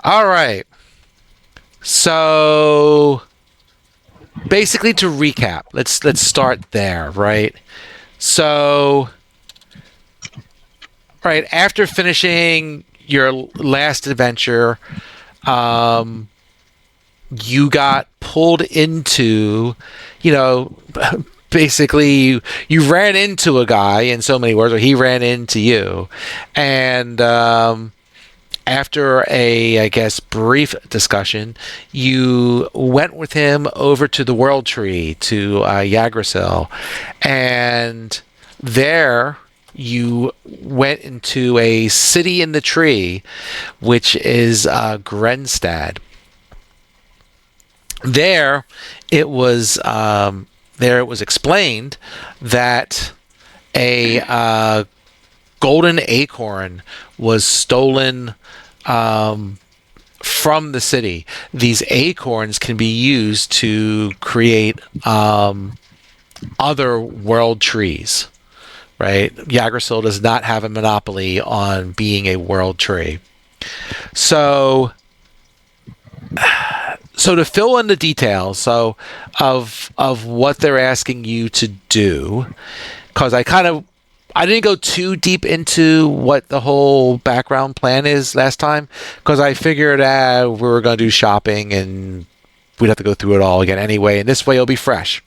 All right. So basically, to recap, let's start there, right? So, right after finishing your last adventure, um, you got pulled into, you know, basically you ran into a guy in so many words, or he ran into you, and after a, I guess, brief discussion, you went with him over to the World Tree to Yggdrasil, and there you went into a city in the tree, which is Grenstad. There, it was explained that a golden acorn was stolen from the city. These acorns can be used to create other world trees. Right? Yggdrasil does not have a monopoly on being a world tree. So, to fill in the details, of what they're asking you to do, because I didn't go too deep into what the whole background plan is last time, because I figured we were going to do shopping and we'd have to go through it all again anyway, and this way it'll be fresh.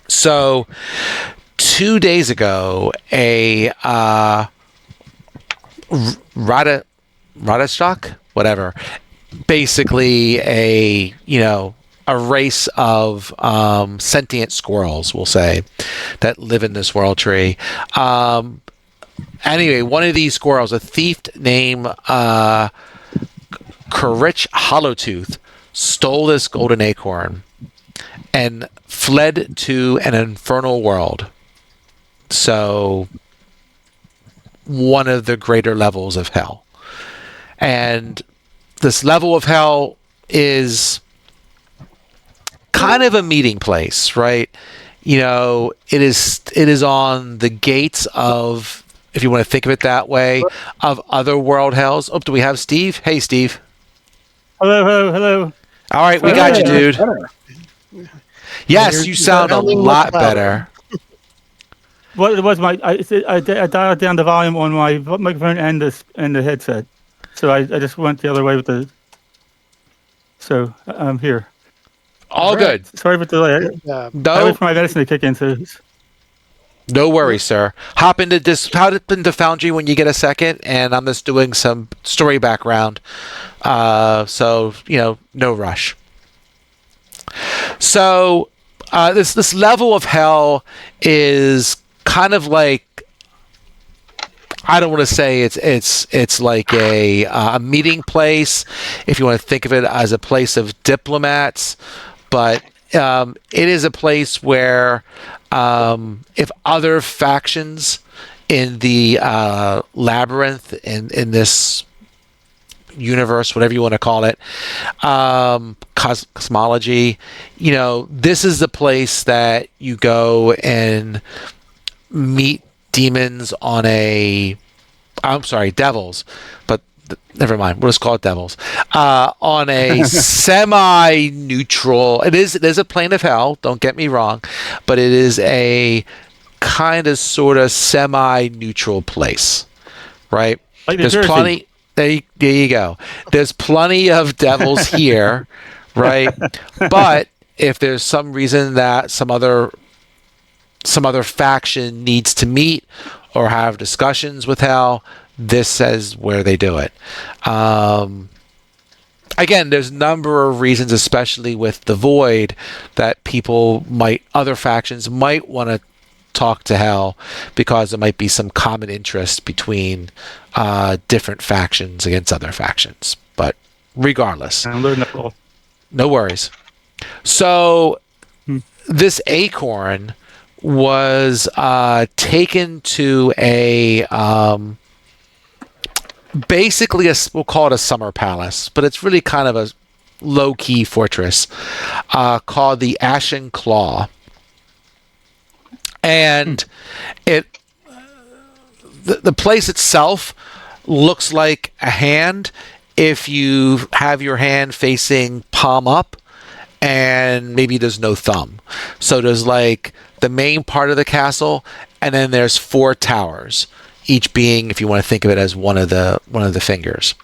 So, 2 days ago, a Radishok, whatever, basically a race of sentient squirrels, we'll say, that live in this world tree. Anyway, one of these squirrels, a thief named Courage Hollowtooth, stole this golden acorn and fled to an infernal world. So, one of the greater levels of hell. And this level of hell is kind of a meeting place, right? It is on the gates of, if you want to think of it that way, of other world hells. Oh, do we have Steve? Hey, Steve. Hello, hello, hello. All right, we got you, dude. Yes, you sound a lot better. What it was, I dialed down the volume on my microphone and the headset, so I just went the other way with the. So I'm here. All good. Sorry for the delay. I wait for my medicine to kick in. So. No worries, sir. Hop into Foundry when you get a second, and I'm just doing some story background. So no rush. So this level of hell is kind of like, I don't want to say it's like a meeting place, if you want to think of it as a place of diplomats, but it is a place where if other factions in the labyrinth in this universe, whatever you want to call it, cosmology, this is the place that you go and meet demons devils, but never mind, we'll just call it devils, on a semi-neutral, it is a plane of hell, don't get me wrong, but it is a kind of sort of semi-neutral place, right? Like there's plenty, there you go, there's plenty of devils here, right? But if there's some reason that some other faction needs to meet or have discussions with hell, this says where they do it. Again, there's a number of reasons, especially with the Void, that other factions might want to talk to hell, because there might be some common interest between different factions against other factions. But regardless, no worries. So this acorn was taken to basically we'll call it a summer palace, but it's really kind of a low-key fortress called the Ashen Claw. And the place itself looks like a hand if you have your hand facing palm up and maybe there's no thumb. So there's like the main part of the castle, and then there's 4 towers, each being, if you want to think of it as one of the fingers.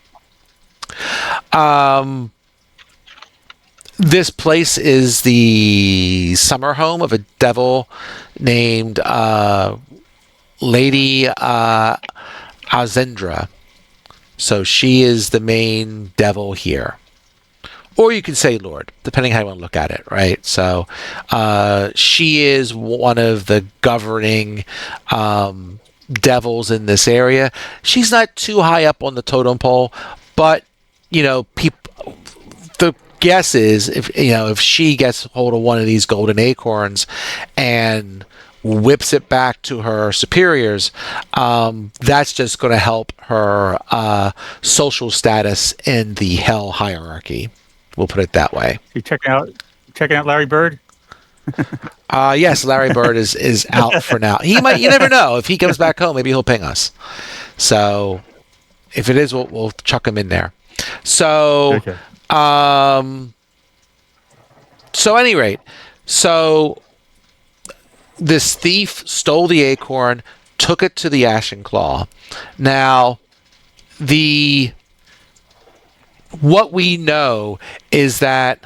This place is the summer home of a devil named Lady Azendra. So she is the main devil here. Or you can say Lord, depending how you want to look at it, right? So she is one of the governing devils in this area. She's not too high up on the totem pole, but the guess is if she gets hold of one of these golden acorns and whips it back to her superiors, that's just going to help her social status in the hell hierarchy. We'll put it that way. You checking out Larry Bird? Yes, Larry Bird is out for now. He might. You never know. If he comes back home, maybe he'll ping us. So if it is, we'll chuck him in there. So, Okay. So at any rate, so this thief stole the acorn, took it to the Ashen Claw. Now, what we know is that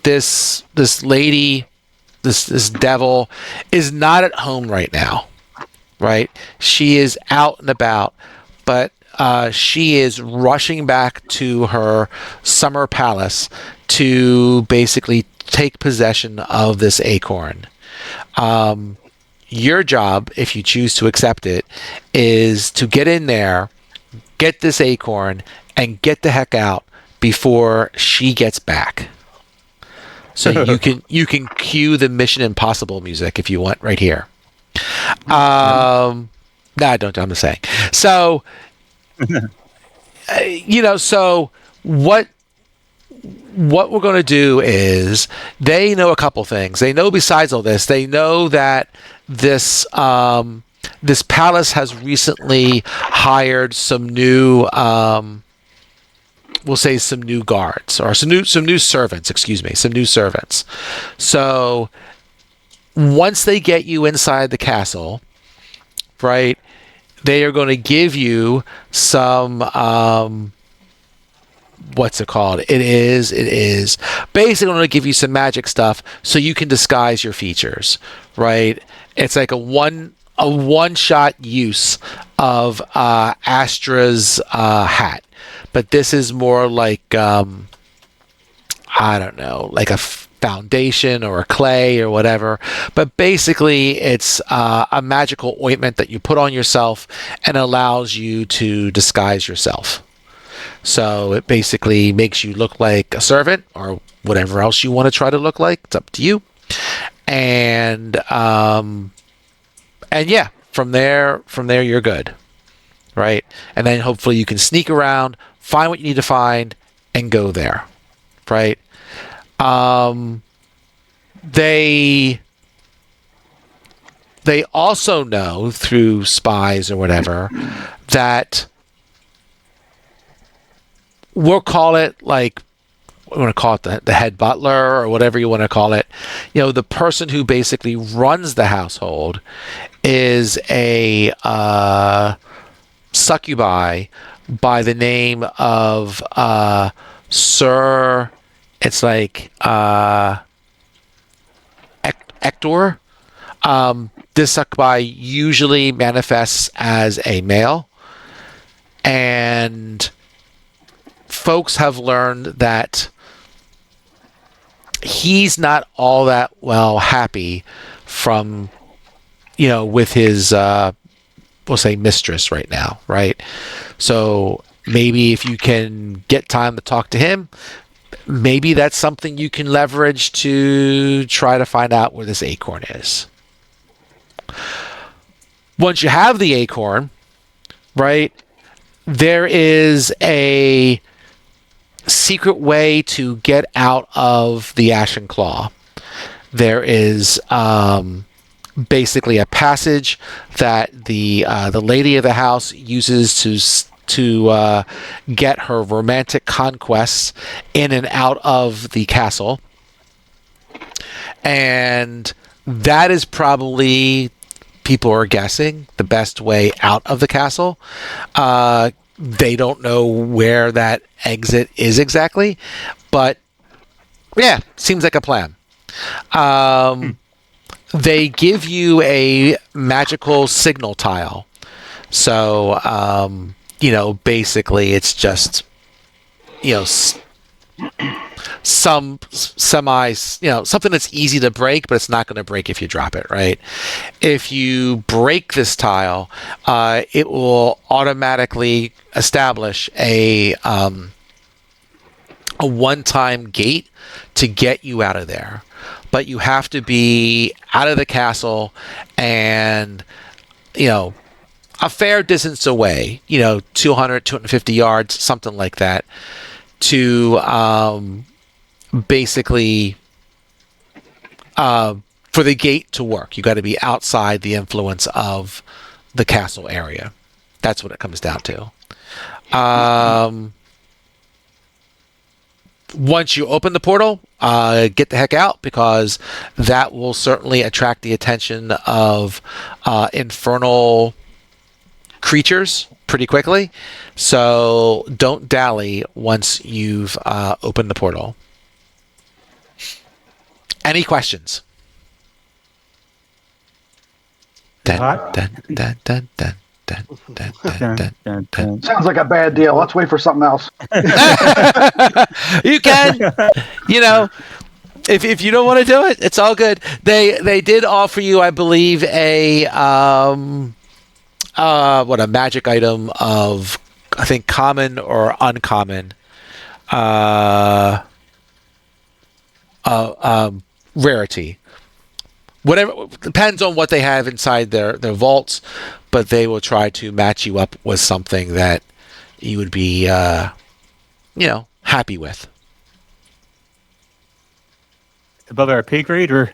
this lady, this devil, is not at home right now, right? She is out and about, but she is rushing back to her summer palace to basically take possession of this acorn. Your job, if you choose to accept it, is to get in there, get this acorn, and get the heck out before she gets back. So you can cue the Mission Impossible music if you want right here. No, I don't. I'm just saying. So, so what we're going to do is, they know a couple things. They know, besides all this, they know that this palace has recently hired some new, we'll say some new guards, or some new servants, some new servants. So once they get you inside the castle, right, they are going to give you some, what's it called? It is basically going to give you some magic stuff so you can disguise your features, right? It's like a one-shot use of Astra's hat. But this is more like, I don't know, like a foundation or a clay or whatever. But basically, it's a magical ointment that you put on yourself and allows you to disguise yourself. So it basically makes you look like a servant or whatever else you want to try to look like. It's up to you. And yeah, from there you're good, right? And then hopefully you can sneak around, find what you need to find, and go there, right? They also know through spies or whatever that, we'll call it, like, we want to call it the head butler or whatever you want to call it. The person who basically runs the household is a succubi by the name of Sir. It's like Ector. This succubi usually manifests as a male, and folks have learned that he's not all that well happy from, with his, we'll say, mistress right now, right? So maybe if you can get time to talk to him, maybe that's something you can leverage to try to find out where this acorn is. Once you have the acorn, right, there is a secret way to get out of the Ashen Claw. There is basically a passage that the lady of the house uses to get her romantic conquests in and out of the castle. And that is probably, people are guessing, the best way out of the castle. They don't know where that exit is exactly, but yeah, seems like a plan. They give you a magical signal tile. So, basically it's just, some semi, something that's easy to break, but it's not going to break if you drop it, right? If you break this tile, it will automatically establish a one-time gate to get you out of there. But you have to be out of the castle and, a fair distance away, 200, 250 yards, something like that, to basically for the gate to work. You got to be outside the influence of the castle area. That's what it comes down to. Once you open the portal, get the heck out, because that will certainly attract the attention of infernal creatures pretty quickly. So don't dally once you've opened the portal. Any questions? Hot? Sounds like a bad deal. Let's wait for something else. You can, if you don't want to do it, it's all good. They did offer you, I believe, a magic item of, I think, common or uncommon rarity. Whatever, depends on what they have inside their vaults, but they will try to match you up with something that you would be happy with. Above our pay grade, or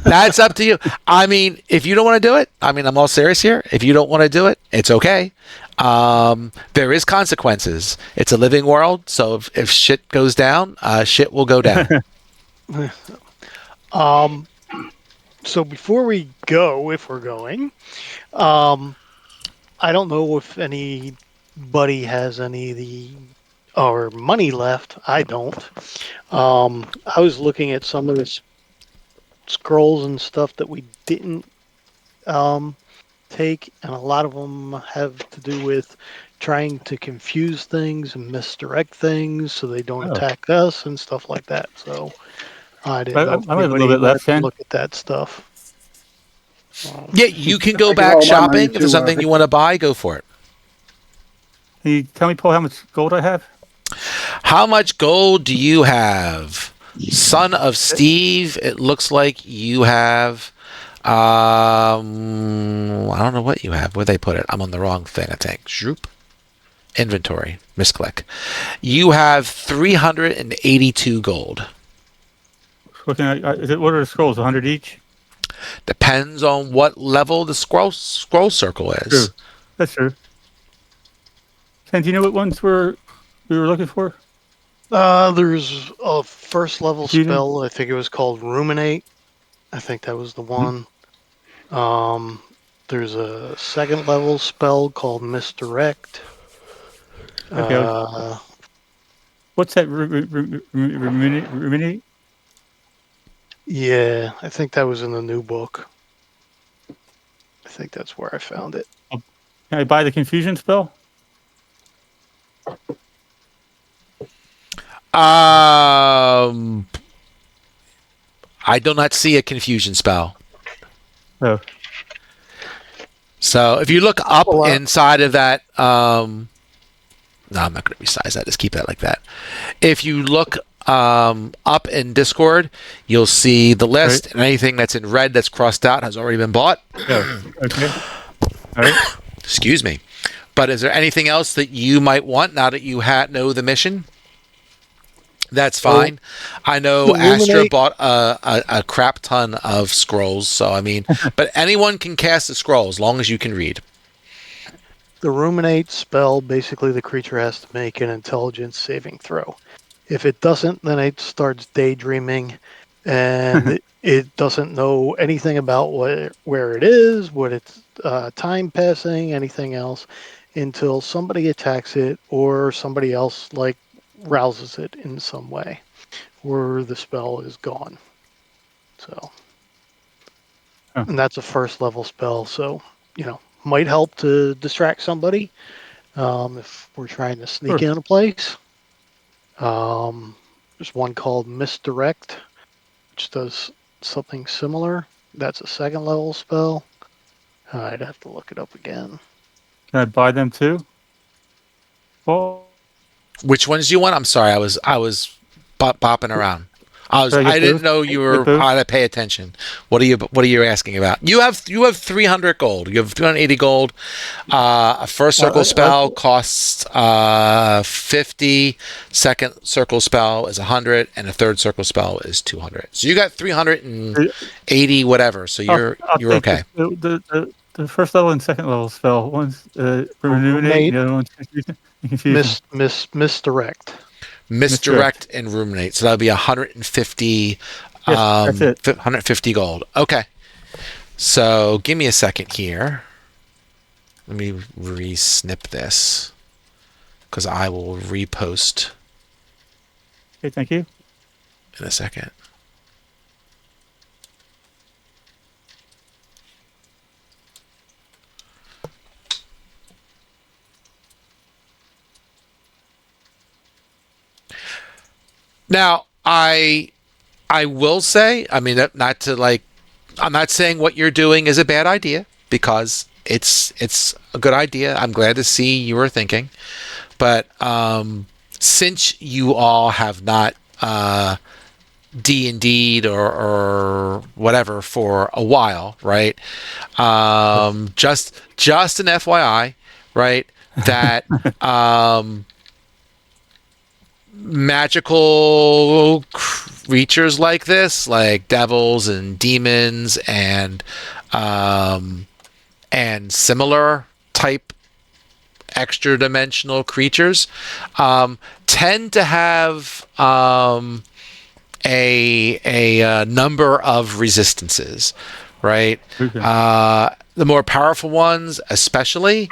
That's up to you. I mean, if you don't want to do it, I'm all serious here. If you don't want to do it, it's okay. There is consequences. It's a living world, so if shit goes down, shit will go down. So before we go, if we're going, I don't know if anybody has any of the or money left. I don't. I was looking at some of the scrolls and stuff that we didn't take, and a lot of them have to do with trying to confuse things and misdirect things so they don't attack us and stuff like that. So I didn't know if I have a little bit left, Ken. look at that stuff. Yeah, you can go back shopping. If there's something you want to buy, go for it. Can you tell me, Paul, how much gold I have? How much gold do you have? Son of Steve, it looks like you have... I don't know what you have. Where'd they put it? I'm on the wrong thing, I think. Droop. Inventory. Misclick. You have 382 gold. What are the scrolls? 100 each? Depends on what level the scroll circle is. True. That's true. Ken, do you know what ones we were looking for? There's a first level Student? spell. I think it was called Ruminate. I think that was the one. There's a second level spell called Misdirect. Okay. What's that? Ruminate? Yeah, I think that was in the new book. I think that's where I found it. Can I buy the confusion spell? I do not see a confusion spell. Oh. So if you look up inside of that, no, I'm not going to resize that. Just keep that like that. If you look up in Discord, you'll see the list, and anything that's in red that's crossed out has already been bought. Oh, okay. All right. Excuse me. But is there anything else that you might want now that you know the mission? That's fine. I know Astra bought a crap ton of scrolls, so but anyone can cast a scroll as long as you can read. The ruminate spell, basically the creature has to make an intelligence saving throw. If it doesn't, then it starts daydreaming, and it doesn't know anything about where it is, what it's time passing, anything else, until somebody attacks it or somebody else like rouses it in some way, or the spell is gone. So, and that's a first level spell, so might help to distract somebody if we're trying to sneak Sure. in a place. There's one called Misdirect, which does something similar. That's a second level spell. I'd have to look it up again. Can I buy them too? Well, Which ones do you want? I'm sorry, I was bopping around. Should I get I didn't both? know you Get were both? how to pay attention. What are you asking about? You have 300 gold. You have 380 gold. A first circle spell costs 50. Second circle spell is 100, and a third circle spell is 200. So you got 380 whatever. So you're take okay. The first level and second level spell. One's Ruminate. the other one's confusion. Misdirect. Misdirect and ruminate. So that'll be 150. Yes, that's it. 150 gold. Okay. So give me a second here. Let me re-snip this because I will repost Okay, thank you. in a second. Now, I will say, I mean, not to like, I'm not saying what you're doing is a bad idea because it's a good idea. I'm glad to see you were thinking, but since you all have not D&D'd or whatever for a while, right? Just an FYI, right? That magical creatures like this, like devils and demons and similar type extra dimensional creatures, tend to have a number of resistances, right? Okay. The more powerful ones, especially,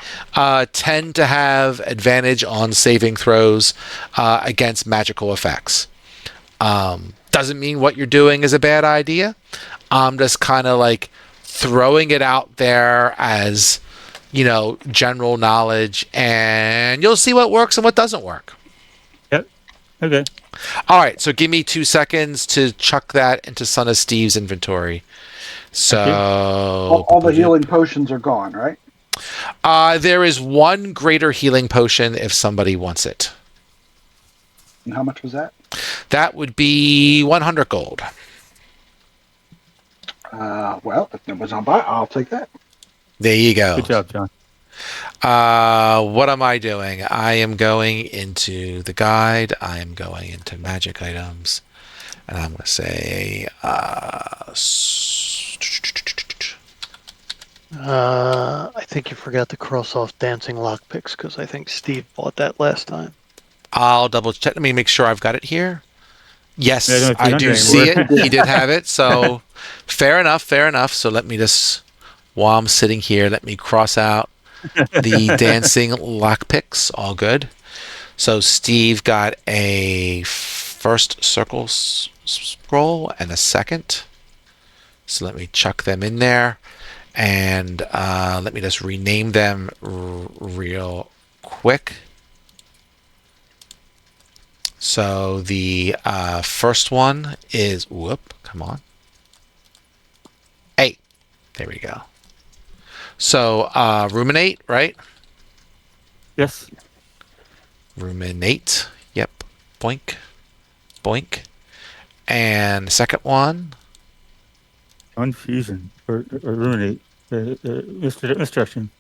tend to have advantage on saving throws against magical effects. Doesn't mean what you're doing is a bad idea. I'm just kind of like throwing it out there as, general knowledge, and you'll see what works and what doesn't work. Yep. Okay. All right, so give me 2 seconds to chuck that into Son of Steve's inventory. So All the healing potions are gone, right? there is one greater healing potion if somebody wants it. And how much was that? That would be 100 gold. Well, if nobody's on buy, I'll take that. There you go. Good job, John. What am I doing? I am going into the guide. I am going into magic items. And I'm going to say... I think you forgot to cross off dancing lockpicks because I think Steve bought that last time. I'll double check. Let me make sure I've got it here. Yes, Yeah, I do 300 see anymore. it. He did have it. So fair enough. So let me just, while I'm sitting here, let me cross out the dancing lockpicks. All good. So Steve got a first circle scroll and a second. So let me chuck them in there. And let me just rename them real quick. So the first one is, come on. 8. There we go. So ruminate, right? Yes. Ruminate. Yep. Boink. Boink. And the second one. Confusion or ruminate. Misdirection.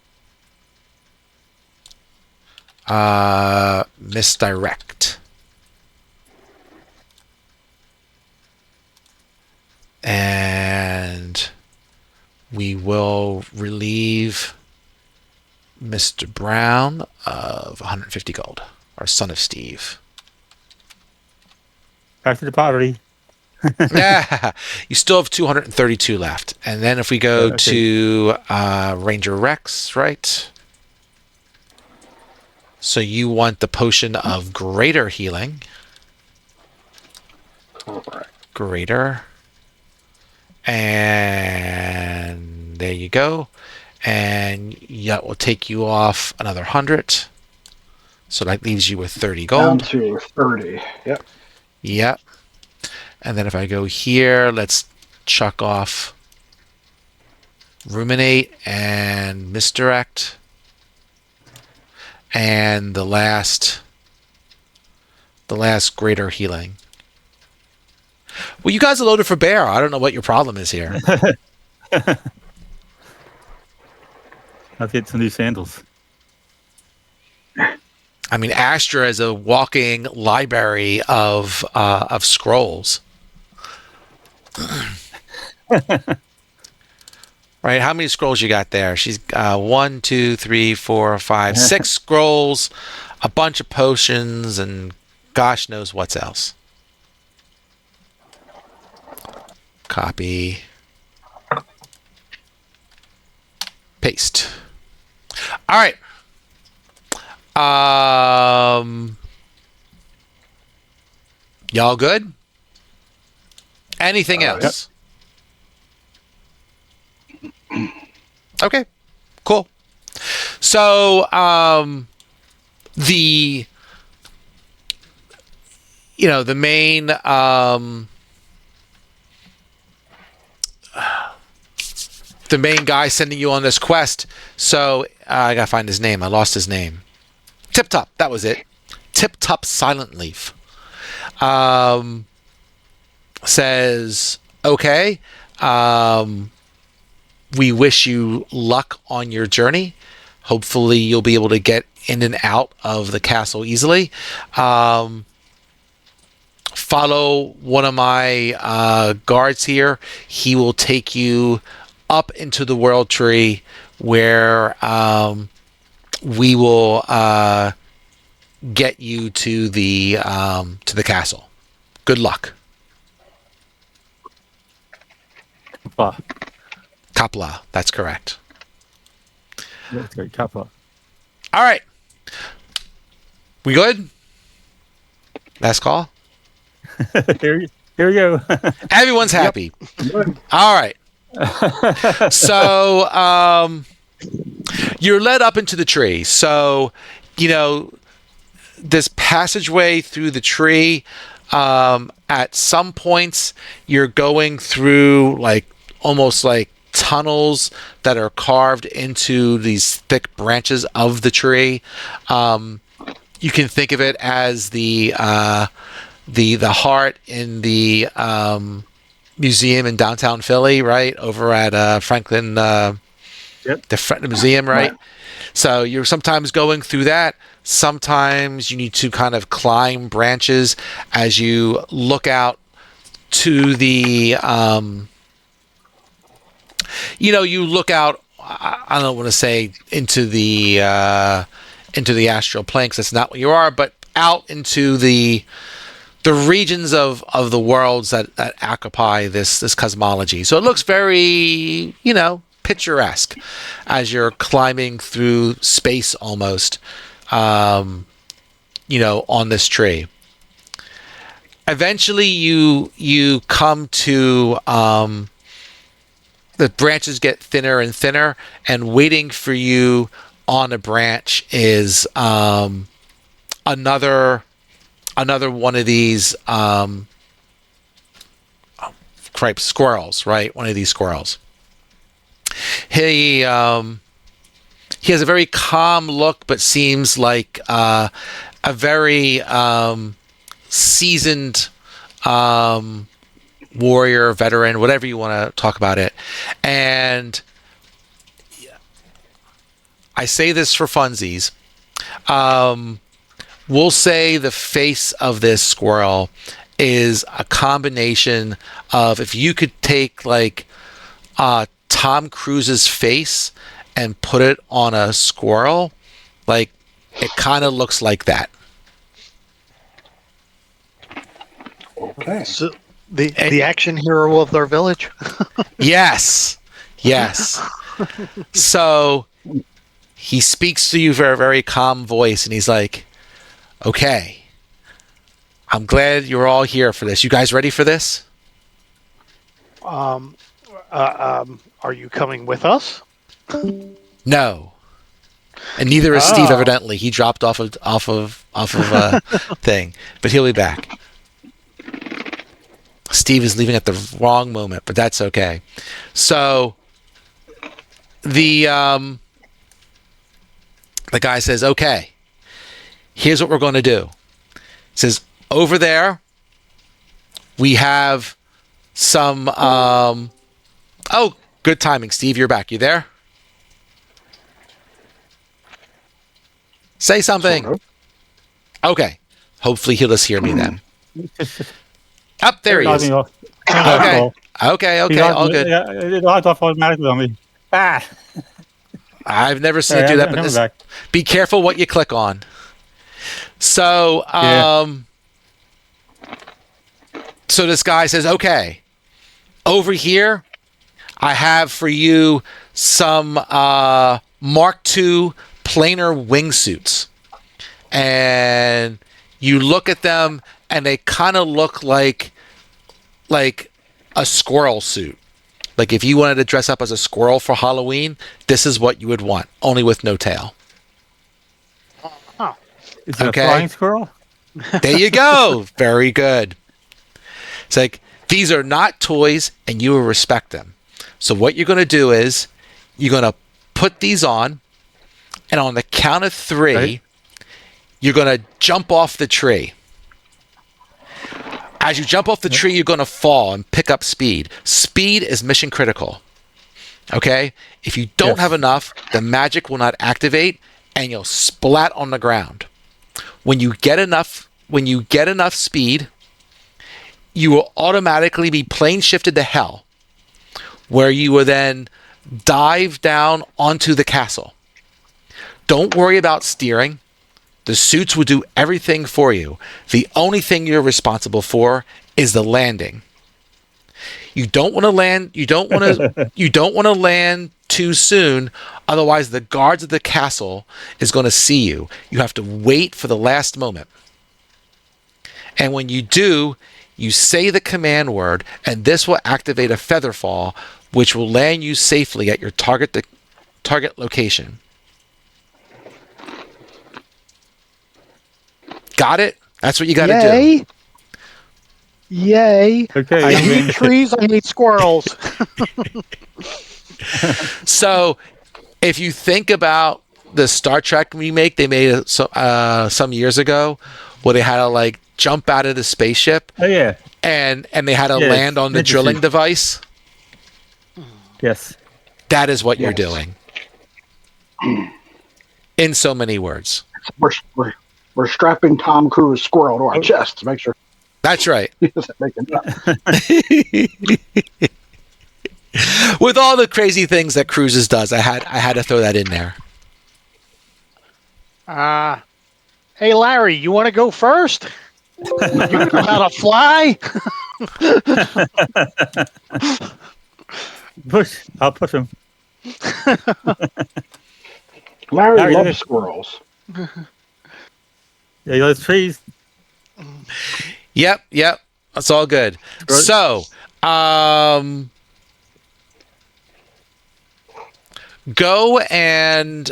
Misdirect. And we will relieve Mr. Brown of 150 gold, our son of Steve. Back to the pottery. Yeah, you still have 232 left. And then if we go Okay. to Ranger Rex, right? So you want the potion of greater healing. Correct. Greater. And there you go. And that will take you off another 100. So that leaves you with 30 Down gold. to 30. Yep. Yep. And then if I go here, let's chuck off Ruminate and Misdirect. And the last greater healing. Well, you guys are loaded for bear. I don't know what your problem is here. I'll get some new sandals. I mean, Astra is a walking library of scrolls. Right? How many scrolls you got there? She's 1, 2, 3, 4, 5, 6 scrolls, a bunch of potions, and gosh knows what's else. Copy. Paste. All right. Y'all good? Anything else? Okay, cool. So, the main guy sending you on this quest. So I gotta find his name. I lost his name. Tip Top. That was it. Tip Top Silent Leaf. Says, okay. We wish you luck on your journey. Hopefully you'll be able to get in and out of the castle easily. Follow one of my guards here. He will take you up into the world tree where we will get you to the castle. Good luck. Kapla, that's correct. That's great. Kappa. All right. We good? Last call? Here we go. Everyone's happy. All right. So, you're led up into the tree. So, this passageway through the tree, at some points, you're going through almost like tunnels that are carved into these thick branches of the tree. You can think of it as the heart in the museum in downtown Philly, right over at Franklin, the museum, right? So you're sometimes going through that. Sometimes you need to kind of climb branches as you look out to the you look out, I don't want to say into the astral plane, 'cause that's not what you are, but out into the regions of the worlds that occupy this cosmology. So it looks very, picturesque as you're climbing through space almost, on this tree. Eventually you come to the branches get thinner and thinner, and waiting for you on a branch is another one of these squirrels, right? One of these squirrels. He has a very calm look, but seems like a very seasoned warrior, veteran, whatever you want to talk about it. And I say this for funsies. We'll say the face of this squirrel is a combination of, if you could take Tom Cruise's face and put it on a squirrel, like it kind of looks like that. Okay. So the action hero of their village. Yes. Yes. So he speaks to you very, very calm voice, and he's like, okay, I'm glad you're all here for this. You guys ready for this? Are you coming with us? No. And neither is Steve, evidently. He dropped off of thing. But he'll be back. Steve is leaving at the wrong moment, but that's okay. So the guy says, okay, here's what we're going to do. He says, over there, we have some... oh, good timing, Steve. You're back. You there? Say something. Sort of. Okay. Hopefully he'll just hear me then. Up there he is. Logging off. Okay. All good. It logged off automatically on me. Ah. I've never seen it do that, but this, be careful what you click on. So, so this guy says, okay, over here, I have for you some Mark II planar wingsuits. And you look at them, and they kind of look like a squirrel suit. Like if you wanted to dress up as a squirrel for Halloween, this is what you would want, only with no tail. Oh. Is it a flying squirrel? There you go. Very good. It's like, these are not toys, and you will respect them. So what you're going to do is, you're going to put these on, and on the count of 3, right, you're going to jump off the tree. As you jump off the tree, you're going to fall and pick up speed. Speed is mission critical. Okay? If you don't have enough, the magic will not activate, and you'll splat on the ground. When you get enough speed, you will automatically be plane shifted to hell, where you will then dive down onto the castle. Don't worry about steering. The suits will do everything for you. The only thing you're responsible for is the landing. You don't want to land. You don't want to land too soon. Otherwise, the guards of the castle is going to see you. You have to wait for the last moment. And when you do, you say the command word, and this will activate a feather fall, which will land you safely at your target location. Got it? That's what you got to do. Yay. Okay. I hate trees. I hate squirrels. So, if you think about the Star Trek remake they made some years ago, where they had to like jump out of the spaceship, and they had to land on the drilling device. Yes, that is what you're doing. In so many words, we're strapping Tom Cruise squirrel to our chest to make sure. That's right. He doesn't make it up. With all the crazy things that Cruises does, I had to throw that in there. Hey Larry, you want to go first? You know how to fly? I'll push him. Larry loves squirrels. Yeah, he likes trees. Yep. That's all good. So, go and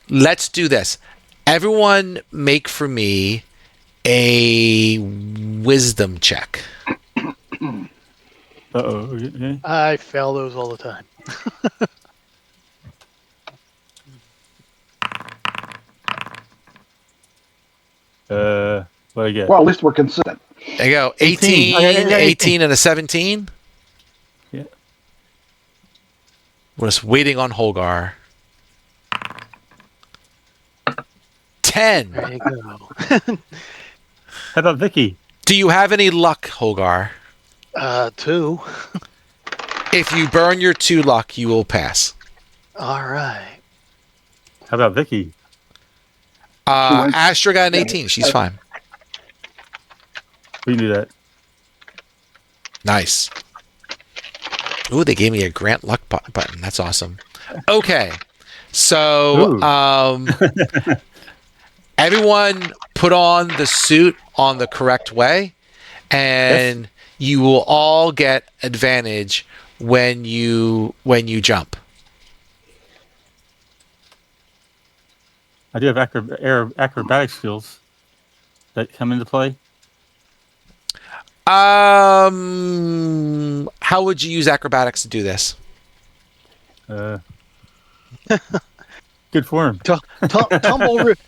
let's do this. Everyone make for me a wisdom check. Uh-oh. Okay. I fail those all the time. What do I get? Well, at least we're consistent. There you go. 18, 18 and a 17. Yeah. We're just waiting on Holgar. 10. There you go. How about Vicky? Do you have any luck, Holgar? 2. If you burn your 2 luck, you will pass. All right. How about Vicky? went- Astra got an 18. She's fine. We knew that. Nice. Ooh, they gave me a Grant Luck button. That's awesome. Okay. So, everyone put on the suit on the correct way, and you will all get advantage when you jump. I do have acrobatic skills that come into play. How would you use acrobatics to do this? Good form.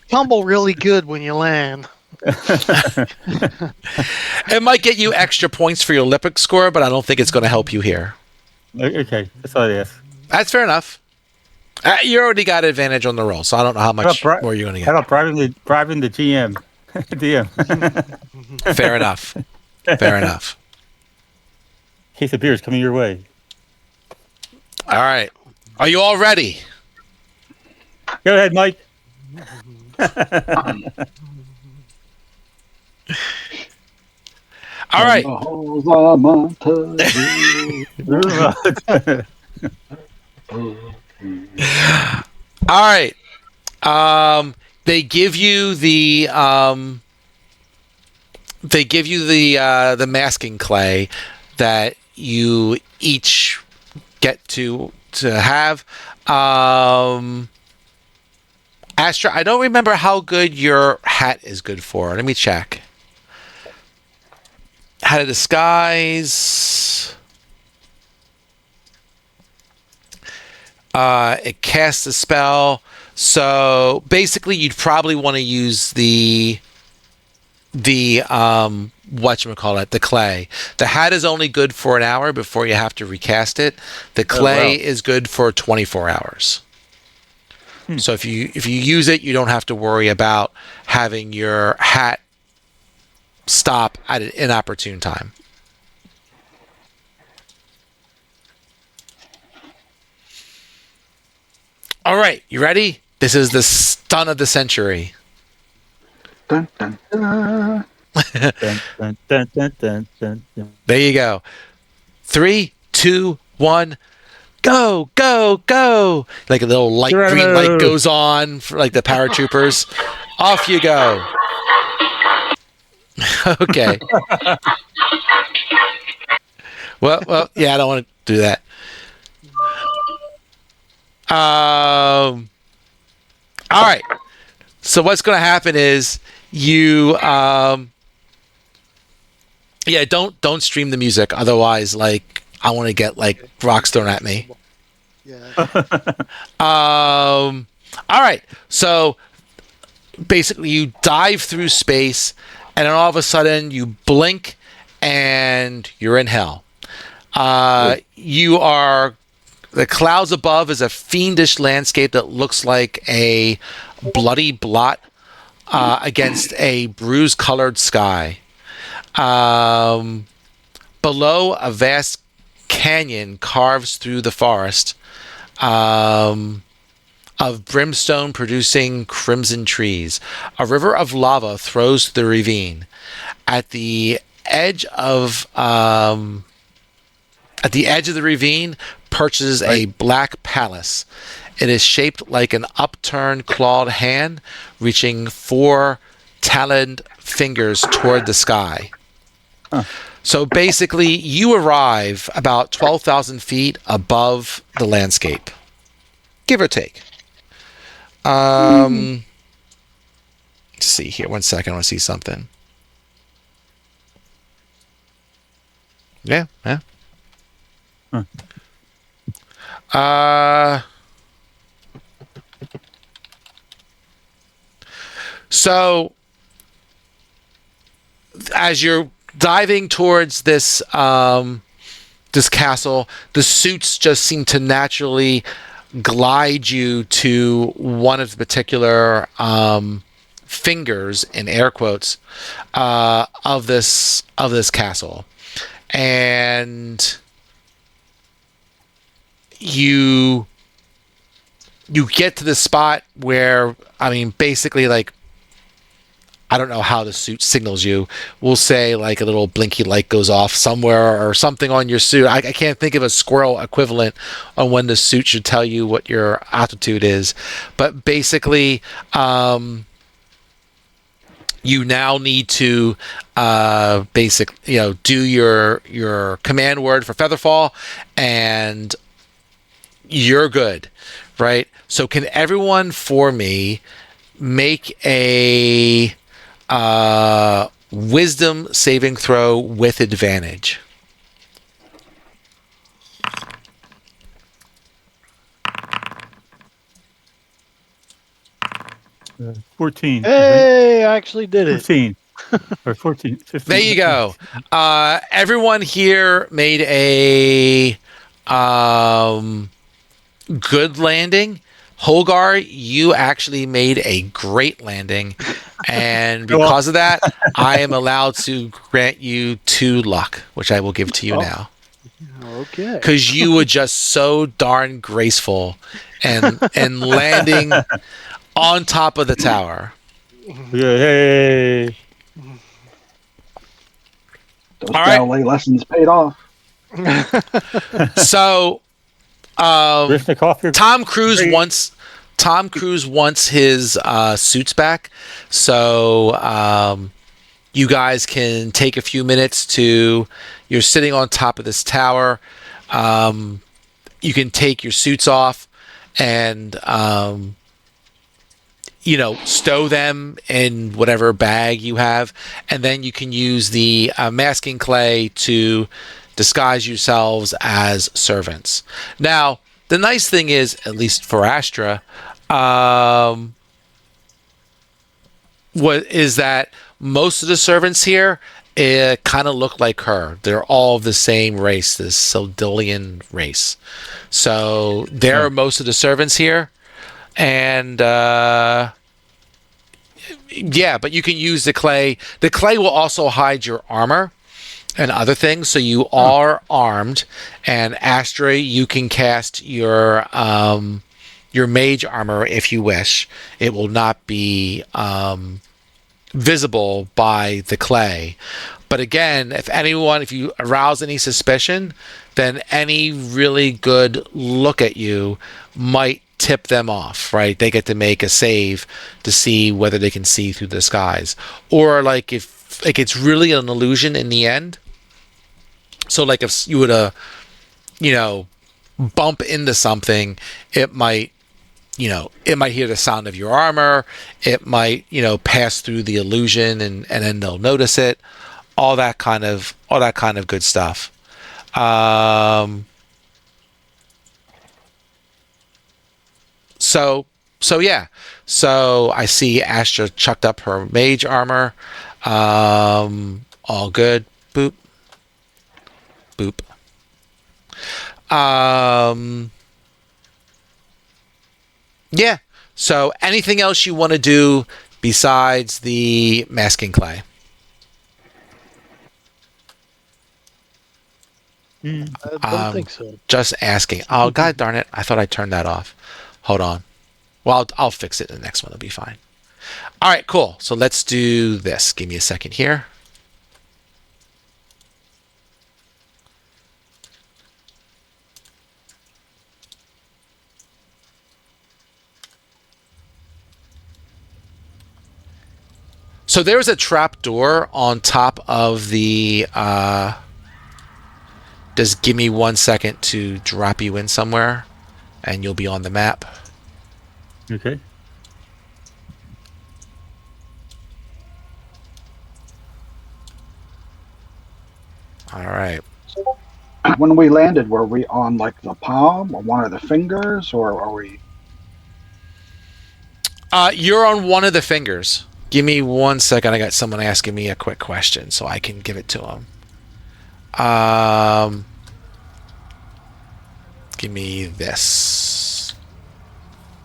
Tumble really good when you land. It might get you extra points for your Olympic score, but I don't think it's going to help you here. Okay, that's all I ask. That's fair enough. You already got advantage on the roll, so I don't know how much more you're going to How get. about bribing the GM? DM. Fair enough. Fair enough. Case of beer is coming your way. All right. Are you all ready? Go ahead, Mike. All right. All right. They give you the masking clay that you each get to have. Astra, I don't remember how good your hat is good for. Let me check. Hat of disguise. It casts a spell. So basically, you'd probably want to use the whatchamacallit, the clay. The hat is only good for an hour before you have to recast it. The clay is good for 24 hours. So if you use it, you don't have to worry about having your hat stop at an inopportune time. All right, you ready? This is the stun of the century. Dun, dun, dun. Dun, dun, dun, dun, dun, dun, dun. There you go. 3, 2, 1. Go, go, go. Like a little light, green light goes on for like the paratroopers. Off you go. Okay. Well, yeah, I don't want to do that. All right. So what's going to happen is you, don't stream the music. Otherwise, like, I want to get like rocks thrown at me. Yeah. All right. So basically, you dive through space, and then all of a sudden, you blink, and you're in hell. You are. The clouds above is a fiendish landscape that looks like a bloody blot against a bruise-colored sky. Below, a vast canyon carves through the forest of brimstone producing crimson trees. A river of lava throws through the ravine. At the edge of the ravine perches a black palace. It is shaped like an upturned clawed hand reaching 4 taloned fingers toward the sky. So basically, you arrive about 12,000 feet above the landscape, give or take. Let's see here. 1 second. I want to see something. Yeah. So as you're diving towards this this castle, the suits just seem to naturally glide you to one of the particular fingers, in air quotes, of this castle, and you get to the spot where, I mean, basically, like, I don't know how the suit signals you. We'll say like a little blinky light goes off somewhere or something on your suit. I can't think of a squirrel equivalent on when the suit should tell you what your altitude is. But basically, you now need to do your command word for Featherfall, and you're good, right? So can everyone for me make a wisdom saving throw with advantage? Uh, 14. Hey, I actually did it. 15. Or 14. 15. There you go. Everyone here made a good landing. Holgar, you actually made a great landing, and because of that, I am allowed to grant you 2 luck, which I will give to you now. Okay. Because you were just so darn graceful and landing on top of the tower. Yay. Those All right. ballet lessons paid off. So, Rishnikov, Tom Cruise wants his suits back. So, you guys can take a few minutes to. You're sitting on top of this tower. You can take your suits off and stow them in whatever bag you have, and then you can use the masking clay to disguise yourselves as servants. Now, the nice thing is, at least for Astra, what is that most of the servants here kind of look like her. They're all the same race, this Sildilian race. So there are most of the servants here. And yeah, but you can use the clay. The clay will also hide your armor and other things, so you are armed. And Astra, you can cast your mage armor if you wish. It will not be visible by the clay. But again, if you arouse any suspicion, then any really good look at you might tip them off, right? They get to make a save to see whether they can see through the skies. Or like if like it's really an illusion in the end. So like if you were to, bump into something, it might hear the sound of your armor. It might, pass through the illusion and then they'll notice it. All that kind of good stuff. So yeah. So I see Astra chucked up her mage armor. All good. Boop. Boop. Yeah. So anything else you want to do besides the masking clay? I don't think so. Just asking. Oh, God darn it. I thought I turned that off. Hold on. Well, I'll fix it in the next one. It'll be fine. All right, cool. So let's do this. Give me a second here. So there's a trap door on top of the... just give me 1 second to drop you in somewhere, and you'll be on the map. Okay. All right. When we landed, were we on like the palm or one of the fingers, or are we? You're on one of the fingers. Give me 1 second. I got someone asking me a quick question, so I can give it to them. Give me this.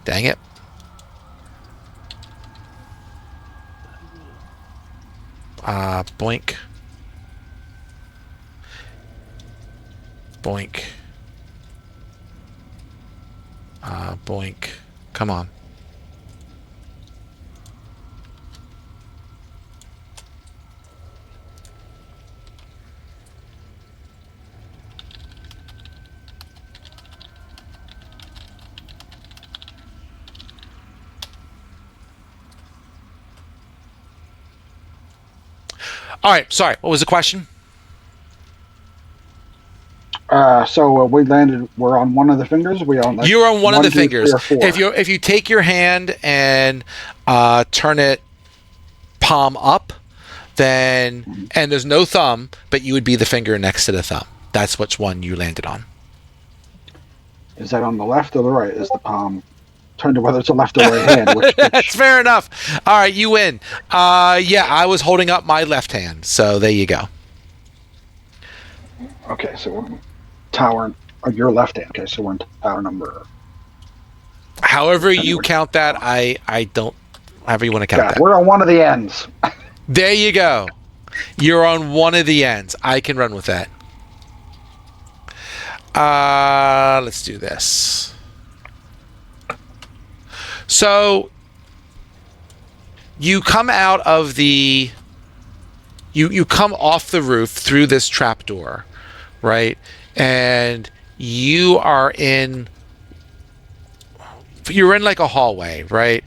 Dang it. Boink. Boink. Boink. Come on. All right. Sorry. What was the question? So we landed. We're on one of the fingers. We on like You're on one of the 2, 3, fingers. or 4. If you take your hand and turn it palm up, then and there's no thumb, but you would be the finger next to the thumb. That's which one you landed on. Is that on the left or the right? Is the palm turned to whether it's a left or right hand? That's fair enough. All right, you win. Yeah, I was holding up my left hand, so there you go. Okay, so we're tower. Or your left hand. Okay, so we're in tower number. However you count that, I don't. However you want to count God, that. we're on one of the ends. There you go. You're on one of the ends. I can run with that. Let's do this. So you come out of the you come off the roof through this trapdoor, right? And you're in like a hallway, right?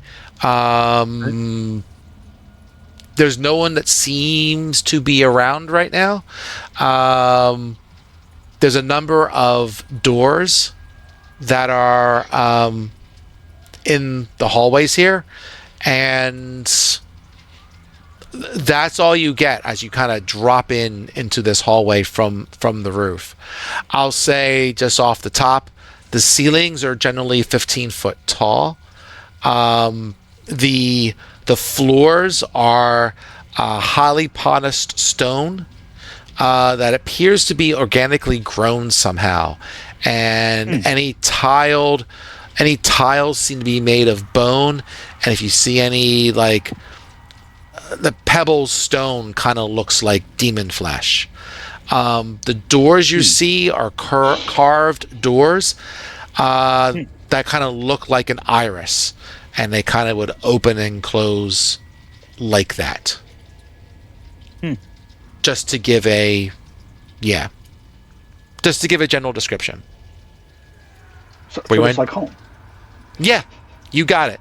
There's no one that seems to be around right now. There's a number of doors that are in the hallways here, and that's all you get as you kind of drop into this hallway from the roof. I'll say just off the top, the ceilings are generally 15 foot tall. The floors are highly polished stone that appears to be organically grown somehow, and any tiles seem to be made of bone. And if you see any, like, the pebble stone kind of looks like demon flesh. The doors you see are carved doors that kind of look like an iris, and they kind of would open and close like that. Just to give a general description. So We it's went- like home. Yeah, you got it.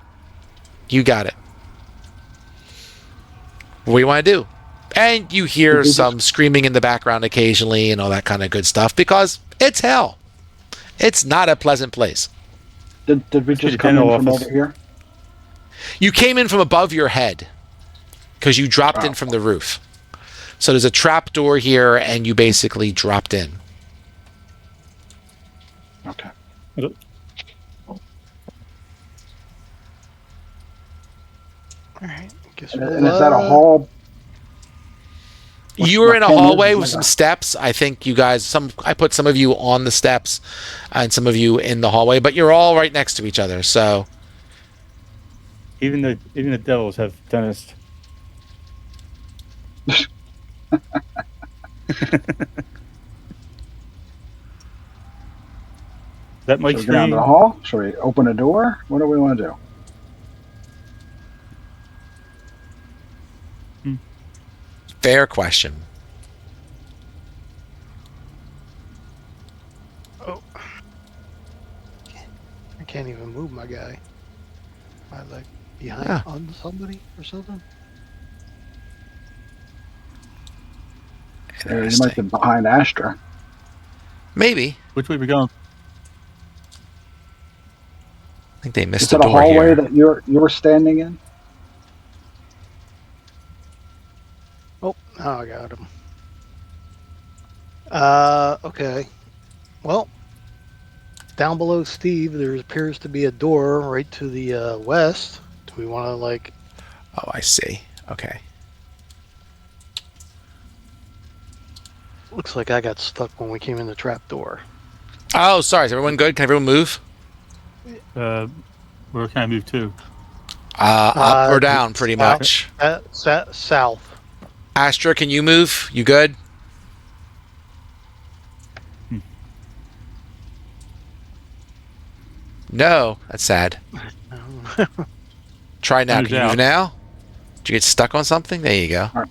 What do you want to do? And you hear some screaming in the background occasionally and all that kind of good stuff, because it's hell. It's not a pleasant place. Did we just come in from over here? You came in from above your head because you dropped in from the roof. So there's a trap door here, and you basically dropped in. Okay. All right. Guess And is that a hall? You were in a what hallway is with it? some steps. I think you guys, I put some of you on the steps and some of you in the hallway, but you're all right next to each other. So Even the devils have dentists. That might Should we go down to the hall? Should we open a door? What do we want to do? fair question. Oh. I can't even move my guy. Am I like behind on somebody or something? You might be behind Astra. Maybe. Which way we going? I think they missed Is the that a door hallway here. that you were standing in? Oh, now I got him. Okay. Well, down below Steve, there appears to be a door right to the west. Do we want to, like... Oh, I see. Okay. Looks like I got stuck when we came in the trap door. Oh, sorry. Is everyone good? Can everyone move? Where can I move to? Up or down, pretty much. South. Astra, can you move? You good? No, that's sad. Try now. Time's Can you move out. now? Did you get stuck on something? There you go. All right.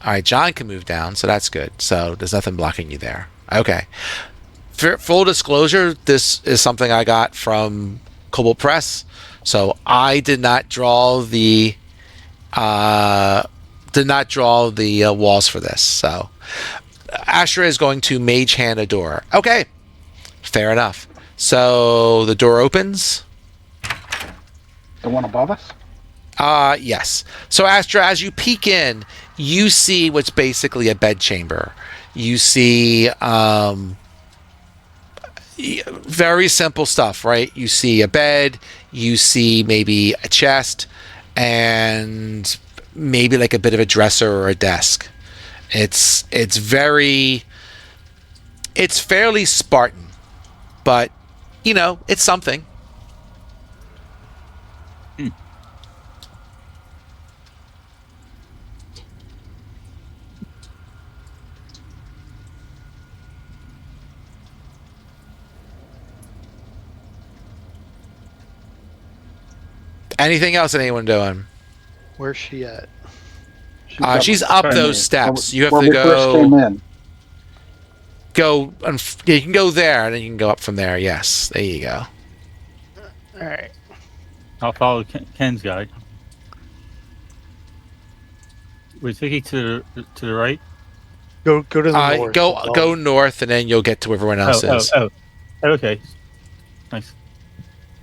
All right, John can move down, so that's good. So there's nothing blocking you there. Okay. For full disclosure, this is something I got from Cobalt Press. So I did not draw the walls for this. So Astra is going to mage hand a door. Okay, fair enough. So the door opens. The one above us? Yes. So Astra, as you peek in, you see what's basically a bedchamber. You see very simple stuff, right? You see a bed, you see maybe a chest, and maybe like a bit of a dresser or a desk. It's fairly Spartan, but it's something. Anything else that anyone doing? Where's she at? She's up Right. those steps. You have Where to we first came go. in. You can go there, and then you can go up from there. Yes, there you go. All right. I'll follow Ken's guide. We're taking to the right. Go to the north. Go north, and then you'll get to where everyone else is. Okay. Nice.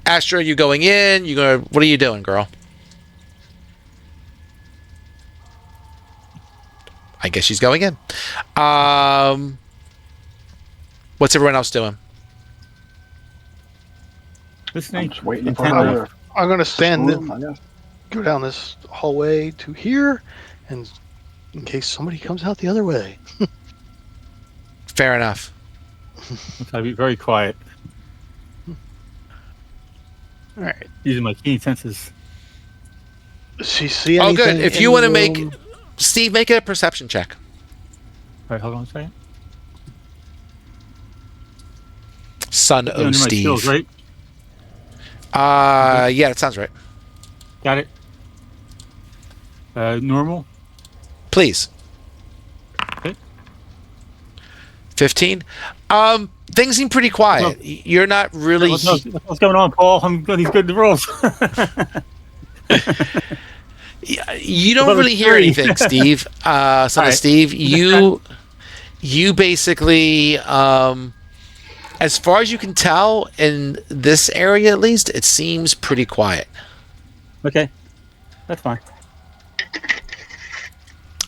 Astra, you going in? What are you doing, girl? I guess she's going in. What's everyone else doing? Listening. I'm just waiting for intently. her. I'm gonna stand Move, I guess. go down this hallway to here, and in case somebody comes out the other way. Fair enough. I'll be very quiet, All right. using my keen senses. Does she see Oh, anything? good. If in you want to the make room? Steve, make it a perception check. All right, hold on a second. Son Under my of Steve. skills, right? Yeah, that sounds right. Got it. Normal. Please. Okay. 15. Things seem pretty quiet. You're not really. What's going on, Paul? I'm good. He's good at the rolls. You don't About a really hear 3. anything, Steve. Son of Alright. Steve. You basically, as far as you can tell, in this area at least, it seems pretty quiet. Okay, that's fine.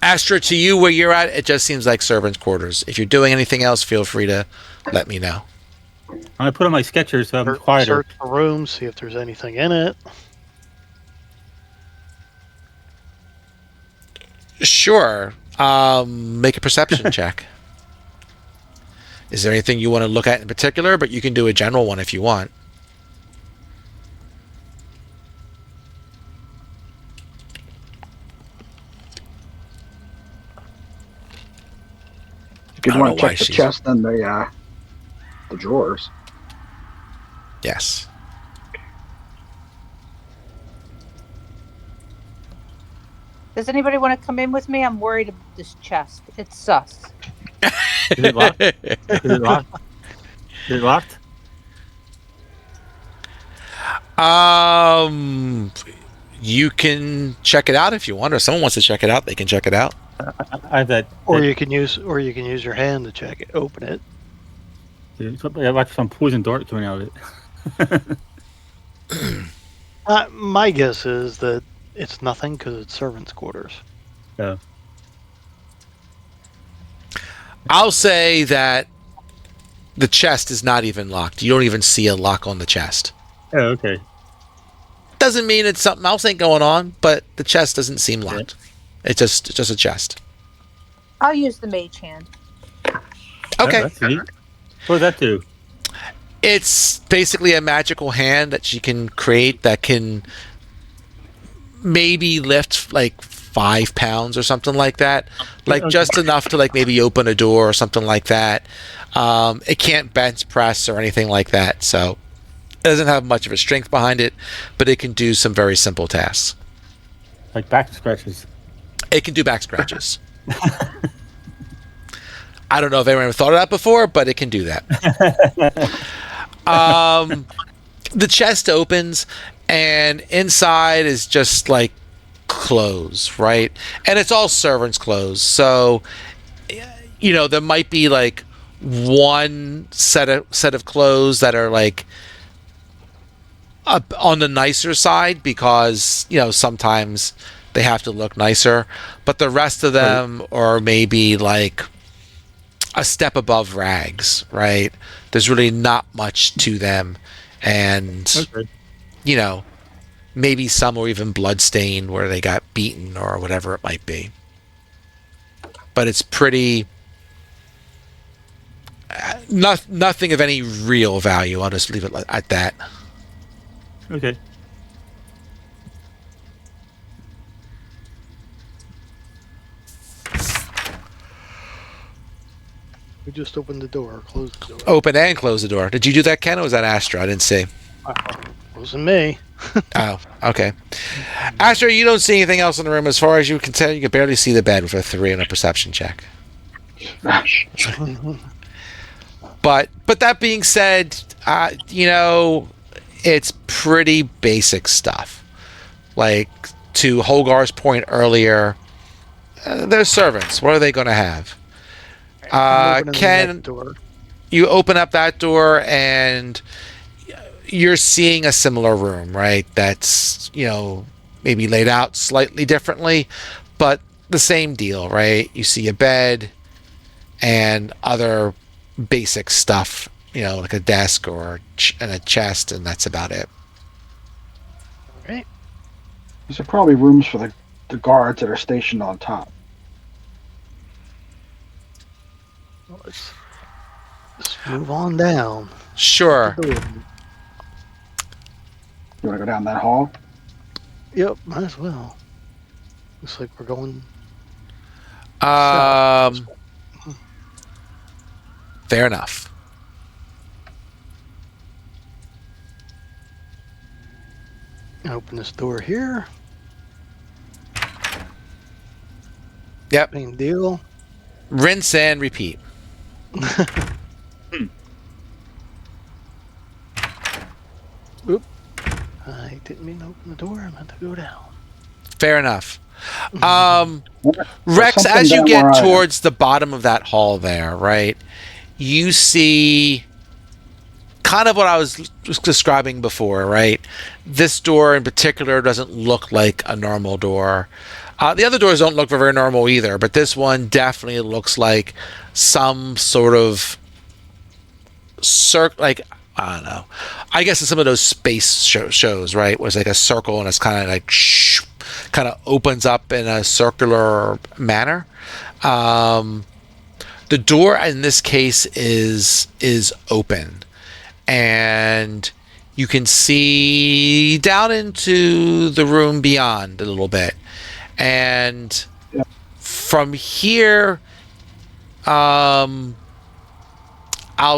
Astra, to you where you're at, it just seems like servants' quarters. If you're doing anything else, feel free to let me know. I'm gonna put on my Skechers so I'm quieter. Search the room, see if there's anything in it. Sure. Make a perception check. Is there anything you want to look at in particular? But you can do a general one if you want. If you I don't want know to why check the she's- chest and the drawers. Yes. Does anybody want to come in with me? I'm worried about this chest. It's sus. Is it locked? Is it locked? Is it locked? You can check it out if you want, or someone wants to check it out. They can check it out. I have that. Or you can use your hand to check it, open it. I watched some poison dart coming out of it. My guess is that it's nothing because it's servants' quarters. So, I'll say that the chest is not even locked. You don't even see a lock on the chest. oh, okay. Doesn't mean it's something else ain't going on, but the chest doesn't seem locked. It's just a chest. I'll use the mage hand. Okay. Oh, that's neat. What does that do? It's basically a magical hand that she can create that can maybe lift like 5 pounds or something like that. Like Okay. just enough to like maybe open a door or something like that. It can't bench press or anything like that, so it doesn't have much of a strength behind it, but it can do some very simple tasks. Like back scratches. It can do back scratches. I don't know if anyone ever thought of that before, but it can do that. The chest opens, and inside is just like clothes, right? And it's all servants' clothes. So, there might be like one set of clothes that are like up on the nicer side because sometimes they have to look nicer, but the rest of them are maybe like a step above rags, right? There's really not much to them, and maybe some are even bloodstained where they got beaten or whatever it might be. But it's pretty nothing of any real value. I'll just leave it at that. Okay. We just opened the door, closed the door. Open and close the door. Did you do that, Ken, or was that Astra? I didn't see. Wasn't me. Oh, okay. Astra, you don't see anything else in the room as far as you can tell. You can barely see the bed with a 3 on a perception check. But that being said, it's pretty basic stuff. Like, to Holgar's point earlier, they're servants. What are they going to have? Ken, you open up that door and you're seeing a similar room, right? That's, maybe laid out slightly differently, but the same deal, right? You see a bed and other basic stuff, like a desk or and a chest, and that's about it. Right. These are probably rooms for the guards that are stationed on top. Let's move on down. Sure. You want to go down that hall? Yep, might as well. Looks like we're going. Fair enough. Open this door here. Yep. Same deal. Rinse and repeat. Oop. I didn't mean to open the door. I meant to go down. Fair enough. There's Rex, something as you down get where I am. towards the bottom of that hall there, right, you see kind of what I was describing before, right? This door in particular doesn't look like a normal door. The other doors don't look very normal either, but this one definitely looks like some sort of like, I don't know. I guess it's some of those space shows, right? Where it's like a circle and it's kind of like kind of opens up in a circular manner. The door in this case is open, and you can see down into the room beyond a little bit. And from here, I'll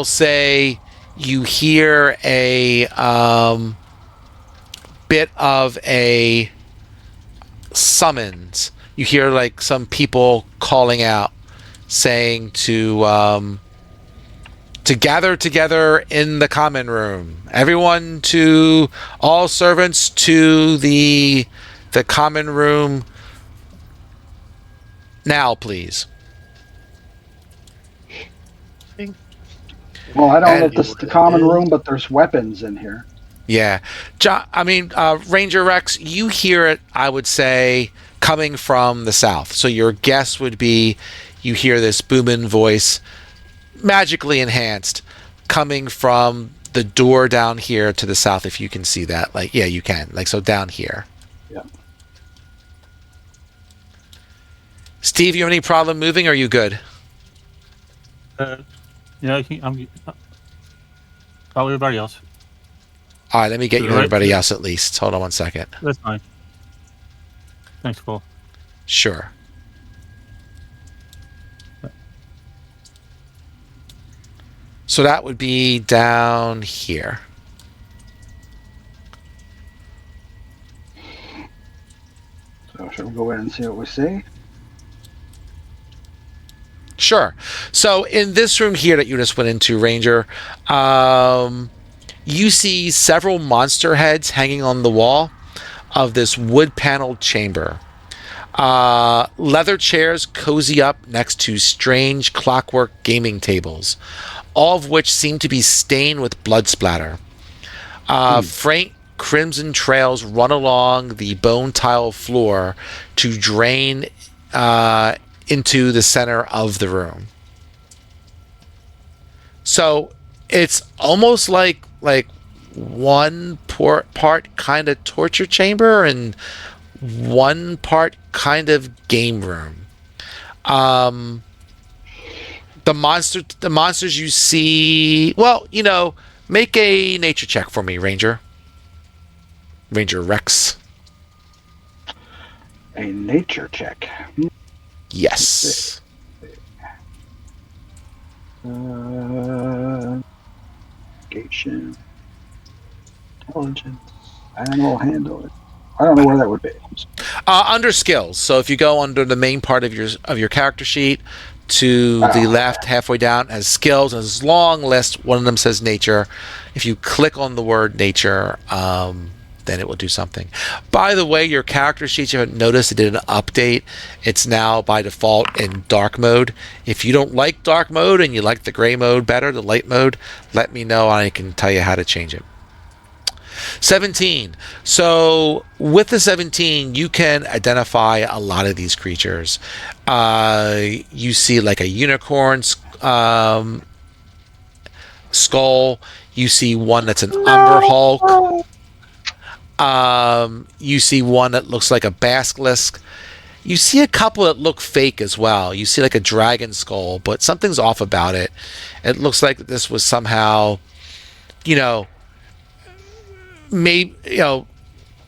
say you hear a bit of a summons. You hear like some people calling out, saying to gather together in the common room. Everyone, to all servants, to the common room now, please. Well, I don't know And- if this is the common room, but there's weapons in here. Yeah. Ranger Rex, you hear it, I would say, coming from the south. So your guess would be you hear this booming voice, magically enhanced, coming from the door down here to the south, if you can see that. Like, yeah, you can. Like, so down here. Yeah. Steve, you have any problem moving, or are you good? I'm probably everybody else. All right, let me get you Right. everybody else at least. Hold on one second. That's fine. Thanks, Paul. Sure. So that would be down here. So should we go in and see what we see? Sure. So in this room here that you just went into, Ranger, you see several monster heads hanging on the wall of this wood-paneled chamber. Leather chairs cozy up next to strange clockwork gaming tables, all of which seem to be stained with blood splatter. Faint crimson trails run along the bone tile floor to drain into the center of the room. So it's almost like one part kind of torture chamber and one part kind of game room. The monsters you see, well, make a nature check for me, Ranger Rex. A nature check. Yes. Investigation. Intelligence. Animal handling. I don't know where that would be. Under skills. So if you go under the main part of your character sheet to the left, halfway down, as skills, and as long list, one of them says nature. If you click on the word nature, then it will do something. By the way, your character sheet, you haven't noticed, it did an update. It's now by default in dark mode. If you don't like dark mode and you like the gray mode better, the light mode, let me know and I can tell you how to change it. 17. So with the 17, you can identify a lot of these creatures. You see like a unicorn skull. You see one that's an Umber Hulk. You see one that looks like a basilisk. You see a couple that look fake as well. You see like a dragon skull, but something's off about it. It looks like this was somehow,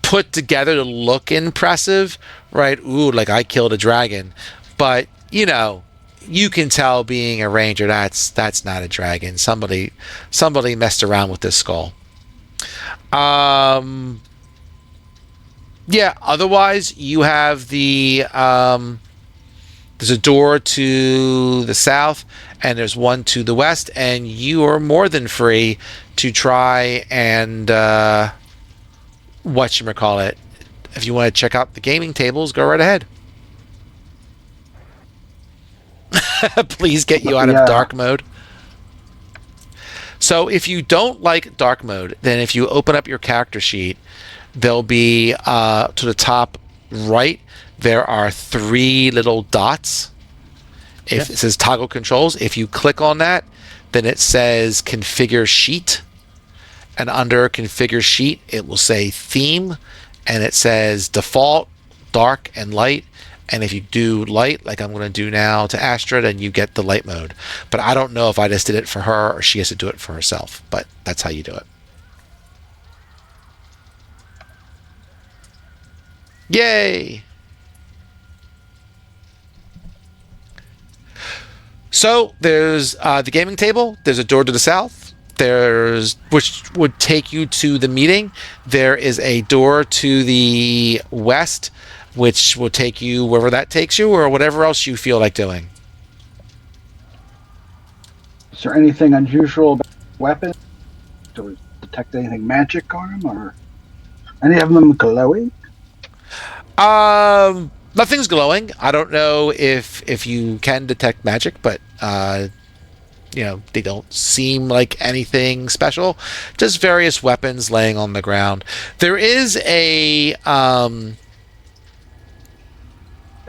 put together to look impressive, right? Ooh, like I killed a dragon. But, you can tell being a ranger that's not a dragon. Somebody messed around with this skull. Yeah, otherwise you have there's a door to the south and there's one to the west, and you are more than free to try and whatchamacallit. If you want to check out the gaming tables, go right ahead. Please get you out of dark mode. So if you don't like dark mode, then if you open up your character sheet, there'll be to the top right, there are 3 little dots. It says toggle controls. If you click on that, then it says configure sheet. And under configure sheet, it will say theme. And it says default, dark, and light. And if you do light, like I'm going to do now to Astra, then you get the light mode. But I don't know if I just did it for her or she has to do it for herself. But that's how you do it. Yay! So there's the gaming table. There's a door to the south. Which would take you to the meeting. There is a door to the west, which will take you wherever that takes you, or whatever else you feel like doing. Is there anything unusual about weapons? Do we detect anything magic on them, or any of them glowing? Nothing's glowing. I don't know if you can detect magic, but they don't seem like anything special. Just various weapons laying on the ground. There is a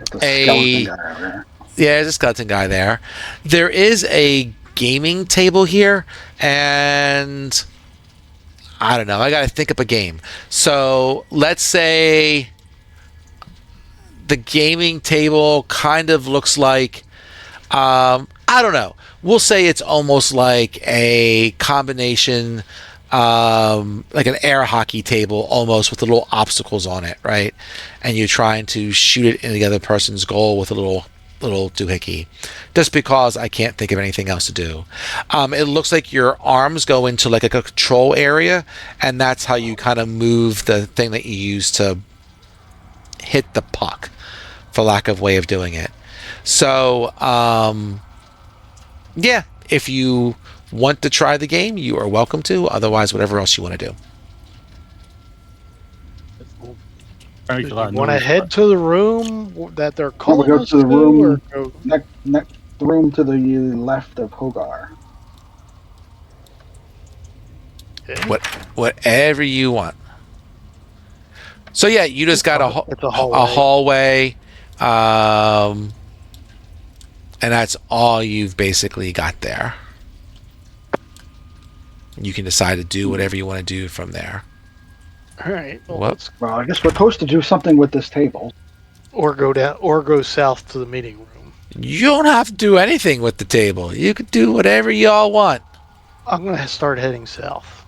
skeleton guy over there. Yeah, there's a skeleton guy there. There is a gaming table here, and I don't know. I got to think up a game. So let's say the gaming table kind of looks like, I don't know. We'll say it's almost like a combination like an air hockey table almost with little obstacles on it, right? And you're trying to shoot it in the other person's goal with a little doohickey, just because I can't think of anything else to do. It looks like your arms go into like a control area, and that's how you kind of move the thing that you use to hit the puck, for lack of way of doing it. So yeah, if you want to try the game, you are welcome to. Otherwise, whatever else you want to do. That makes a lot You of want to noise. head to the room that they're Well, we calling go us to the to, room or go? next the room to the left of Hogar. Whatever you want. So yeah, you just got It's a a hallway. hallway, and that's all you've basically got there. You can decide to do whatever you want to do from there. All right. Well, Whoops. Well, I guess we're supposed to do something with this table. or go down, or go south to the meeting room. You don't have to do anything with the table. You can do whatever y'all want. I'm gonna start heading south.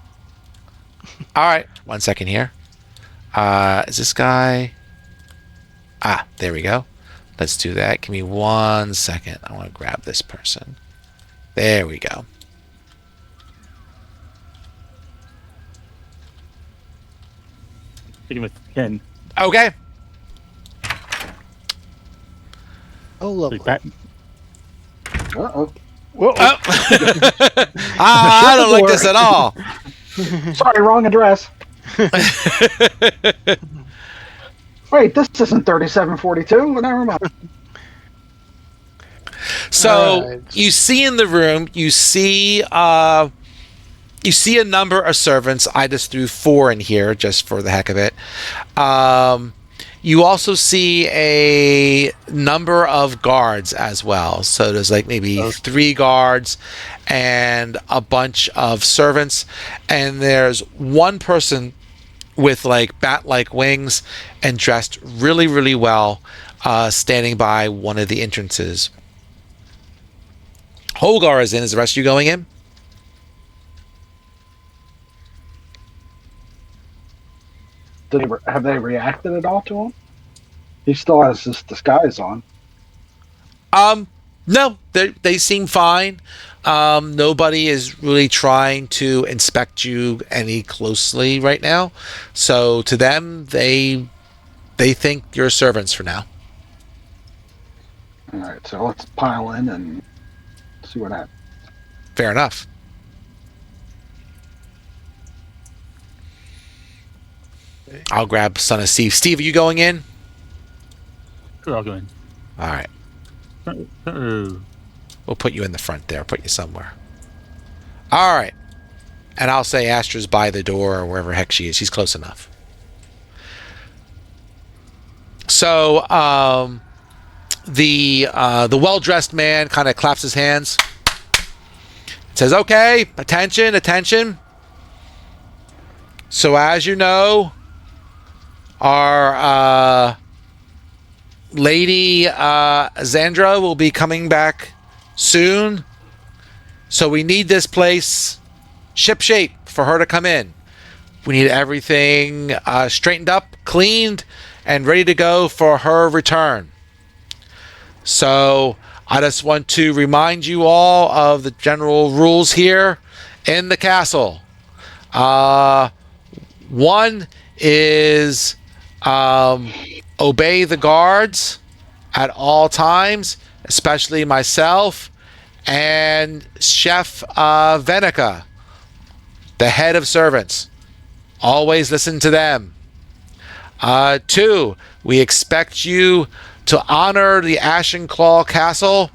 All right, 1 second here. Is this guy? Ah, there we go. Let's do that. Give me 1 second. I want to grab this person. There we go. Sticking with Ken. Okay. Oh, lovely. Back. Uh-oh. Whoa. Oh. I don't like this at all. Sorry, wrong address. Wait, this isn't 3742. Well, never mind. So Alright. you see in the room, you see a number of servants. I just threw 4 in here just for the heck of it. You also see a number of guards as well. So there's like maybe 3 guards and a bunch of servants. And there's one person with like bat-like wings and dressed really, really well, standing by one of the entrances. Holgar is in. Is the rest of you going in? Have they reacted at all to him? He still has his disguise on. No, they seem fine. Nobody is really trying to inspect you any closely right now. So to them, they think you're servants for now. All right, so let's pile in and see what happens. Fair enough. I'll grab Son of Steve. Steve, are you going in? Sure, I'll go in. All right. Oh. We'll put you in the front there. Put you somewhere. All right. And I'll say Astra's by the door or wherever heck she is. She's close enough. So the well-dressed man kind of claps his hands. Says, "Okay, attention, attention. So as you know, our Lady Zandra will be coming back soon. So we need this place shipshape for her to come in. We need everything straightened up, cleaned, and ready to go for her return. So I just want to remind you all of the general rules here in the castle. One is obey the guards at all times, especially myself and Chef Venica, the head of servants. Always listen to them. 2, we expect you to honor the Ashen Claw Castle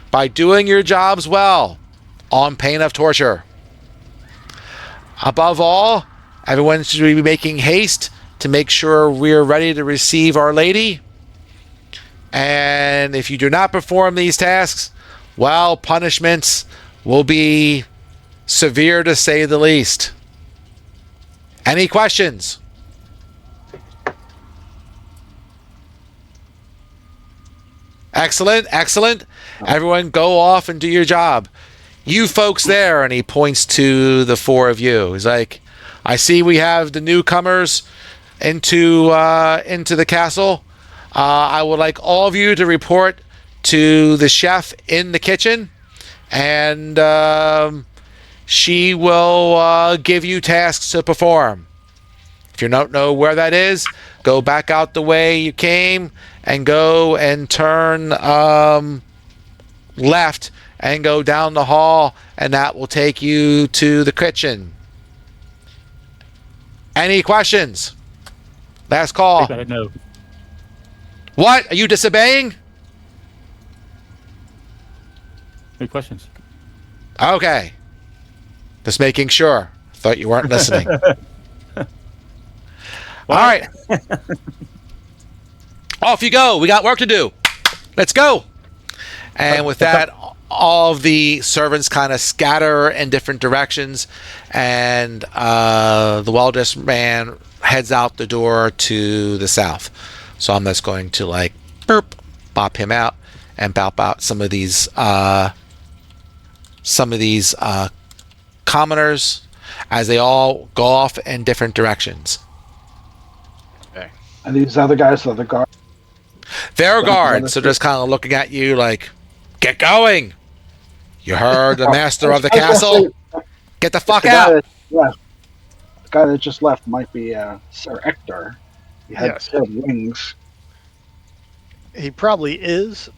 by doing your jobs well, on pain of torture. Above all, everyone should be making haste to make sure we're ready to receive Our Lady. And if you do not perform these tasks, well, punishments will be severe to say the least. Any questions? Excellent, excellent. Everyone go off and do your job. you folks there, and he points to the four of you. He's like, I see we have the newcomers into the castle. I would like all of you to report to the chef in the kitchen, and she will give you tasks to perform. If you don't know where that is, go back out the way you came and go and turn left and go down the hall, and that will take you to the kitchen. Any questions? Last call. No. What? Are you disobeying? Any questions? Okay. Just making sure. Thought you weren't listening. All right. Off you go. We got work to do. Let's go. And with that, all of the servants kind of scatter in different directions, and the well-dressed man heads out the door to the south. So I'm just going to like bop him out and bop out some of these commoners as they all go off in different directions. And these other guys are the guards. They're guards, so just kind of looking at you like, get going. You heard the master of the castle? Get the fuck out. The guy that just left might be Sir Ector. He had Yes. wings. He probably is,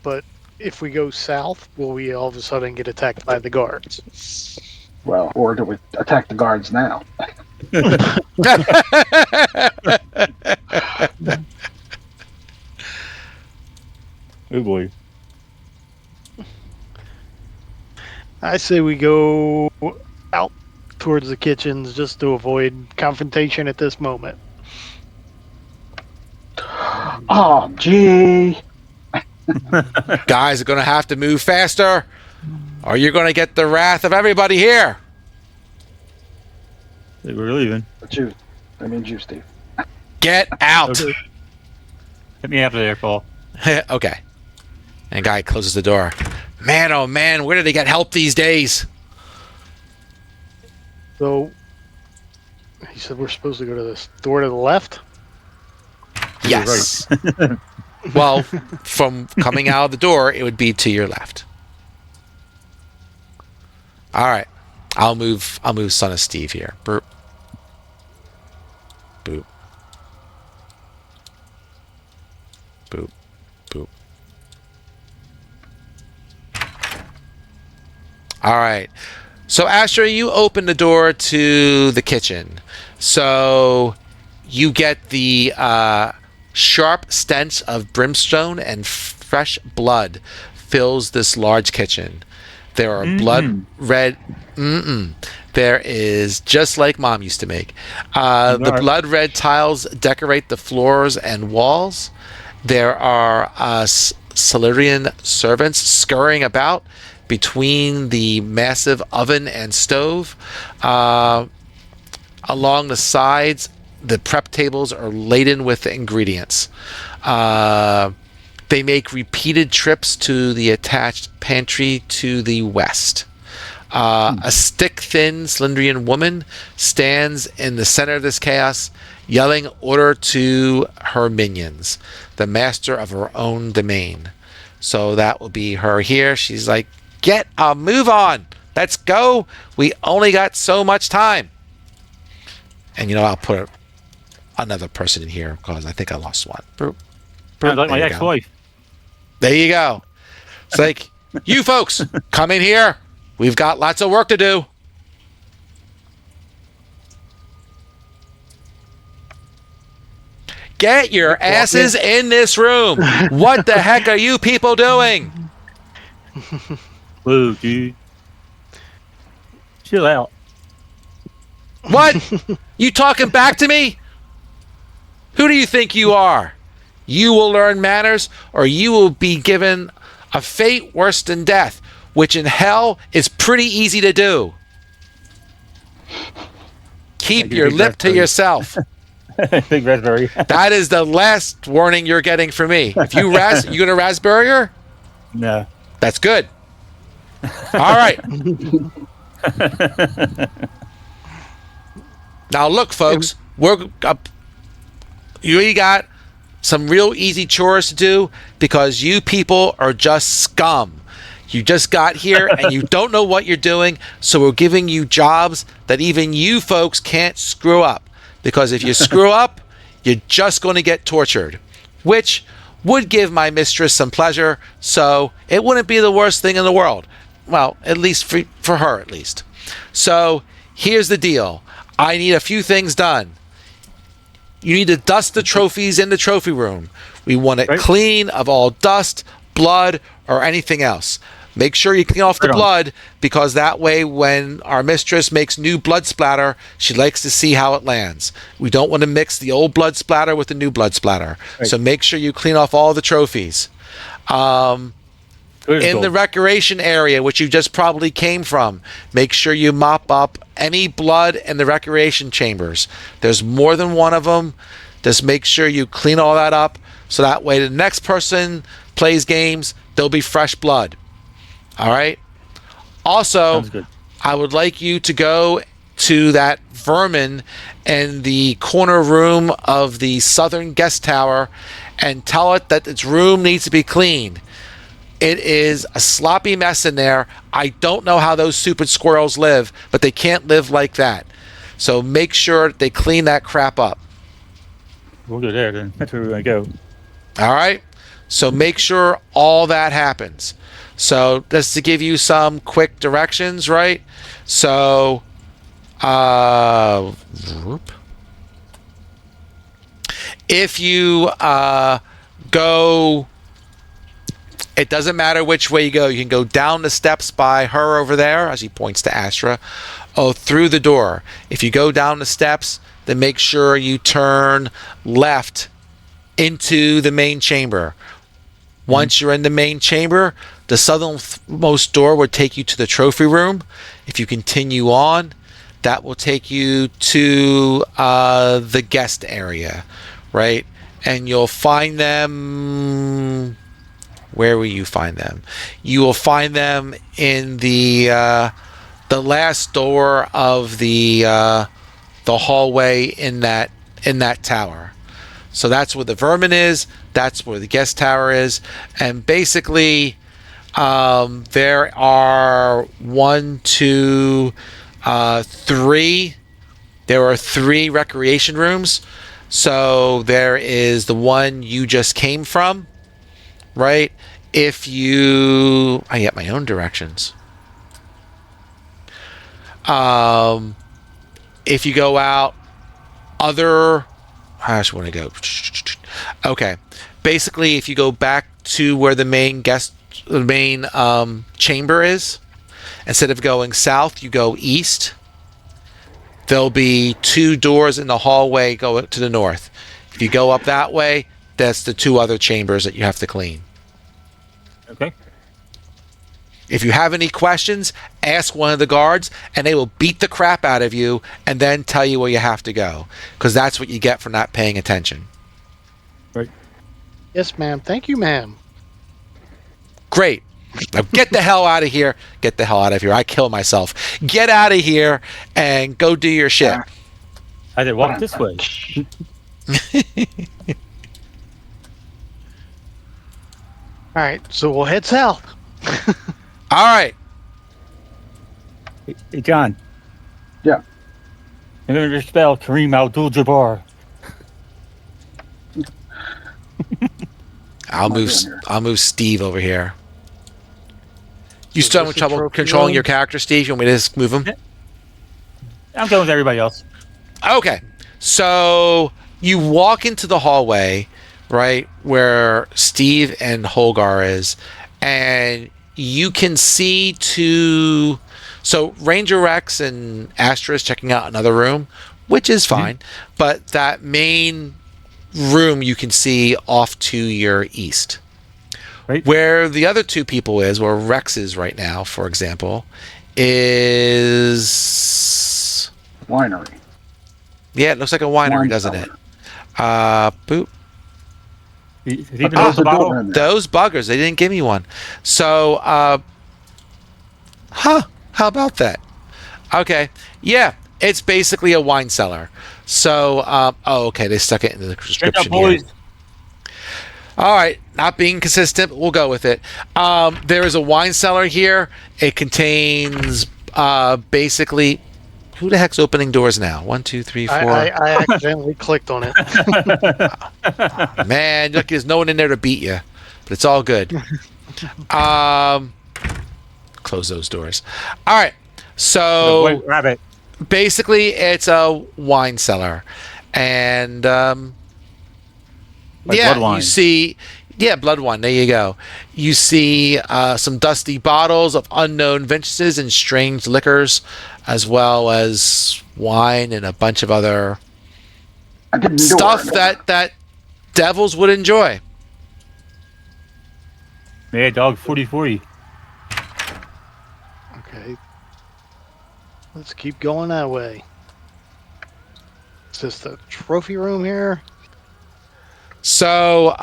but if we go south, will we all of a sudden get attacked by the guards? Well, or do we attack the guards now? Oh boy. I say we go out towards the kitchens just to avoid confrontation at this moment. Oh, gee. Guys are going to have to move faster, or you're going to get the wrath of everybody here. We're leaving. But you, I mean you, Steve. Get out. Okay. Get me out of there, Paul. Okay. And guy closes the door. Man, oh man, where do they get help these days? So, he said we're supposed to go to this door to the left? Yes. Well, from coming out of the door, it would be to your left. All right. I'll move Son of Steve here. Burp. Boop. Boop. Boop. All right. So, Asher, you open the door to the kitchen. So, you get the sharp stench of brimstone and fresh blood fills this large kitchen. There are blood red. There is, just like Mom used to make. The blood red tiles decorate the floors and walls. There are Solarian servants scurrying about between the massive oven and stove. Along the sides, the prep tables are laden with ingredients. They make repeated trips to the attached pantry to the west. A stick-thin Slendrian woman stands in the center of this chaos, yelling order to her minions, the master of her own domain. So that will be her here. She's like, get a move on. Let's go. We only got so much time. And, I'll put another person in here because I think I lost one. Sounds like my There you go. ex-wife. There you go. It's like, you folks, come in here. We've got lots of work to do. Get your asses in this room. What the heck are you people doing? Whoa, dude. Chill out. What? You talking back to me? Who do you think you are? You will learn manners, or you will be given a fate worse than death, which in hell is pretty easy to do. Keep your lip to yourself. Big raspberry. That is the last warning you're getting from me. If you you gonna raspberry her? No. That's good. All right. Now look, folks, we're up. You already got some real easy chores to do because you people are just scum. You just got here and you don't know what you're doing, so we're giving you jobs that even you folks can't screw up. Because if you screw up, you're just going to get tortured, which would give my mistress some pleasure, so it wouldn't be the worst thing in the world. Well, at least for her, at least. So here's the deal. I need a few things done. You need to dust the trophies in the trophy room. We want it clean of all dust, blood, or anything else. Make sure you clean off the blood, because that way when our mistress makes new blood splatter, she likes to see how it lands. We don't want to mix the old blood splatter with the new blood splatter. So make sure you clean off all the trophies. In the recreation area, which you just probably came from, make sure you mop up any blood in the recreation chambers. There's more than one of them. Just make sure you clean all that up, so that way the next person plays games, there'll be fresh blood. All right? Also, I would like you to go to that vermin in the corner room of the southern guest tower and tell it that its room needs to be cleaned. It is a sloppy mess in there. I don't know how those stupid squirrels live, but they can't live like that. So make sure they clean that crap up. We'll go there then. That's where we're going to go. All right? So make sure all that happens. So just to give you some quick directions, right? So, if you go, it doesn't matter which way you go. You can go down the steps by her over there, as he points to Astra, through the door. If you go down the steps, then make sure you turn left into the main chamber. Once you're in the main chamber, the southernmost door would take you to the trophy room. If you continue on, that will take you to the guest area, right? And you'll find them. Where will you find them? You will find them in the last door of the hallway in that tower. So that's where the vermin is. That's where the guest tower is. And basically, there are 1, 2, 3. There are 3 recreation rooms. So there is the one you just came from, right? I get my own directions. If you go out, I just want to go. Okay. Basically, if you go back to where the main chamber is, instead of going south, you go east. There'll be 2 doors in the hallway going to the north. If you go up that way, that's the 2 other chambers that you have to clean. Okay. If you have any questions, ask one of the guards, and they will beat the crap out of you and then tell you where you have to go, because that's what you get for not paying attention. Right. Yes, ma'am. Thank you, ma'am. Great. Now get the hell out of here. Get the hell out of here. I kill myself. Get out of here and go do your shit. I did walk this way. All right, so we'll head south. All right. Hey, John. Yeah. I'm going to spell Kareem Abdul-Jabbar. I'll move Steve over here. You So still having this is trouble trophy controlling room? your character, Steve? You want me to just move him? I'm going with everybody else. Okay. So you walk into the hallway, right, where Steve and Holgar is, and you can see so Ranger Rex and Astra is checking out another room, which is fine, but that main room you can see off to your east. Right. Where the other 2 people is, where Rex is right now, for example, is... Winery. Yeah, it looks like a winery, Wine doesn't it? cellar. Boop. Is he even There's the a door bottle? in there. Those buggers, they didn't give me one. So, Huh? How about that? Okay. Yeah, it's basically a wine cellar. So, okay, they stuck it in the Good job, description here. boys. All right, not being consistent, but we'll go with it. There is a wine cellar here. It contains basically. Who the heck's opening doors now? 1, 2, 3, 4. I accidentally clicked on it. Man, look, there's no one in there to beat you, but it's all good. Close those doors. All right, so White rabbit. basically, it's a wine cellar, and Like yeah, blood wine. you see, blood wine. There you go. You see some dusty bottles of unknown vintages and strange liquors, as well as wine and a bunch of other I didn't do stuff it. that devils would enjoy. Mad Dog 4040. Okay. Let's keep going that way. Is this the trophy room here? So,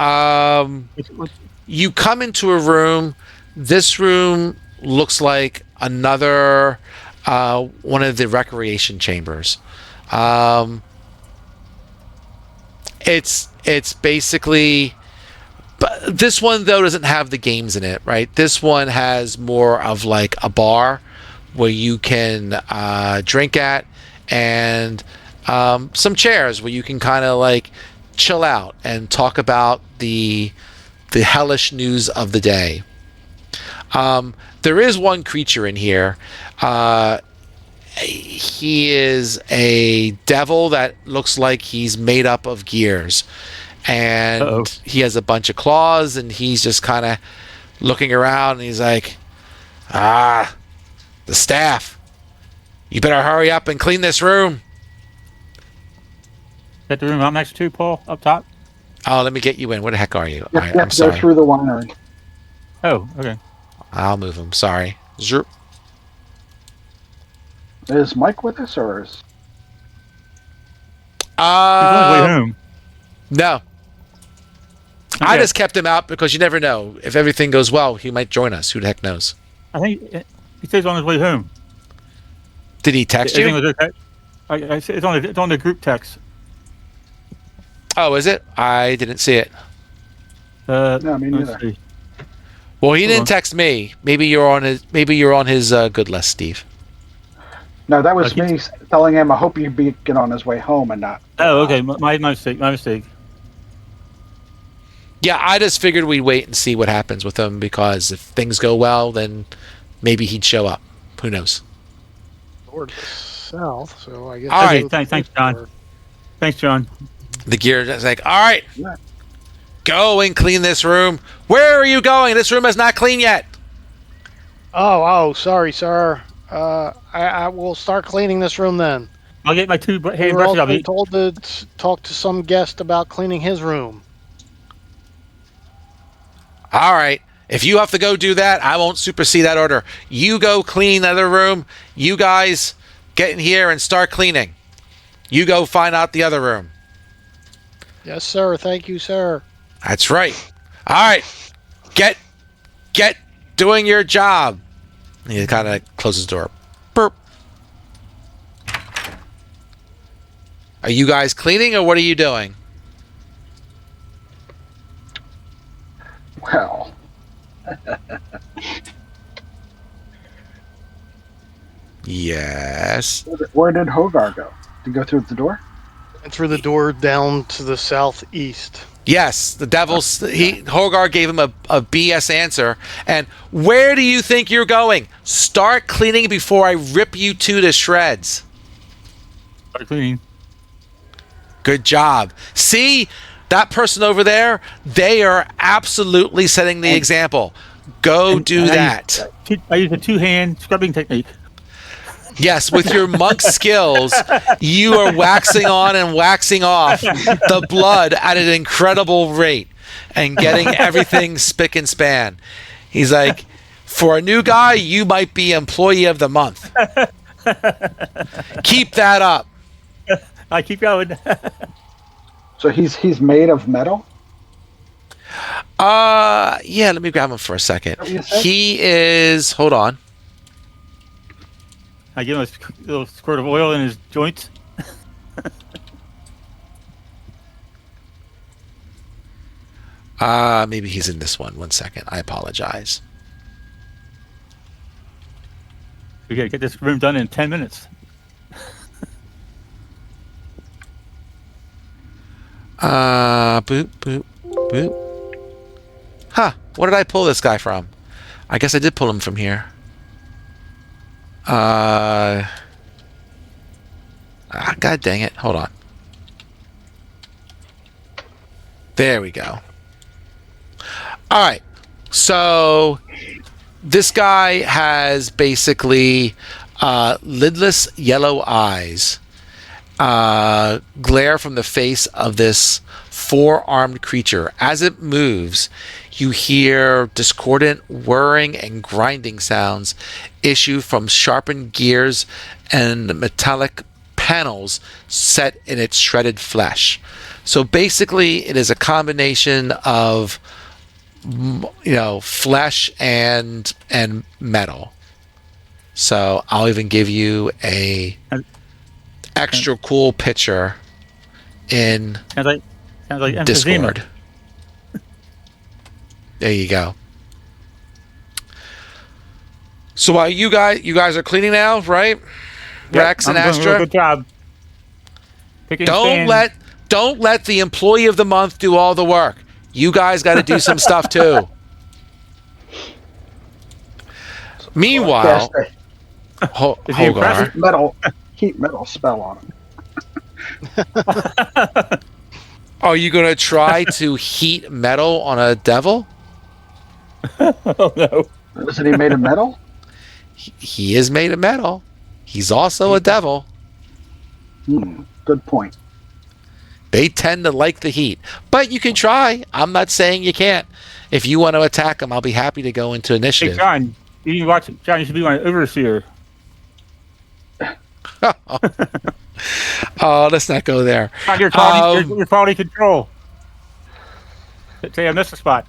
you come into a room. This room looks like another one of the recreation chambers. It's basically, but this one though doesn't have the games in it, right? This one has more of like a bar where you can drink at, and some chairs where you can kind of like chill out and talk about the hellish news of the day. There is one creature in here. He is a devil that looks like he's made up of gears, and Uh-oh. he has a bunch of claws, and he's just kind of looking around, and he's like, the staff, you better hurry up and clean this room. Is that the room I'm next to, Paul? Up top? Oh, let me get you in. Where the heck are you? You All right, have I'm to go sorry. through the winery. Oh, okay. I'll move him. Sorry. Zerp. Is Mike with us, or is... He's on his way Um, home. no. I Okay. just kept him out because you never know. If everything goes well, he might join us. Who the heck knows? I think he says on his way home. Did he text Everything you? was okay. I see it's on the group text. Oh, is it? I didn't see it. No, me let's neither. see. Well, he Hold didn't on. text me. Maybe you're on his. Maybe you're on his good list, Steve. No, that was Okay. me telling him I hope you get on his way home and not... Oh, okay. My mistake. My mistake. Yeah, I just figured we'd wait and see what happens with him, because if things go well, then maybe he'd show up. Who knows? Toward the south, so I guess. All right. Thanks, John. Thanks, John. The gear is like, all right, Yeah. go and clean this room. Where are you going? This room is not clean yet. Oh, sorry, sir. I will start cleaning this room then. I'll get my two We hand were brushes. I'll also be told to talk to some guest about cleaning his room. All right. If you have to go do that, I won't supersede that order. You go clean the other room. You guys get in here and start cleaning. You go find out the other room. Yes, sir. Thank you, sir. That's right. All right. Get doing your job. And he kind of closes the door. Burp. Are you guys cleaning, or what are you doing? Well, Yes. where did Hogar go? Did he go through the door? And through the door down to the southeast. Yes, the devil's. Hogar gave him a BS answer. And where do you think you're going? Start cleaning before I rip you to shreds. start cleaning. Good job. See, that person over there, they are absolutely setting the example. Go do and that. I use a two-hand scrubbing technique. Yes, with your monk skills, you are waxing on and waxing off the blood at an incredible rate and getting everything spick and span. He's like, for a new guy, you might be employee of the month. Keep that up. I keep going. So he's made of metal? Yeah, let me grab him for a second. What you said? He is, hold on. I give him a little squirt of oil in his joints. Maybe he's in this one. 1 second. I apologize. We gotta get this room done in 10 minutes. Boop, boop, boop. Huh. What did I pull this guy from? I guess I did pull him from here. God dang it. Hold on. There we go. All right. So this guy has basically lidless yellow eyes. Glare from the face of this four-armed creature. As it moves, you hear discordant whirring and grinding sounds issue from sharpened gears and metallic panels set in its shredded flesh. So basically, it is a combination of, flesh and metal. So I'll even give you a extra cool picture in Sounds like emphysema. Discord. There you go. So while you guys are cleaning now, right? Yep, Rex and I'm doing a Astra. real good job. Picking Don't let the employee of the month do all the work. You guys got to do some stuff too. Meanwhile, Is he impressed? Hogar, Heat metal spell on him. are you going to try to heat metal on a devil? Oh no. Isn't he made of metal? He is made of metal. He's also a devil. Good point. They tend to like the heat. But you can try. I'm not saying you can't. If you want to attack him, I'll be happy to go into Hey initiative. John, John, you should be my overseer. Oh, let's not go there. John, your quality control. Say I missed a spot.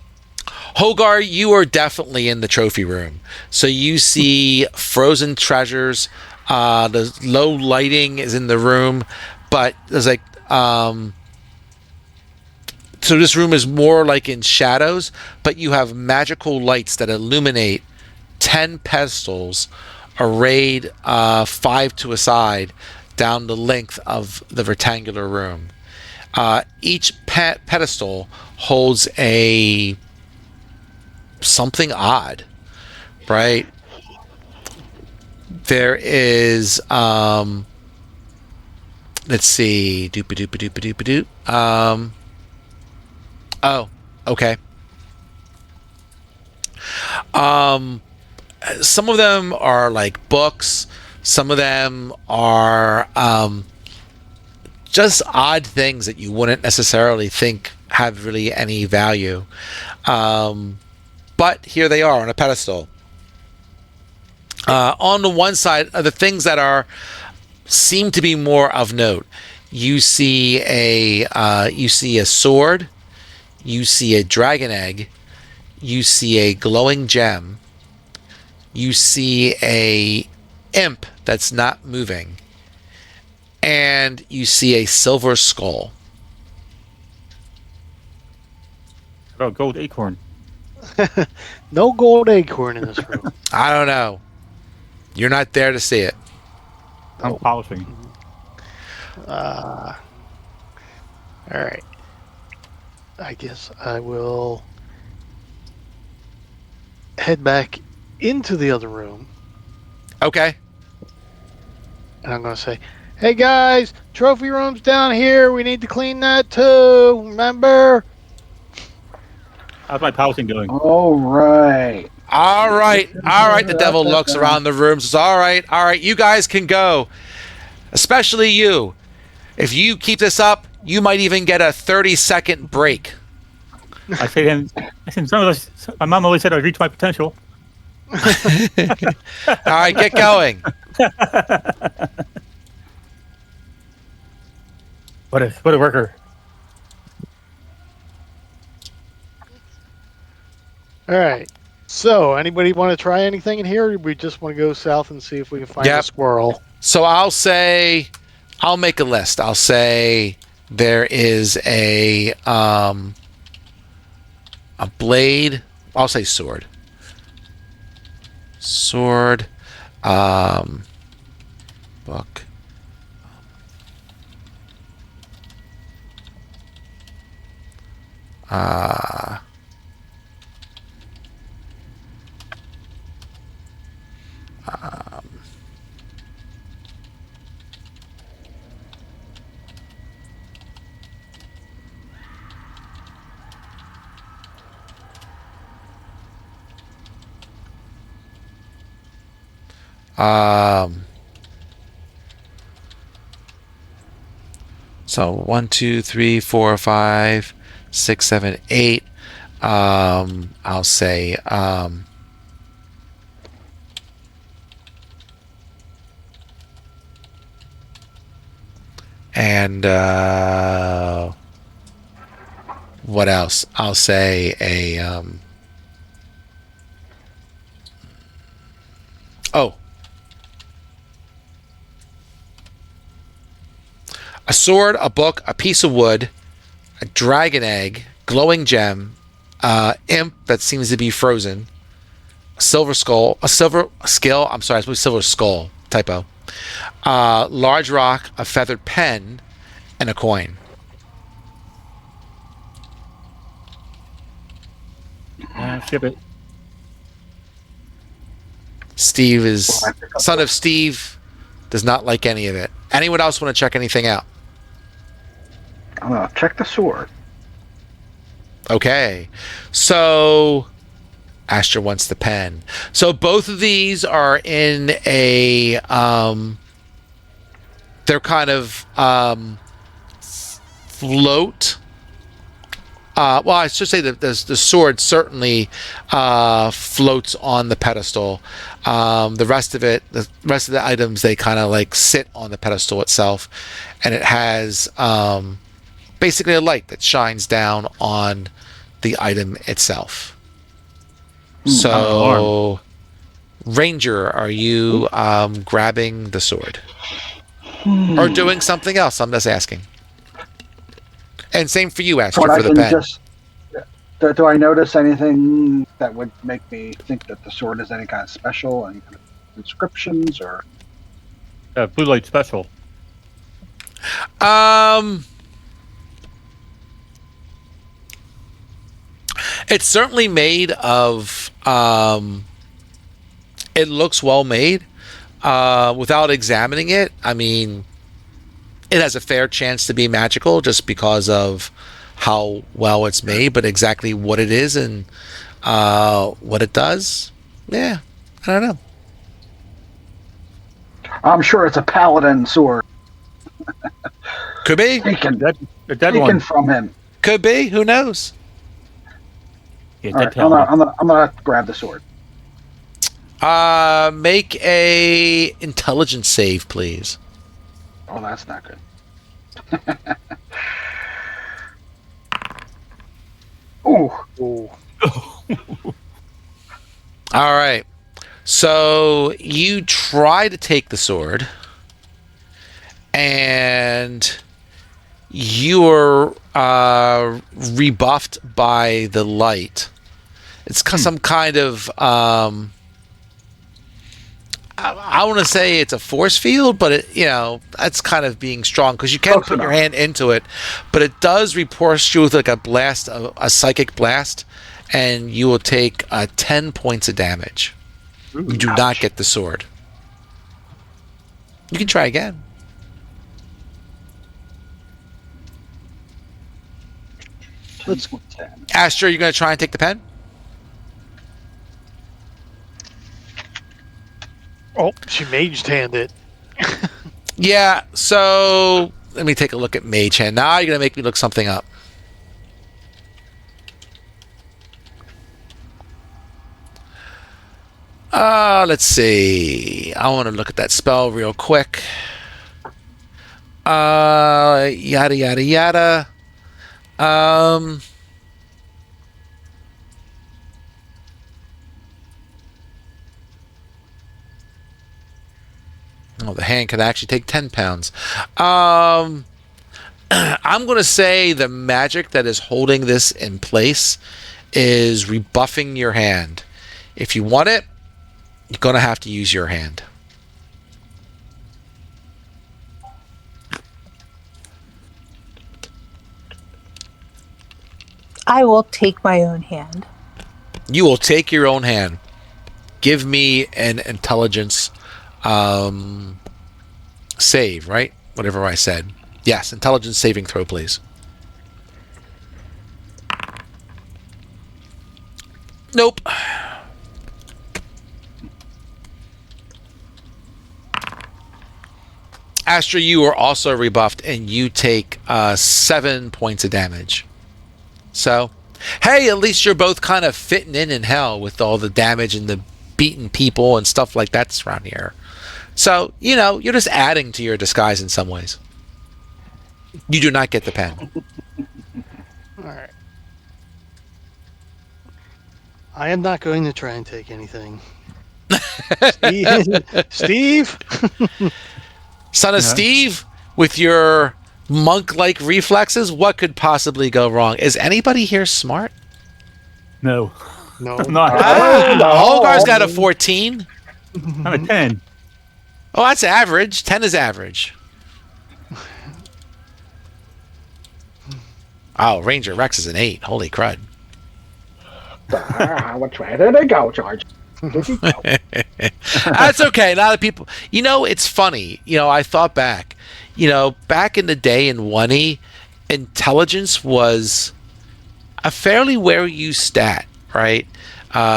Hogar, you are definitely in the trophy room. So you see frozen treasures. The low lighting is in the room, but there's like so this room is more like in shadows, but you have magical lights that illuminate 10 pedestals arrayed 5 to a side down the length of the rectangular room. Each pedestal holds a something odd, right? There is let's see, doop. Oh, okay. Some of them are like books. Some of them are just odd things that you wouldn't necessarily think have really any value. But here they are on a pedestal. On the one side are the things that seem to be more of note. You see a sword. You see a dragon egg. You see a glowing gem. You see a imp that's not moving. And you see a silver skull. Oh, gold acorn. No gold acorn in this room. I don't know. You're not there to see it. I'm polishing. All right. I guess I will head back into the other room. Okay. And I'm going to say, hey guys, trophy room's down here. We need to clean that too. Remember? How's my polishing going? All right. All right. The devil looks around the room, says, all right. You guys can go. Especially you. If you keep this up, you might even get a 30-second break. I say to him, my mom always said I'd reach my potential. All right, get going. What a worker. All right. So, anybody want to try anything in here? Or we just want to go south and see if we can find a Yep. squirrel. So I'll make a list. I'll say there is a blade. I'll say sword. Sword. Book. Uh, um, so 1, 2, 3, 4, 5, 6, 7, 8. I'll say and what else? I'll say a oh, a sword, a book, a piece of wood, a dragon egg, glowing gem, imp that seems to be frozen, a silver skull, a silver skill. I'm sorry, I suppose silver skull. Typo. Large rock, a feathered pen, and a coin. Ship it. Steve is son of Steve. Does not like any of it. Anyone else want to check anything out? I'm gonna check the sword. Okay. So Astra wants the pen. So both of these are in a they're kind of float. Well, I should say that the sword certainly floats on the pedestal. The rest of the items, they kind of like sit on the pedestal itself, and it has basically a light that shines down on the item itself. So, Ranger, are you grabbing the sword or doing something else? I'm just asking. And same for you, Astra, But for the pen. Do I notice anything that would make me think that the sword is any kind of special, any kind of inscriptions, or? Blue light special. It's certainly made of. It looks well made. Without examining it, I mean, it has a fair chance to be magical just because of how well it's made. But exactly what it is and what it does, yeah, I don't know. I'm sure it's a paladin sword. Could be. Taken A dead one. from him. Could be. Who knows? Yeah, All dead right, paladin. I'm gonna grab the sword. Make a intelligence save, please. Oh, that's not good. Ooh. Ooh. All right. So you try to take the sword, and you are rebuffed by the light. It's some kind of I want to say it's a force field, but that's kind of being strong because you can Close put your enough. hand into it, but it does repulse you with like a blast, a psychic blast, and you will take 10 points of damage. You do not get the sword. You can try again. Let's- Astra, you're going to try and take the pen? Oh, she maged handed. Yeah, so let me take a look at Mage Hand. Now you're going to make me look something up. Let's see. I want to look at that spell real quick. Yada, yada, yada. Oh, the hand can actually take 10 pounds. I'm going to say the magic that is holding this in place is rebuffing your hand. If you want it, you're going to have to use your hand. I will take my own hand. You will take your own hand. Give me an intelligence save, right? Whatever I said. Yes, intelligence saving throw, please. Nope. Astra, you are also rebuffed, and you take 7 points of damage. So, hey, at least you're both kind of fitting in hell with all the damage and the beaten people and stuff like that's around here. So, you're just adding to your disguise in some ways. You do not get the pen. All right. I am not going to try and take anything. Steve? Son of Steve, with your monk-like reflexes, what could possibly go wrong? Is anybody here smart? No. No. I'm not. Holgar's got a 14. I'm a 10. Oh, that's average. 10 is average. Oh, Ranger Rex is an 8. Holy crud. Where did they go, George? That's okay. A lot of people, it's funny. I thought back, back in the day in 1E, intelligence was a fairly well-used stat, right?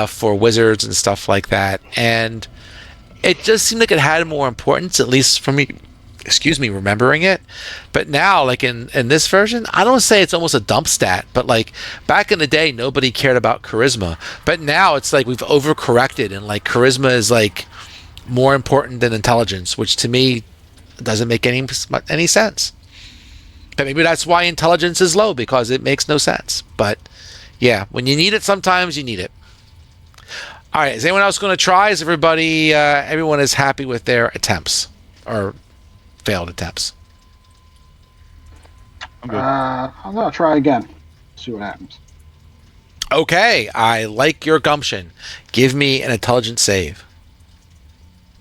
For wizards and stuff like that. And it just seemed like it had more importance, at least for me, remembering it. But now, like in this version, I don't say it's almost a dump stat, but like back in the day, nobody cared about charisma. But now it's like we've overcorrected, and like charisma is like more important than intelligence, which to me doesn't make any sense. But maybe that's why intelligence is low, because it makes no sense. But yeah, when you need it, sometimes you need it. All right, is anyone else going to try? Is everyone is happy with their attempts or failed attempts? I'm good. I'm going to try again. See what happens. Okay, I like your gumption. Give me an intelligence save.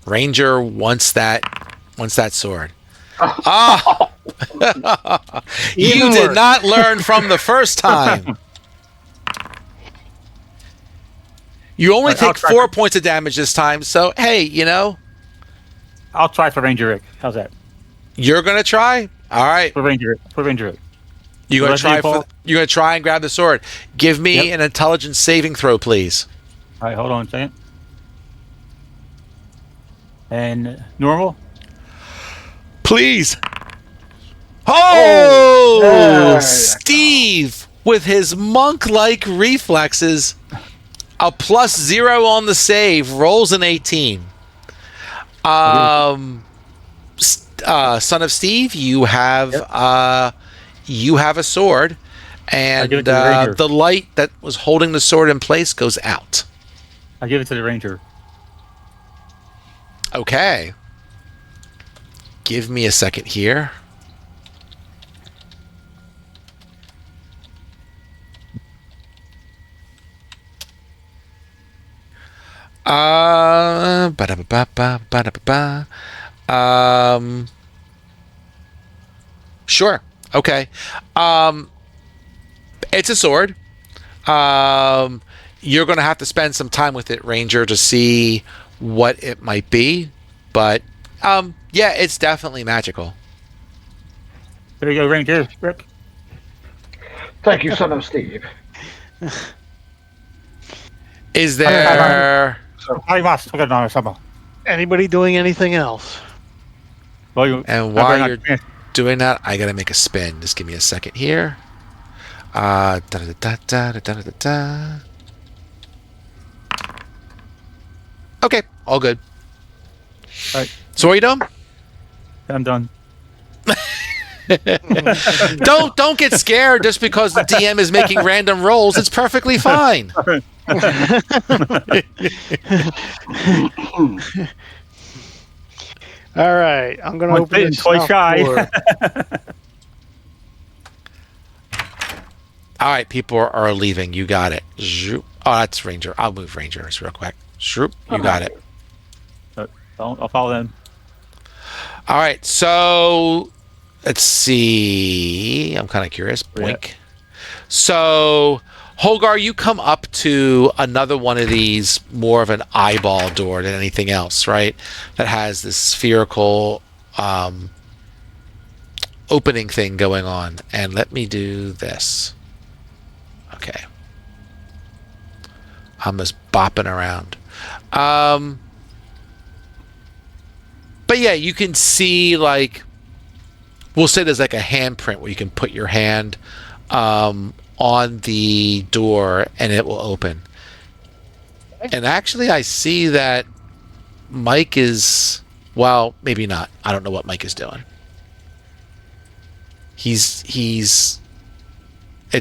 Ranger wants that sword. Oh! You did not learn from the first time. You only take 4 points of damage this time, so hey, I'll try for Ranger Rick. How's that? you're gonna try. All right, For Ranger Rick. you're gonna try and grab the sword. Give me Yep. an intelligence saving throw, please. All right, hold on a second. And normal? Please. Oh, there you Steve, with his monk-like reflexes, a +0 on the save, rolls an 18. Son of Steve, you have a sword, and give it to the Ranger. the light that was holding the sword in place goes out. I give it to the Ranger. Okay. Give me a second here. Ba-da-ba-ba-ba-ba-da-ba-ba. Sure. Okay. It's a sword. You're going to have to spend some time with it, Ranger, to see what it might be. But, yeah, it's definitely magical. There you go, Ranger Rick. Thank you, son of Steve. Is there... Anybody doing anything else? And while you're doing that, I gotta make a spin. Just give me a second here. Da-da-da-da-da-da-da-da. Okay, all good. All right, So what are you doing? I'm done. Don't get scared just because the DM is making random rolls. It's perfectly fine. All right, I'm gonna One open bitten, this twice south shy. door. All right, people are leaving. You got it. Zoop. Oh, that's Ranger. I'll move Rangers real quick. Zoop. You got it. I'll follow them. All right, so let's see. I'm kind of curious. Boink. So, Holgar, you come up to another one of these, more of an eyeball door than anything else, right? That has this spherical opening thing going on. And let me do this. Okay. I'm just bopping around. But yeah, you can see, like, we'll say there's like a handprint where you can put your hand on the door and it will open. And actually, I see that Mike is, well, maybe not. I don't know what Mike is doing. It's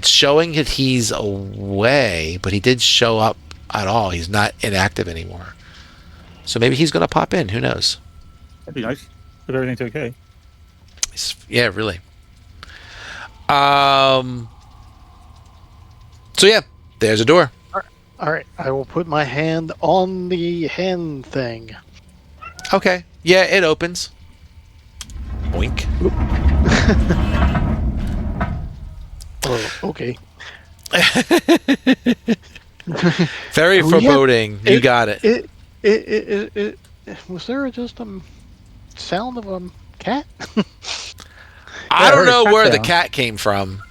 showing that he's away, but he did show up at all. He's not inactive anymore. So maybe he's going to pop in. Who knows? That'd be nice if everything's okay. Yeah, really. So yeah, there's a door. All right, I will put my hand on the hand thing. Okay. Yeah, it opens. Boink. Oh, okay. Very Oh, yeah. foreboding. You got it. It was there just a sound of a cat? I don't heard know a cat where the sound. cat came from.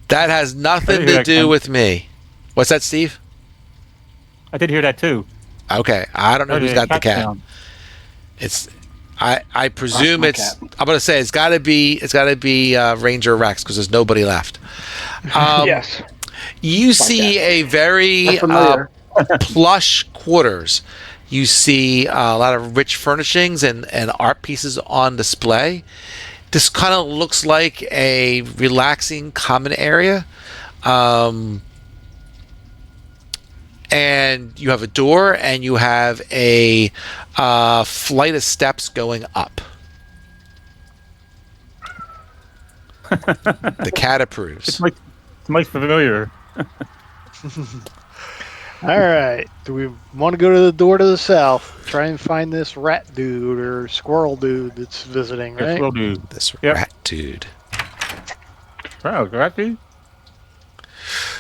That has nothing hear to that do cat. with me. What's that, Steve? I did hear that too. Okay, I don't know who's got the cat. sound. It's, I presume my it's. cat. I'm gonna say it's got to be Ranger Rex because there's nobody left. Yes. You see a very That's familiar. plush quarters. You see a lot of rich furnishings and art pieces on display. This kind of looks like a relaxing common area. And you have a door and you have a flight of steps going up. The cat approves. It's Mike's familiar. All right. Do we want to go to the door to the south? Try and find this rat dude or squirrel dude that's visiting, Yes, right? will do. This Yep. rat dude. Wow, correctly.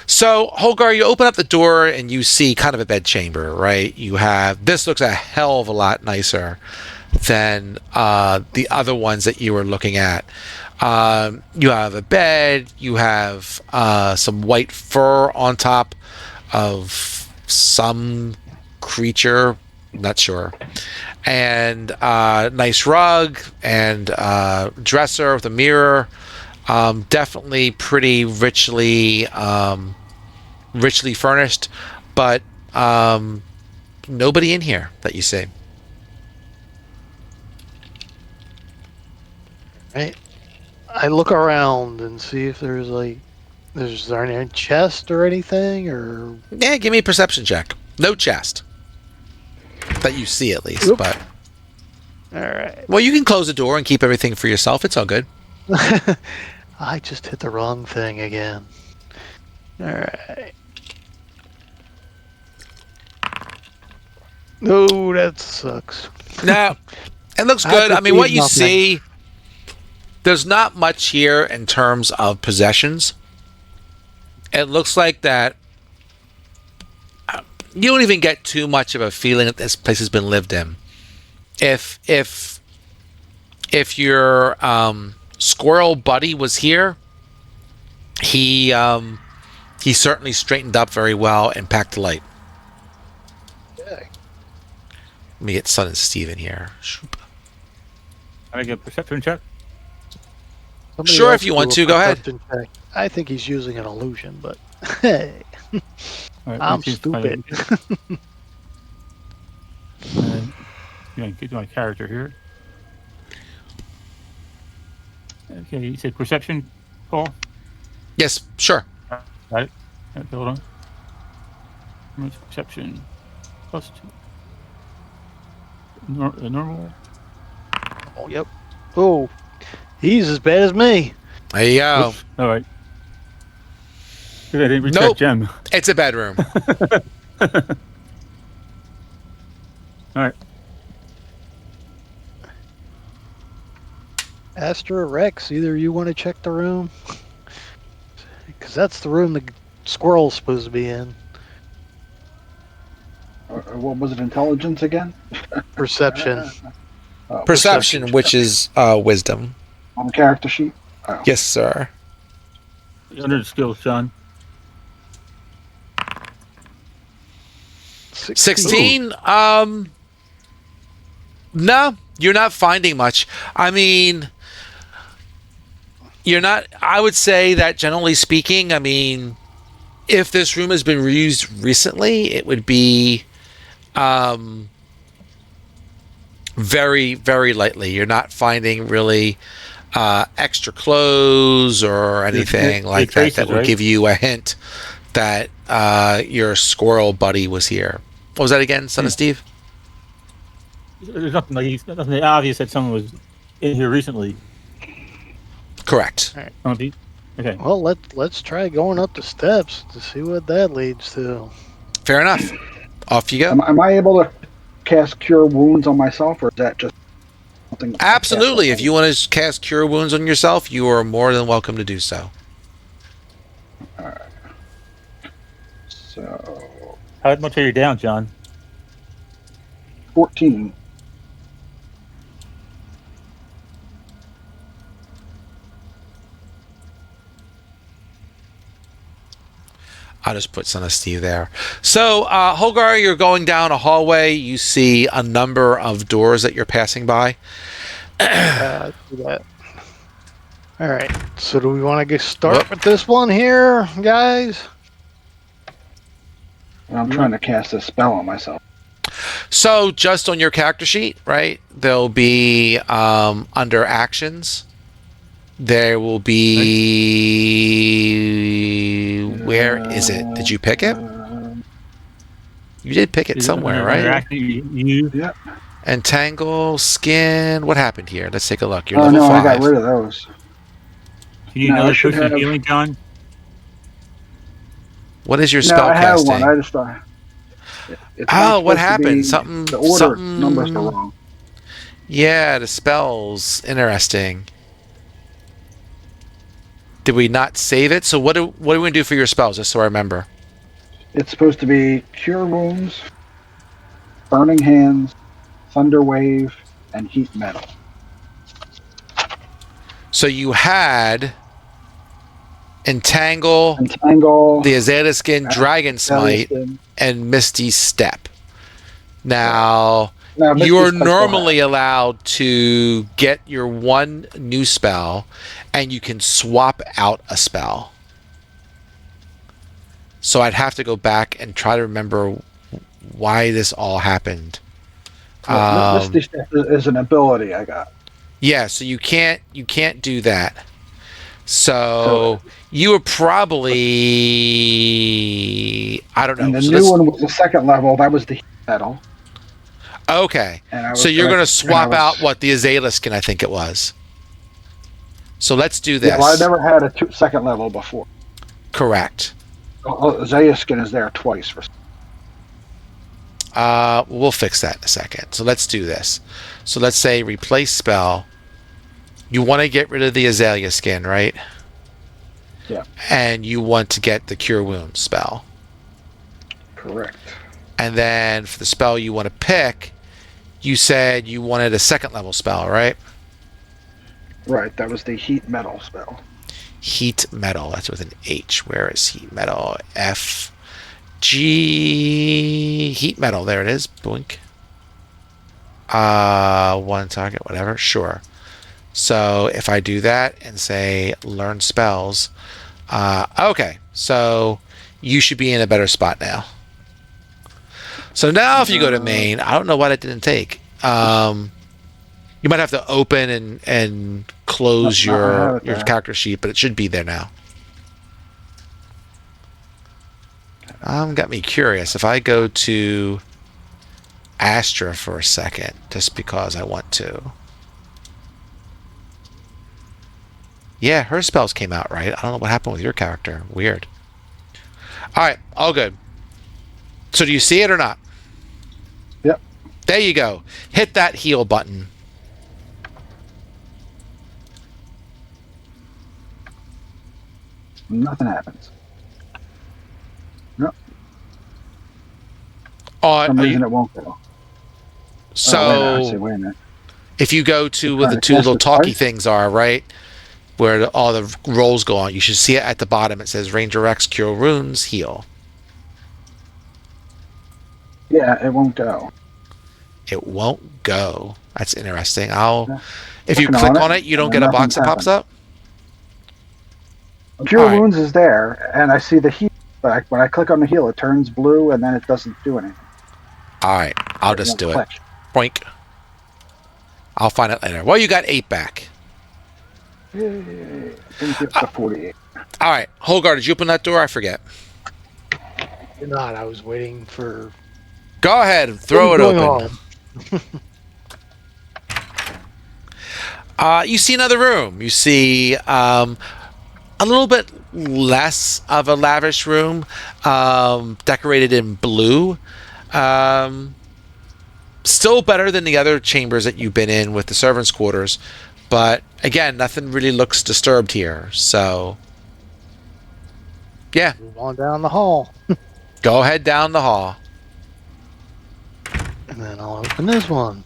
So, Holgar, you open up the door and you see kind of a bedchamber, right? You have, this looks a hell of a lot nicer than the other ones that you were looking at. You have a bed, you have some white fur on top of some creature, not sure, and nice rug and dresser with a mirror. Definitely pretty richly furnished, but nobody in here that you see. Right. I look around and see if there's is there any chest or anything or Yeah, give me a perception check. No chest that you see, at least. Oop. But all right. well, you can close the door and keep everything for yourself. It's all good. I just hit the wrong thing again. All right. No, that sucks. No, it looks I good. I mean, perceive what you nothing. see, there's not much here in terms of possessions. It looks like that you don't even get too much of a feeling that this place has been lived in. If your squirrel buddy was here, he certainly straightened up very well and packed light. Okay. Let me get Son and Steve in here. Can I get a perception check? Somebody Sure, else if you do want a to, go ahead. perception check. I think he's using an illusion, but hey, All right, I'm let me see if I stupid. Get my character here. Okay, you said perception, Paul? Yes, sure. Got it. Okay, hold on. Perception +2. Normal. Oh, yep. Oh, he's as bad as me. There you go. Oops. All right. Good, I didn't reach Nope. that gem. It's a bedroom. All right. Astra Rex, either you want to check the room? Because that's the room the squirrel's supposed to be in. What was it? Intelligence again? Perception. Perception, which is wisdom. On the character sheet. Oh. Yes, sir. Under the skills, John. 16. No, you're not finding much. I mean, you're not. I would say that generally speaking, I mean, if this room has been reused recently, it would be very, very lightly. You're not finding really extra clothes or anything like that that would give you a hint that your squirrel buddy was here. What was that again, Son of Steve? There's nothing obvious that someone was in here recently. Correct. All right. Okay. Well, let's try going up the steps to see what that leads to. Fair enough. Off you go. Am I able to cast Cure Wounds on myself, or is that just something? Absolutely. If you want to cast Cure Wounds on yourself, you are more than welcome to do so. All right. So. How much are you down, John? 14. I'll just put Son of Steve there. So, Holgar, you're going down a hallway. You see a number of doors that you're passing by. Do that. All right. So, do we want to start with this one here, guys? I'm trying to cast a spell on myself. So, just on your character sheet, right? There'll be under actions. There will be. Where is it? Did you pick it? You did pick it somewhere, right? Yeah. Entangle, skin. What happened here? Let's take a look. You're Oh level no, 5. I got rid of those. Do you No, know I the should potion have- healing, John? What is your No, spell I have casting? one. I just thought. It's Oh, not what supposed to happened? be- Something- The order something- numbers are wrong. Yeah, the spells. Interesting. Did we not save it? So what do we going to do for your spells, just so I remember? It's supposed to be Cure Wounds, Burning Hands, Thunder Wave, and Heat Metal. So you had Entangle, Entangle, the Azalea Skin, Dragon Smite, Skeleton. and Misty Step. Now, No, Misty you're Step's normally allowed to get your one new spell, and you can swap out a spell. So I'd have to go back and try to remember why this all happened. Misty Step is an ability I got. Yeah, so you can't do that. So you were probably, I don't know. And the So new one was the second level. That was the Heat Metal. Okay. And I was So you're gonna- going to swap and I was- out what the Azalea Skin, I think it was. So let's do this. Yeah, well, I never had a second level before. Correct. Azalea Skin is there twice. We'll fix that in a second. So let's do this. So let's say replace spell. You want to get rid of the Azalea Skin, right? Yeah. And you want to get the Cure Wounds spell. Correct. And then for the spell you want to pick, you said you wanted a second level spell, right? Right, that was the Heat Metal spell. Heat Metal. That's with an H. Where is Heat Metal? F G Heat Metal. There it is. Boink. One target, whatever. Sure. So if I do that and say learn spells, okay. So you should be in a better spot now. So now if you go to main, I don't know why that didn't take. You might have to open and close your character sheet, but it should be there now. Got me curious. If I go to Astra for a second, just because I want to. Yeah, her spells came out right. I don't know what happened with your character. Weird. All right, all good. So do you see it or not? Yep. There you go. Hit that heal button. Nothing happens. No. Oh, For some reason it won't go. so Wait a minute. if you go to where trying the to two cast little it talky twice? things are, right? Where all the rolls go on, you should see it at the bottom. It says Ranger X, Cure Wounds, Heal. Yeah, it won't go. It won't go. That's interesting. Yeah. If you Looking click on it, you don't and get a box nothing's that pops happened. up? Cure All right. Wounds is there, and I see the heal, but when I click on the heal, it turns blue, and then it doesn't do anything. All right, I'll It just won't do it. click. Boink. I'll find it later. Well, you got 8 back. Yay. Didn't get the 48. All right, Holgar, did you open that door? I forget. You're not. I was waiting for. Go ahead and throw it What's going open. You see another room. You see a little bit less of a lavish room, decorated in blue. Still better than the other chambers that you've been in with the servants' quarters, but again, nothing really looks disturbed here. So, yeah, Move on down the hall, go ahead down the hall. and then I'll open this one.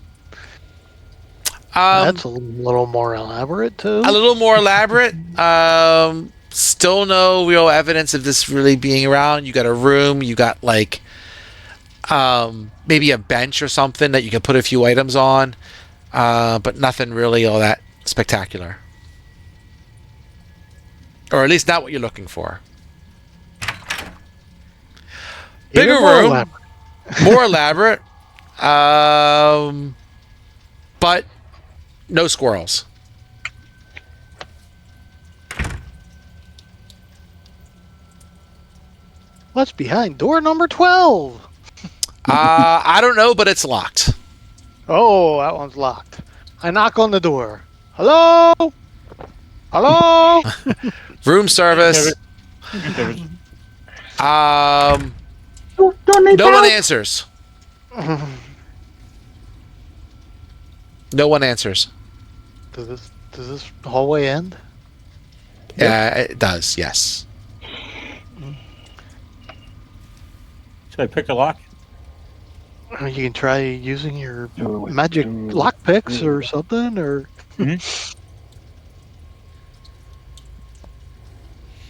Um, That's a little more elaborate too. a little more elaborate. Still no real evidence of this really being around. You got a room. You got like maybe a bench or something that you can put a few items on, but nothing really all that spectacular, or at least not what you're looking for. Even Bigger more room, elaborate. more elaborate, but no squirrels. What's behind door number 12? I don't know, but it's locked. Oh, that one's locked. I knock on the door. Hello? Hello? Room service. Don't need No one help. answers. No one answers. Does this hallway end? Yeah, it does. Yes. Should I pick a lock? You can try using your Do it, magic do it, lockpicks do or it. something, or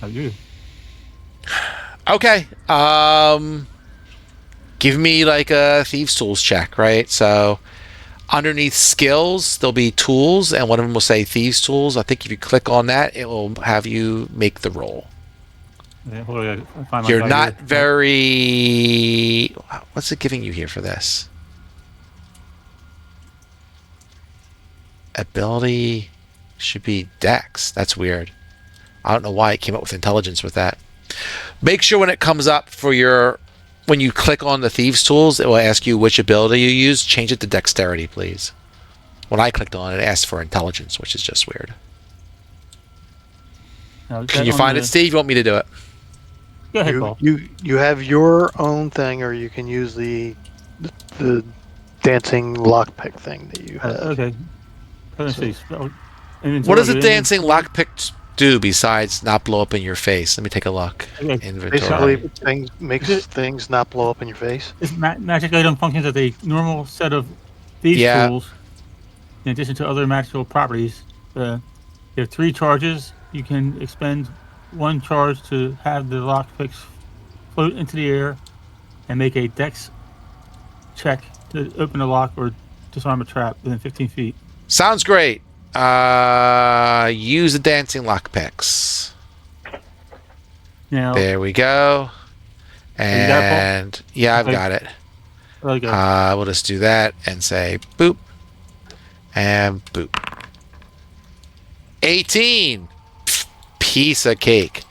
I do. Okay. Give me like a thieves tools check, right? So underneath skills, there'll be tools, and one of them will say thieves tools. I think if you click on that, it will have you make the roll. Yeah, hold on, I'll find my You're guy not here. very. What's it giving you here for this? Ability should be Dex. That's weird. I don't know why it came up with intelligence with that. Make sure when it comes up for your. When you click on the thieves tools, it will ask you which ability you use. Change it to dexterity, please. When I clicked on it, it asked for intelligence, which is just weird. Now, is Can that you on find the- it, Steve? You want me to do it? Go ahead, Paul. you have your own thing, or you can use the dancing lockpick thing that you have. Okay. Let's see. Spell- What does a inventory, dancing lockpick do besides not blow up in your face? Let me take a look. Okay. Inventory. Basically, makes things not blow up in your face. This magic item functions as a normal set of these Yeah. tools, in addition to other magical properties. You have 3 charges. You can expend 1 charge to have the lockpicks float into the air and make a dex check to open a lock or disarm a trap within 15 feet. Sounds great. Use the dancing lockpicks. Now, There we go. you got it, Paul? And yeah, I've Okay. got it. okay. We'll just do that and say boop and boop. 18. Piece of cake.